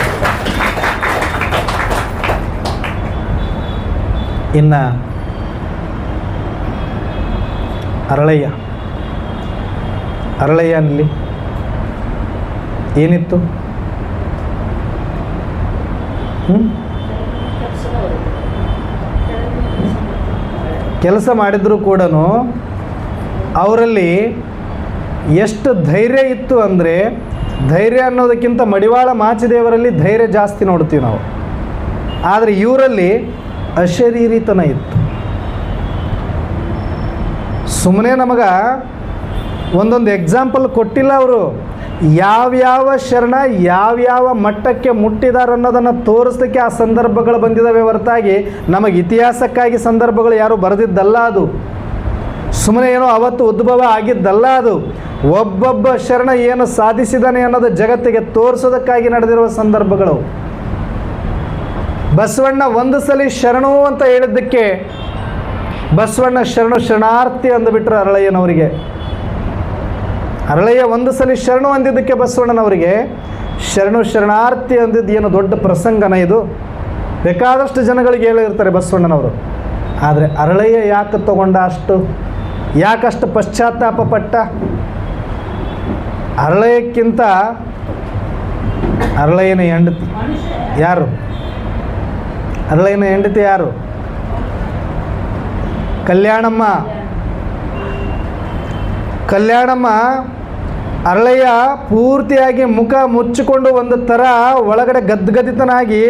ಇನ್ನು ಅರಳಯ್ಯನಲ್ಲಿ ಏನಿತ್ತು? ಕೆಲಸ ಮಾಡಿದರೂ ಕೂಡ ಅವರಲ್ಲಿ ಎಷ್ಟು ಧೈರ್ಯ ಇತ್ತು ಅಂದರೆ, ಧೈರ್ಯ ಅನ್ನೋದಕ್ಕಿಂತ ಮಡಿವಾಳ ಮಾಚಿದೇವರಲ್ಲಿ ಧೈರ್ಯ ಜಾಸ್ತಿ ನೋಡ್ತೀವಿ ನಾವು. ಆದರೆ ಇವರಲ್ಲಿ ಅಶರೀರಿತನ ಇತ್ತು. ಸುಮ್ಮನೆ ನಮಗೆ ಒಂದೊಂದು ಎಕ್ಸಾಂಪಲ್ ಕೊಟ್ಟಿಲ್ಲ ಅವರು. ಯಾವ್ಯಾವ ಶರಣ ಯಾವ್ಯಾವ ಮಟ್ಟಕ್ಕೆ ಮುಟ್ಟಿದಾರ ಅನ್ನೋದನ್ನು ತೋರಿಸಲಿಕ್ಕೆ ಆ ಸಂದರ್ಭಗಳು ಬಂದಿದ್ದಾವೆ ಹೊರತಾಗಿ ನಮಗೆ ಇತಿಹಾಸಕ್ಕಾಗಿ ಸಂದರ್ಭಗಳು ಯಾರು ಬರೆದಿದ್ದಲ್ಲ. ಅದು ಸುಮ್ಮನೆ ಏನೋ ಅವತ್ತು ಉದ್ಭವ ಆಗಿದ್ದಲ್ಲ. ಅದು ಒಬ್ಬೊಬ್ಬ ಶರಣ ಏನು ಸಾಧಿಸಿದಾನೆ ಅನ್ನೋದು ಜಗತ್ತಿಗೆ ತೋರಿಸೋದಕ್ಕಾಗಿ ನಡೆದಿರುವ ಸಂದರ್ಭಗಳು. ಬಸವಣ್ಣ ಒಂದು ಸಲ ಶರಣು ಅಂತ ಹೇಳಿದ್ದಕ್ಕೆ ಬಸವಣ್ಣ ಶರಣಾರ್ಥಿ ಅಂದುಬಿಟ್ರು ಅರಳಯ್ಯನವರಿಗೆ. ಅರಳಯ್ಯ ಒಂದು ಸಲ ಶರಣು ಅಂದಿದ್ದಕ್ಕೆ ಬಸವಣ್ಣನವರಿಗೆ ಶರಣಾರ್ಥಿ ಅಂದಿದ್ದು ಏನು ದೊಡ್ಡ ಪ್ರಸಂಗನ ಇದು? ಬೇಕಾದಷ್ಟು ಜನಗಳಿಗೆ ಹೇಳಿರ್ತಾರೆ ಬಸವಣ್ಣನವರು. ಆದರೆ ಅರಳಯ್ಯ ಯಾಕೆ ತಗೊಂಡ ಅಷ್ಟು? ಯಾಕಷ್ಟು ಪಶ್ಚಾತ್ತಾಪ ಪಟ್ಟ? ಅರಳಯ್ಯಕ್ಕಿಂತ ಅರಳಯ್ಯನ ಹೆಂಡತಿ ಯಾರು? ಅರಳಯ್ಯನ ಹೆಂಡತಿ ಯಾರು? ಕಲ್ಯಾಣಮ್ಮ. ಅರಳಯ್ಯ ಪೂರ್ತಿಯಾಗಿ ಮುಖ ಮುಚ್ಚಿಕೊಂಡು ಒಂದು ಥರ ಒಳಗಡೆ ಗದ್ಗದಿತನಾಗಿ,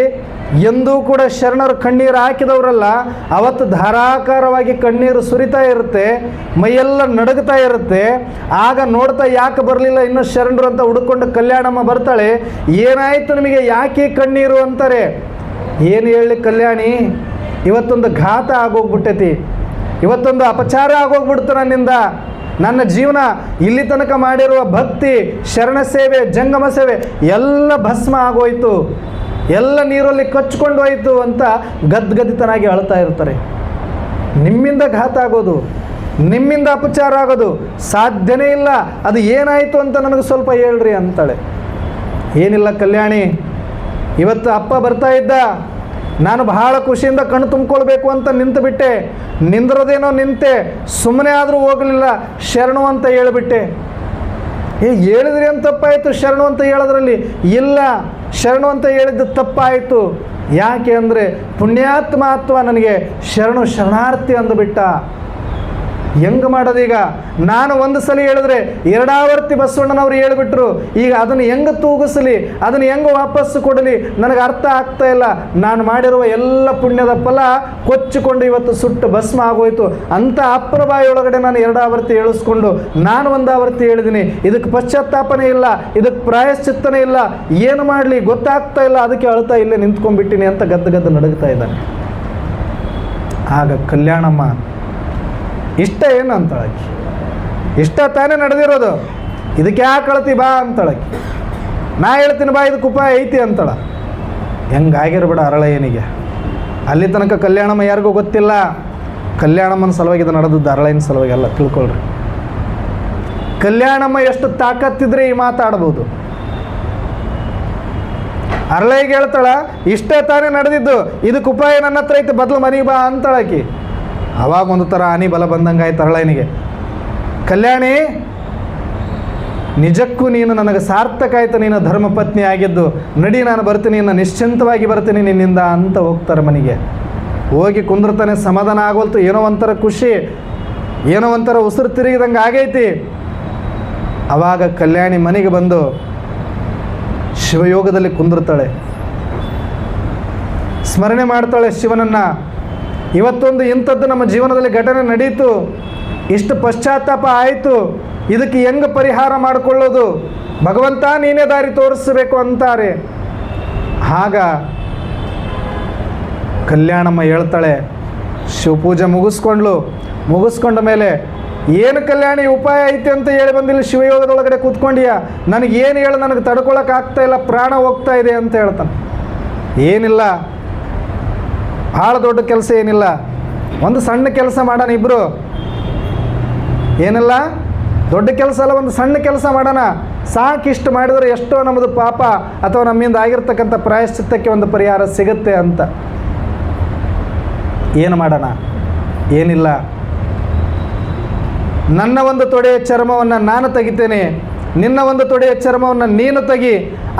ಎಂದೂ ಕೂಡ ಶರಣರು ಕಣ್ಣೀರು ಹಾಕಿದವರಲ್ಲ, ಅವತ್ತು ಧಾರಾಕಾರವಾಗಿ ಕಣ್ಣೀರು ಸುರಿತಾ ಇರುತ್ತೆ, ಮೈಯೆಲ್ಲ ನಡುಗ್ತಾ ಇರುತ್ತೆ. ಆಗ ನೋಡ್ತಾ ಯಾಕೆ ಬರಲಿಲ್ಲ ಇನ್ನೂ ಶರಣರು ಅಂತ ಹುಡುಕೊಂಡು ಕಲ್ಯಾಣಮ್ಮ ಬರ್ತಾಳೆ. ಏನಾಯಿತು ನಿಮಗೆ, ಯಾಕೆ ಕಣ್ಣೀರು ಅಂತಾರೆ. ಏನು ಹೇಳಿ ಕಲ್ಯಾಣಿ, ಇವತ್ತೊಂದು ಘಾತ ಆಗೋಗ್ಬಿಟ್ಟೈತಿ, ಇವತ್ತೊಂದು ಅಪಚಾರ ಆಗೋಗ್ಬಿಡ್ತು ನನ್ನಿಂದ. ನನ್ನ ಜೀವನ ಇಲ್ಲಿ ತನಕ ಮಾಡಿರುವ ಭಕ್ತಿ, ಶರಣ ಸೇವೆ, ಜಂಗಮ ಸೇವೆ ಎಲ್ಲ ಭಸ್ಮ ಆಗೋಯ್ತು, ಎಲ್ಲ ನೀರಲ್ಲಿ ಕಚ್ಕೊಂಡು ಹೋಯಿತು ಅಂತ ಗದ್ಗದಿತನಾಗಿ ಅಳ್ತಾ ಇರ್ತಾರೆ. ನಿಮ್ಮಿಂದ ಘಾತ ಆಗೋದು, ನಿಮ್ಮಿಂದ ಅಪಚಾರ ಆಗೋದು ಸಾಧ್ಯನೇ ಇಲ್ಲ. ಅದು ಏನಾಯಿತು ಅಂತ ನನಗೆ ಸ್ವಲ್ಪ ಹೇಳ್ರಿ ಅಂತಾಳೆ. ಏನಿಲ್ಲ ಕಲ್ಯಾಣಿ, ಇವತ್ತು ಅಪ್ಪ ಬರ್ತಾ ಇದ್ದ, ನಾನು ಬಹಳ ಖುಷಿಯಿಂದ ಕಣ್ಣು ತುಂಬಿಕೊಳ್ಬೇಕು ಅಂತ ನಿಂತುಬಿಟ್ಟೆ. ನಿಂದಿರೋದೇನೋ ನಿಂತೆ, ಸುಮ್ಮನೆ ಆದರೂ ಹೋಗಲಿಲ್ಲ, ಶರಣು ಅಂತ ಹೇಳಿಬಿಟ್ಟೆ. ಹೇಳಿದ್ರಿ ಅಂತ ತಪ್ಪಾಯಿತು, ಶರಣು ಅಂತ ಹೇಳೋದ್ರಲ್ಲಿ ಇಲ್ಲ, ಶರಣು ಅಂತ ಹೇಳಿದ್ದು ತಪ್ಪಾಯಿತು. ಯಾಕೆ ಅಂದರೆ ಪುಣ್ಯಾತ್ಮ ನನಗೆ ಶರಣಾರ್ಥಿ ಅಂದುಬಿಟ್ಟ. ಹೆಂಗೆ ಮಾಡೋದೀಗ? ನಾನು ಒಂದು ಸಲ ಹೇಳಿದ್ರೆ ಎರಡಾವರ್ತಿ ಬಸವಣ್ಣನವ್ರು ಹೇಳಿಬಿಟ್ರು. ಈಗ ಅದನ್ನು ಹೆಂಗೆ ತೂಗಿಸಲಿ, ಅದನ್ನು ಹೆಂಗೆ ವಾಪಸ್ಸು ಕೊಡಲಿ ನನಗೆ ಅರ್ಥ ಆಗ್ತಾ ಇಲ್ಲ. ನಾನು ಮಾಡಿರುವ ಎಲ್ಲ ಪುಣ್ಯದ ಫಲ ಕೊಚ್ಚಿಕೊಂಡು ಇವತ್ತು ಸುಟ್ಟು ಭಸ್ಮ ಆಗೋಯ್ತು. ಅಂಥ ಅಪ್ಪನ ಬಾಯಿಯೊಳಗಡೆ ನಾನು ಎರಡಾವರ್ತಿ ಹೇಳಿಸ್ಕೊಂಡು ನಾನು ಒಂದಾವರ್ತಿ ಹೇಳಿದ್ದೀನಿ. ಇದಕ್ಕೆ ಪಶ್ಚಾತ್ತಾಪನೇ ಇಲ್ಲ, ಇದಕ್ಕೆ ಪ್ರಾಯಶ್ಚಿತ್ತನೇ ಇಲ್ಲ, ಏನು ಮಾಡಲಿ ಗೊತ್ತಾಗ್ತಾ ಇಲ್ಲ, ಅದಕ್ಕೆ ಅಳ್ತಾ ಇಲ್ಲೇ ನಿಂತ್ಕೊಂಡ್ಬಿಟ್ಟಿನಿ ಅಂತ ಗದ್ದು ನಡುಗ್ತಾ ಇದ್ದಾನೆ. ಆಗ ಕಲ್ಯಾಣಮ್ಮ ಇಷ್ಟ ಏನು ಅಂತಳಕ್ಕೆ, ಇಷ್ಟ ತಾನೇ ನಡೆದಿರೋದು, ಇದಕ್ಕೆ ಯಾಕೆ ಅಳ್ತಿ ಬಾ ಅಂತಳಕ್ಕೆ. ನಾ ಹೇಳ್ತೀನಿ ಬಾ, ಇದಕ್ಕೆ ಉಪಾಯ ಐತಿ ಅಂತಳ. ಹೆಂಗಾಗಿರ್ಬೇಡ ಅರಳಯ್ಯನಿಗೆ. ಅಲ್ಲಿ ತನಕ ಕಲ್ಯಾಣಮ್ಮ ಯಾರಿಗೂ ಗೊತ್ತಿಲ್ಲ. ಕಲ್ಯಾಣಮ್ಮನ ಸಲುವಾಗಿ ಇದು ನಡೆದದ್ದು, ಅರಳಯ್ಯನ ಸಲುವಾಗಿ ಅಲ್ಲ, ತಿಳ್ಕೊಳ್ರಿ. ಕಲ್ಯಾಣಮ್ಮ ಎಷ್ಟು ತಾಕತ್ತಿದ್ರೆ ಈ ಮಾತಾಡ್ಬೋದು. ಅರಳಯ್ಯಗೆ ಹೇಳ್ತಾಳ, ಇಷ್ಟೇ ತಾನೇ ನಡೆದಿದ್ದು, ಇದಕ್ಕೆ ಉಪಾಯ ನನ್ನ ಹತ್ರ ಐತೆ, ಬದಲು ಮನೆಗೆ ಬಾ ಅಂತಳಕಿ. ಅವಾಗ ಒಂದು ಥರ ಆನಿ ಬಲ ಬಂದಂಗೆ ಆಯ್ತು ಅರಳಯ್ಯನಿಗೆ. ಕಲ್ಯಾಣಿ, ನಿಜಕ್ಕೂ ನೀನು ನನಗೆ ಸಾರ್ಥಕ ಆಯ್ತು, ನೀನು ಧರ್ಮಪತ್ನಿ ಆಗಿದ್ದು. ನಡಿ, ನಾನು ಬರ್ತೀನಿ, ಇನ್ನು ನಿಶ್ಚಿಂತವಾಗಿ ಬರ್ತೀನಿ ನಿನ್ನಿಂದ ಅಂತ ಹೋಗ್ತಾರೆ ಮನೆಗೆ. ಹೋಗಿ ಕುಂದಿರ್ತಾನೆ, ಸಮಾಧಾನ ಆಗೋಲ್ತು. ಏನೋ ಒಂಥರ ಖುಷಿ, ಏನೋ ಒಂಥರ ಉಸಿರು ತಿರುಗಿದಂಗೆ ಆಗೈತಿ. ಆವಾಗ ಕಲ್ಯಾಣಿ ಮನೆಗೆ ಬಂದು ಶಿವಯೋಗದಲ್ಲಿ ಕುಂದಿರ್ತಾಳೆ, ಸ್ಮರಣೆ ಮಾಡ್ತಾಳೆ ಶಿವನನ್ನು. ಇವತ್ತೊಂದು ಇಂಥದ್ದು ನಮ್ಮ ಜೀವನದಲ್ಲಿ ಘಟನೆ ನಡೀತು, ಇಷ್ಟು ಪಶ್ಚಾತ್ತಾಪ ಆಯಿತು, ಇದಕ್ಕೆ ಹೆಂಗೆ ಪರಿಹಾರ ಮಾಡಿಕೊಳ್ಳೋದು? ಭಗವಂತ ನೀನೇ ದಾರಿ ತೋರಿಸಬೇಕು ಅಂತಾರೆ. ಆಗ ಕಲ್ಯಾಣಮ್ಮ ಹೇಳ್ತಾಳೆ, ಶಿವಪೂಜೆ ಮುಗಿಸ್ಕೊಂಡ ಮೇಲೆ, ಏನು ಕಲ್ಯಾಣಿ ಉಪಾಯ ಐತೆ ಅಂತ ಹೇಳಿ ಬಂದಿಲ್ಲ, ಶಿವಯೋಗದೊಳಗಡೆ ಕೂತ್ಕೊಂಡಿಯಾ, ನನಗೇನು ಹೇಳು, ನನಗೆ ತಡ್ಕೊಳಕ್ಕಾಗ್ತಾ ಇಲ್ಲ, ಪ್ರಾಣ ಹೋಗ್ತಾ ಇದೆ ಅಂತ ಹೇಳ್ತಾನೆ. ಏನಿಲ್ಲ, ಭಾಳ ದೊಡ್ಡ ಕೆಲಸ ಏನಿಲ್ಲ, ಒಂದು ಸಣ್ಣ ಕೆಲಸ ಮಾಡೋಣ ಇಬ್ಬರು. ಏನಿಲ್ಲ, ದೊಡ್ಡ ಕೆಲಸ ಅಲ್ಲ, ಒಂದು ಸಣ್ಣ ಕೆಲಸ ಮಾಡೋಣ ಸಾಕಿಷ್ಟು ಮಾಡಿದರೆ ಎಷ್ಟೋ ನಮ್ಮದು ಪಾಪ ಅಥವಾ ನಮ್ಮಿಂದ ಆಗಿರ್ತಕ್ಕಂಥ ಪ್ರಾಯಶ್ಚಿತ್ತಕ್ಕೆ ಒಂದು ಪರಿಹಾರ ಸಿಗುತ್ತೆ ಅಂತ. ಏನು ಮಾಡೋಣ? ಏನಿಲ್ಲ, ನನ್ನ ಒಂದು ತೊಡೆಯ ಚರ್ಮವನ್ನು ನಾನು ತೆಗಿತೇನೆ, ನಿನ್ನ ಒಂದು ತೊಡೆಯ ಚರ್ಮವನ್ನು ನೀನು ತೆಗಿ.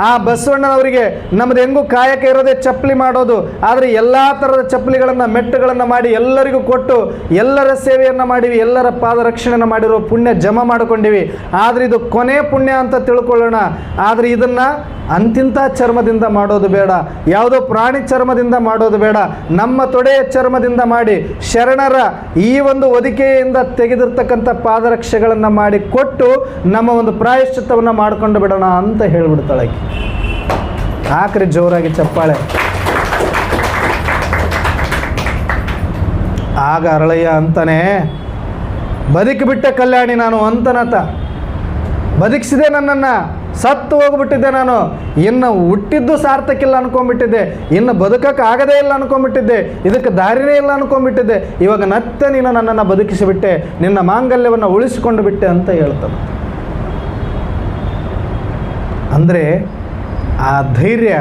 ಆ ಬಸವಣ್ಣನವರಿಗೆ ನಮ್ಮದು ಹೆಂಗೂ ಕಾಯಕ ಇರೋದೇ ಚಪ್ಪಲಿ ಮಾಡೋದು, ಆದರೆ ಎಲ್ಲ ಥರದ ಚಪ್ಪಲಿಗಳನ್ನು ಮೆಟ್ಟುಗಳನ್ನು ಮಾಡಿ ಎಲ್ಲರಿಗೂ ಕೊಟ್ಟು ಎಲ್ಲರ ಸೇವೆಯನ್ನು ಮಾಡಿವಿ, ಎಲ್ಲರ ಪಾದರಕ್ಷಣೆಯನ್ನು ಮಾಡಿರೋ ಪುಣ್ಯ ಜಮಾ ಮಾಡಿಕೊಂಡಿವಿ. ಆದರೆ ಇದು ಕೊನೆ ಪುಣ್ಯ ಅಂತ ತಿಳ್ಕೊಳ್ಳೋಣ. ಆದರೆ ಇದನ್ನು ಅಂತಿಂಥ ಚರ್ಮದಿಂದ ಮಾಡೋದು ಬೇಡ, ಯಾವುದೋ ಪ್ರಾಣಿ ಚರ್ಮದಿಂದ ಮಾಡೋದು ಬೇಡ, ನಮ್ಮ ತೊಡೆಯ ಚರ್ಮದಿಂದ ಮಾಡಿ ಶರಣರ ಈ ಒಂದು ಹೊದಿಕೆಯಿಂದ ತೆಗೆದಿರ್ತಕ್ಕಂಥ ಪಾದರಕ್ಷೆಗಳನ್ನು ಮಾಡಿ ಕೊಟ್ಟು ನಮ್ಮ ಒಂದು ಪ್ರಾಯಶ್ಚಿತ್ತವನ್ನು ಮಾಡಿಕೊಂಡು ಬಿಡೋಣ ಅಂತ ಹೇಳಿಬಿಡ್ತಾಳೆ. ಹಾಕ್ರಿ ಜೋರಾಗಿ ಚಪ್ಪಾಳೆ. ಆಗ ಅರಳಯ್ಯ ಅಂತಾನೆ, ಬದುಕಿಬಿಟ್ಟೆ ಕಲ್ಯಾಣಿ ನಾನು ಅಂತನತ, ಬದುಕಿಸಿದೆ ನನ್ನನ್ನು, ಸತ್ತು ಹೋಗ್ಬಿಟ್ಟಿದ್ದೆ ನಾನು, ಇನ್ನು ಹುಟ್ಟಿದ್ದು ಸಾರ್ಥಕ್ಕಿಲ್ಲ ಅನ್ಕೊಂಡ್ಬಿಟ್ಟಿದ್ದೆ, ಇನ್ನು ಬದುಕಕ್ಕೆ ಆಗದೇ ಇಲ್ಲ ಅನ್ಕೊಂಡ್ಬಿಟ್ಟಿದ್ದೆ, ಇದಕ್ಕೆ ದಾರಿನೇ ಇಲ್ಲ ಅನ್ಕೊಂಡ್ಬಿಟ್ಟಿದ್ದೆ. ಇವಾಗ ಮತ್ತೆ ನೀನು ನನ್ನನ್ನು ಬದುಕಿಸಿಬಿಟ್ಟೆ, ನಿನ್ನ ಮಾಂಗಲ್ಯವನ್ನು ಉಳಿಸಿಕೊಂಡು ಬಿಟ್ಟೆ ಅಂತ ಹೇಳ್ತಾನೆ. ಅಂದರೆ ಆ ಧೈರ್ಯ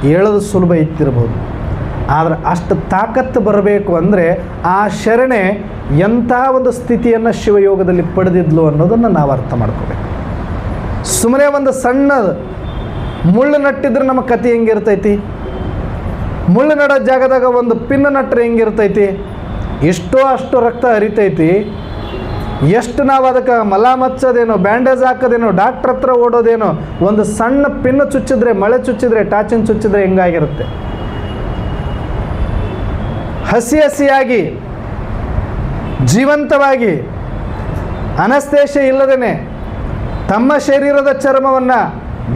ಹೇಳೋದು ಸುಲಭ ಇತ್ತಿರ್ಬೋದು, ಆದರೆ ಅಷ್ಟು ತಾಕತ್ತು ಬರಬೇಕು ಅಂದರೆ ಆ ಶರಣೆ ಎಂಥ ಒಂದು ಸ್ಥಿತಿಯನ್ನು ಶಿವಯೋಗದಲ್ಲಿ ಪಡೆದಿದ್ಲು ಅನ್ನೋದನ್ನು ನಾವು ಅರ್ಥ ಮಾಡ್ಕೋಬೇಕು. ಸುಮ್ಮನೆ ಒಂದು ಸಣ್ಣ ಮುಳ್ಳು ನಟ್ಟಿದ್ರೆ ನಮ್ಮ ಕತೆ ಹೆಂಗಿರ್ತೈತಿ? ಮುಳ್ಳು ನಡೋ ಜಾಗದಾಗ ಒಂದು ಪಿನ್ ನಟ್ಟರೆ ಹೆಂಗಿರ್ತೈತಿ? ಅಷ್ಟು ರಕ್ತ ಹರಿತೈತಿ. ಎಷ್ಟು ನಾವು ಅದಕ್ಕೆ ಮಲಾಮ್ ಹಚ್ಚೋದೇನೋ, ಬ್ಯಾಂಡೇಜ್ ಹಾಕೋದೇನೋ, ಡಾಕ್ಟ್ರ್ ಹತ್ರ ಓಡೋದೇನೋ, ಒಂದು ಸಣ್ಣ ಪಿನ್ನು ಚುಚ್ಚಿದ್ರೆ, ಮಳೆ ಚುಚ್ಚಿದ್ರೆ, ಟಾಚಿನ ಚುಚ್ಚಿದ್ರೆ ಹೆಂಗಾಗಿರುತ್ತೆ? ಹಸಿಯಾಗಿ ಜೀವಂತವಾಗಿ ಅನಸ್ತೇಷ ಇಲ್ಲದೇನೆ ತಮ್ಮ ಶರೀರದ ಚರ್ಮವನ್ನು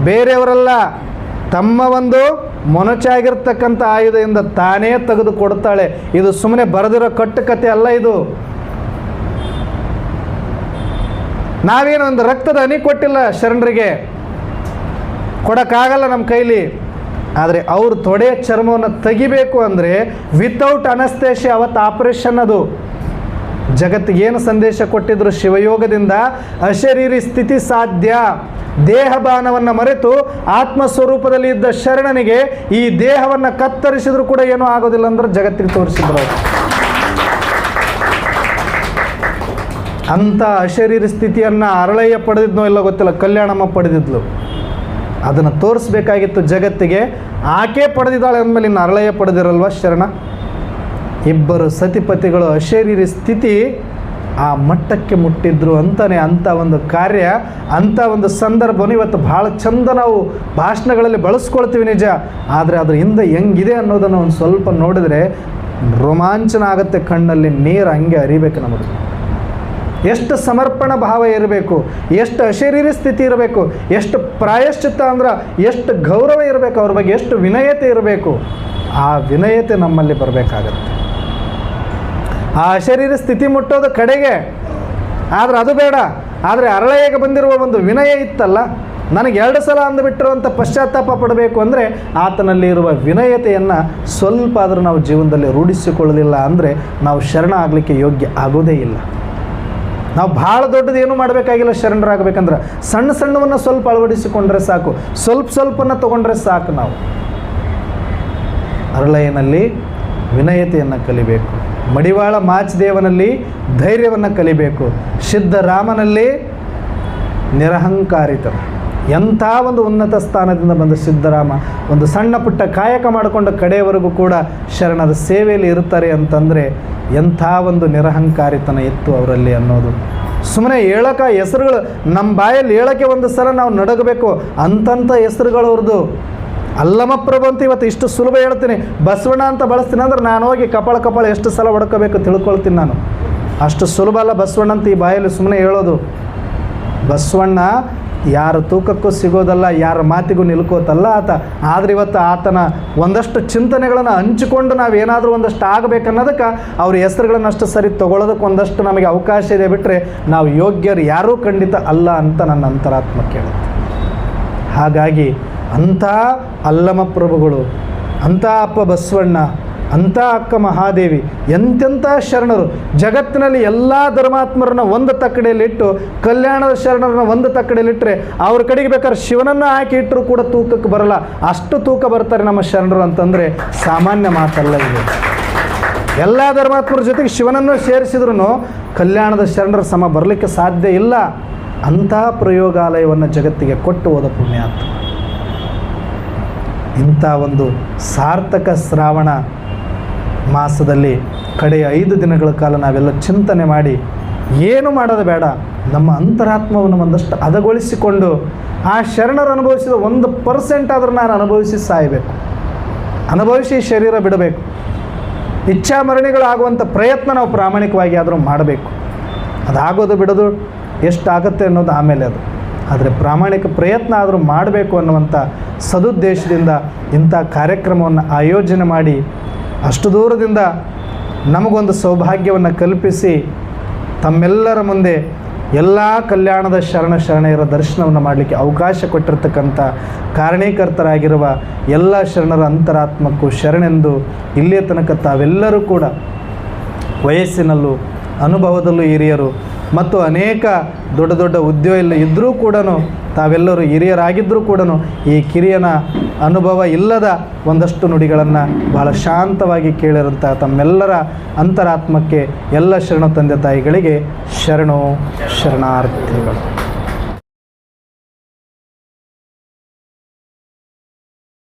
ಬೇರೆಯವರಲ್ಲ, ತಮ್ಮ ಒಂದು ಮೊನಚಾಗಿರ್ತಕ್ಕಂಥ ಆಯುಧದಿಂದ ತಾನೇ ತೆಗೆದು ಕೊಡ್ತಾಳೆ. ಇದು ಸುಮ್ಮನೆ ಬರೆದಿರೋ ಕಟ್ಟುಕತೆ ಅಲ್ಲ. ಇದು ನಾವೇನು ಒಂದು ರಕ್ತದ ಹನಿ ಕೊಟ್ಟಿಲ್ಲ ಶರಣರಿಗೆ, ಕೊಡೋಕ್ಕಾಗಲ್ಲ ನಮ್ಮ ಕೈಲಿ. ಆದರೆ ಅವರು ತೊಡೆಯ ಚರ್ಮವನ್ನು ತೆಗಿಬೇಕು ಅಂದರೆ ವಿತೌಟ್ ಅನಸ್ತೇಷಿಯಾ, ಅವತ್ತು ಆಪರೇಷನ್. ಅದು ಜಗತ್ತಿಗೆ ಏನು ಸಂದೇಶ ಕೊಟ್ಟಿದ್ರು? ಶಿವಯೋಗದಿಂದ ಅಶರೀರಿ ಸ್ಥಿತಿ ಸಾಧ್ಯ. ದೇಹಭಾನವನ್ನು ಮರೆತು ಆತ್ಮಸ್ವರೂಪದಲ್ಲಿ ಇದ್ದ ಶರಣನಿಗೆ ಈ ದೇಹವನ್ನು ಕತ್ತರಿಸಿದ್ರು ಕೂಡ ಏನೂ ಆಗೋದಿಲ್ಲ ಅಂದ್ರೆ ಜಗತ್ತಿಗೆ ತೋರಿಸಿದ್ರು. ಅಂಥ ಅಶರೀರಿ ಸ್ಥಿತಿಯನ್ನು ಅರಳಯ್ಯ ಪಡೆದಿದ್ನೋ ಇಲ್ಲ ಗೊತ್ತಿಲ್ಲ, ಕಲ್ಯಾಣಮ್ಮ ಪಡೆದಿದ್ಲು. ಅದನ್ನು ತೋರಿಸ್ಬೇಕಾಗಿತ್ತು ಜಗತ್ತಿಗೆ. ಆಕೆ ಪಡೆದಿದ್ದಾಳೆ ಅಂದಮೇಲೆ ಇನ್ನು ಅರಳಯ್ಯ ಪಡೆದಿರಲ್ವ ಶರಣ? ಇಬ್ಬರು ಸತಿಪತಿಗಳು ಅಶರೀರಿ ಸ್ಥಿತಿ ಆ ಮಟ್ಟಕ್ಕೆ ಮುಟ್ಟಿದ್ರು ಅಂತಾನೆ. ಅಂಥ ಒಂದು ಕಾರ್ಯ, ಅಂಥ ಒಂದು ಸಂದರ್ಭವನ್ನು ಇವತ್ತು ಭಾಳ ಚಂದ ನಾವು ಭಾಷಣಗಳಲ್ಲಿ ಬಳಸ್ಕೊಳ್ತೀವಿ ನಿಜ, ಆದರೆ ಅದ್ರ ಹಿಂದೆ ಹೆಂಗಿದೆ ಅನ್ನೋದನ್ನು ಒಂದು ಸ್ವಲ್ಪ ನೋಡಿದರೆ ರೋಮಾಂಚನ ಆಗುತ್ತೆ, ಕಣ್ಣಲ್ಲಿ ನೀರು ಹಂಗೆ ಹರಿಬೇಕು ನಮಗೆ. ಎಷ್ಟು ಸಮರ್ಪಣ ಭಾವ ಇರಬೇಕು, ಎಷ್ಟು ಅಶರೀರಿ ಸ್ಥಿತಿ ಇರಬೇಕು, ಎಷ್ಟು ಪ್ರಾಯಶ್ಚಿತ್ತ ಅಂದ್ರೆ ಎಷ್ಟು ಗೌರವ ಇರಬೇಕು, ಅವ್ರ ಬಗ್ಗೆ ಎಷ್ಟು ವಿನಯತೆ ಇರಬೇಕು. ಆ ವಿನಯತೆ ನಮ್ಮಲ್ಲಿ ಬರಬೇಕಾಗತ್ತೆ. ಆ ಅಶರೀರಿ ಸ್ಥಿತಿ ಮುಟ್ಟೋದು ಕಡೆಗೆ, ಆದರೆ ಅದು ಬೇಡ. ಆದರೆ ಅರಳಯ್ಯಗೆ ಬಂದಿರುವ ಒಂದು ವಿನಯ ಇತ್ತಲ್ಲ, ನನಗೆ 2 ಸಲ ಅಂದುಬಿಟ್ಟರು ಅಂತ ಪಶ್ಚಾತ್ತಾಪ ಪಡಬೇಕು ಅಂದರೆ ಆತನಲ್ಲಿ ಇರುವ ವಿನಯತೆಯನ್ನು ಸ್ವಲ್ಪ ಆದರೂ ನಾವು ಜೀವನದಲ್ಲಿ ರೂಢಿಸಿಕೊಳ್ಳಲಿಲ್ಲ ಅಂದರೆ ನಾವು ಶರಣ ಆಗಲಿಕ್ಕೆ ಯೋಗ್ಯ ಆಗೋದೇ ಇಲ್ಲ. ನಾವು ಭಾಳ ದೊಡ್ಡದು ಏನೂ ಮಾಡಬೇಕಾಗಿಲ್ಲ ಶರಣರಾಗಬೇಕಂದ್ರೆ. ಸಣ್ಣ ಸಣ್ಣವನ್ನು ಸ್ವಲ್ಪ ಅಳವಡಿಸಿಕೊಂಡ್ರೆ ಸಾಕು, ಸ್ವಲ್ಪನ ತೊಗೊಂಡ್ರೆ ಸಾಕು. ನಾವು ಅರಳಯ್ಯನಲ್ಲಿ ವಿನಯತೆಯನ್ನು ಕಲಿಬೇಕು, ಮಡಿವಾಳ ಮಾಚದೇವನಲ್ಲಿ ಧೈರ್ಯವನ್ನು ಕಲಿಬೇಕು, ಸಿದ್ಧರಾಮನಲ್ಲಿ ನಿರಹಂಕಾರಿತನ. ಎಂಥ ಒಂದು ಉನ್ನತ ಸ್ಥಾನದಿಂದ ಬಂದ ಸಿದ್ಧರಾಮ ಒಂದು ಸಣ್ಣ ಪುಟ್ಟ ಕಾಯಕ ಮಾಡಿಕೊಂಡು ಕಡೆಯವರೆಗೂ ಕೂಡ ಶರಣರ ಸೇವೆಯಲ್ಲಿ ಇರ್ತಾರೆ ಅಂತಂದರೆ ಎಂಥ ಒಂದು ನಿರಹಂಕಾರಿತನ ಇತ್ತು ಅವರಲ್ಲಿ ಅನ್ನೋದು. ಸುಮ್ಮನೆ ಹೇಳೋಕೆ ಹೆಸರುಗಳು ನಮ್ಮ ಬಾಯಲ್ಲಿ ಹೇಳೋಕ್ಕೆ ಒಂದು ಸಲ ನಾವು ನಡಗಬೇಕು, ಅಂತಂಥ ಹೆಸರುಗಳವ್ರದ್ದು. ಅಲ್ಲಮಪ್ರಭು ಅಂತ ಇವತ್ತು ಇಷ್ಟು ಸುಲಭ ಹೇಳ್ತೀನಿ, ಬಸವಣ್ಣ ಅಂತ ಬಳಸ್ತೀನಿ ಅಂದ್ರೆ ನಾನು ಹೋಗಿ ಕಪಾಳ ಎಷ್ಟು ಸಲ ಹೊಡ್ಕೋಬೇಕು ತಿಳ್ಕೊಳ್ತೀನಿ ನಾನು. ಅಷ್ಟು ಸುಲಭ ಅಲ್ಲ ಬಸವಣ್ಣ ಅಂತ ಈ ಬಾಯಲ್ಲಿ ಸುಮ್ಮನೆ ಹೇಳೋದು. ಬಸವಣ್ಣ ಯಾರ ತೂಕಕ್ಕೂ ಸಿಗೋದಲ್ಲ, ಯಾರ ಮಾತಿಗೂ ನಿಲ್ಕೋತಲ್ಲ ಆತ. ಆದರೆ ಇವತ್ತು ಆತನ ಒಂದಷ್ಟು ಚಿಂತನೆಗಳನ್ನು ಹಂಚಿಕೊಂಡು ನಾವೇನಾದರೂ ಒಂದಷ್ಟು ಆಗಬೇಕನ್ನೋದಕ್ಕೆ ಅವ್ರ ಹೆಸರುಗಳನ್ನು ಅಷ್ಟು ಸರಿ ತೊಗೊಳೋದಕ್ಕೆ ಒಂದಷ್ಟು ನಮಗೆ ಅವಕಾಶ ಇದೆ. ಬಿಟ್ಟರೆ ನಾವು ಯೋಗ್ಯರು ಯಾರೂ ಖಂಡಿತ ಅಲ್ಲ ಅಂತ ನನ್ನ ಅಂತರಾತ್ಮ ಕೇಳುತ್ತೆ. ಹಾಗಾಗಿ ಅಂಥ ಅಲ್ಲಮ ಪ್ರಭುಗಳು, ಅಂಥ ಅಪ್ಪ ಬಸವಣ್ಣ, ಅಂಥ ಅಕ್ಕ ಮಹಾದೇವಿ, ಎಂತೆಂಥ ಶರಣರು ಜಗತ್ತಿನಲ್ಲಿ ಎಲ್ಲ ಧರ್ಮಾತ್ಮರನ್ನ ಒಂದು ತಕ್ಕಡೆಯಲ್ಲಿಟ್ಟು ಕಲ್ಯಾಣದ ಶರಣರನ್ನ ಒಂದು ತಕ್ಕಡೆಯಲ್ಲಿಟ್ಟರೆ ಅವ್ರ ಕಡೆಗೆ ಬೇಕಾದ್ರೆ ಶಿವನನ್ನು ಹಾಕಿ ಇಟ್ಟರು ಕೂಡ ತೂಕಕ್ಕೆ ಬರಲ್ಲ, ಅಷ್ಟು ತೂಕ ಬರ್ತಾರೆ ನಮ್ಮ ಶರಣರು ಅಂತಂದರೆ ಸಾಮಾನ್ಯ ಮಾತಲ್ಲ ಇದು. ಎಲ್ಲ ಧರ್ಮಾತ್ಮರ ಜೊತೆಗೆ ಶಿವನನ್ನು ಸೇರಿಸಿದ್ರು ಕಲ್ಯಾಣದ ಶರಣರ ಸಮ ಬರಲಿಕ್ಕೆ ಸಾಧ್ಯ ಇಲ್ಲ. ಅಂಥ ಪ್ರಯೋಗಾಲಯವನ್ನು ಜಗತ್ತಿಗೆ ಕೊಟ್ಟು ಹೋದ ಪುಣ್ಯಾತ್ಮ. ಇಂಥ ಒಂದು ಸಾರ್ಥಕ ಶ್ರಾವಣ ಮಾಸದಲ್ಲಿ ಕಡೆಯ 5 ದಿನಗಳ ಕಾಲ ನಾವೆಲ್ಲ ಚಿಂತನೆ ಮಾಡಿ, ಏನು ಮಾಡೋದು ಬೇಡ, ನಮ್ಮ ಅಂತರಾತ್ಮವನ್ನು ಒಂದಷ್ಟು ಹದಗೊಳಿಸಿಕೊಂಡು ಆ ಶರಣರು ಅನುಭವಿಸಿದ 1% ಆದರೂ ನಾನು ಅನುಭವಿಸಿ ಸಾಯಬೇಕು, ಅನುಭವಿಸಿ ಶರೀರ ಬಿಡಬೇಕು. ಇಚ್ಛಾಮರಣಿಗಳಾಗುವಂಥ ಪ್ರಯತ್ನ ನಾವು ಪ್ರಾಮಾಣಿಕವಾಗಿ ಆದರೂ ಮಾಡಬೇಕು. ಅದಾಗೋದು ಬಿಡೋದು ಎಷ್ಟಾಗುತ್ತೆ ಅನ್ನೋದು ಆಮೇಲೆ ಅದು, ಆದರೆ ಪ್ರಾಮಾಣಿಕ ಪ್ರಯತ್ನ ಆದರೂ ಮಾಡಬೇಕು ಅನ್ನುವಂಥ ಸದುದ್ದೇಶದಿಂದ ಇಂಥ ಕಾರ್ಯಕ್ರಮವನ್ನು ಆಯೋಜನೆ ಮಾಡಿ ಅಷ್ಟು ದೂರದಿಂದ ನಮಗೊಂದು ಸೌಭಾಗ್ಯವನ್ನು ಕಲ್ಪಿಸಿ ತಮ್ಮೆಲ್ಲರ ಮುಂದೆ ಎಲ್ಲ ಕಲ್ಯಾಣದ ಶರಣೆಯರ ದರ್ಶನವನ್ನು ಮಾಡಲಿಕ್ಕೆ ಅವಕಾಶ ಕೊಟ್ಟಿರ್ತಕ್ಕಂಥ ಕಾರಣೀಕರ್ತರಾಗಿರುವ ಎಲ್ಲ ಶರಣರ ಅಂತರಾತ್ಮಕ್ಕೂ ಶರಣೆಂದು ಇಲ್ಲಿಯ ತನಕ ತಾವೆಲ್ಲರೂ ಕೂಡ ವಯಸ್ಸಿನಲ್ಲೂ ಅನುಭವದಲ್ಲೂ ಹಿರಿಯರು ಮತ್ತು ಅನೇಕ ದೊಡ್ಡ ದೊಡ್ಡ ಉದ್ಯೋಗ ಇದ್ದರೂ ಕೂಡ ತಾವೆಲ್ಲರೂ ಹಿರಿಯರಾಗಿದ್ದರೂ ಕೂಡ ಈ ಕಿರಿಯನ ಅನುಭವ ಇಲ್ಲದ ಒಂದಷ್ಟು ನುಡಿಗಳನ್ನು ಬಹಳ ಶಾಂತವಾಗಿ ಕೇಳಿರುವಂಥ ತಮ್ಮೆಲ್ಲರ ಅಂತರಾತ್ಮಕ್ಕೆ ಎಲ್ಲ ಶರಣ ತಂದೆ ತಾಯಿಗಳಿಗೆ ಶರಣಾರ್ಥಿಗಳು.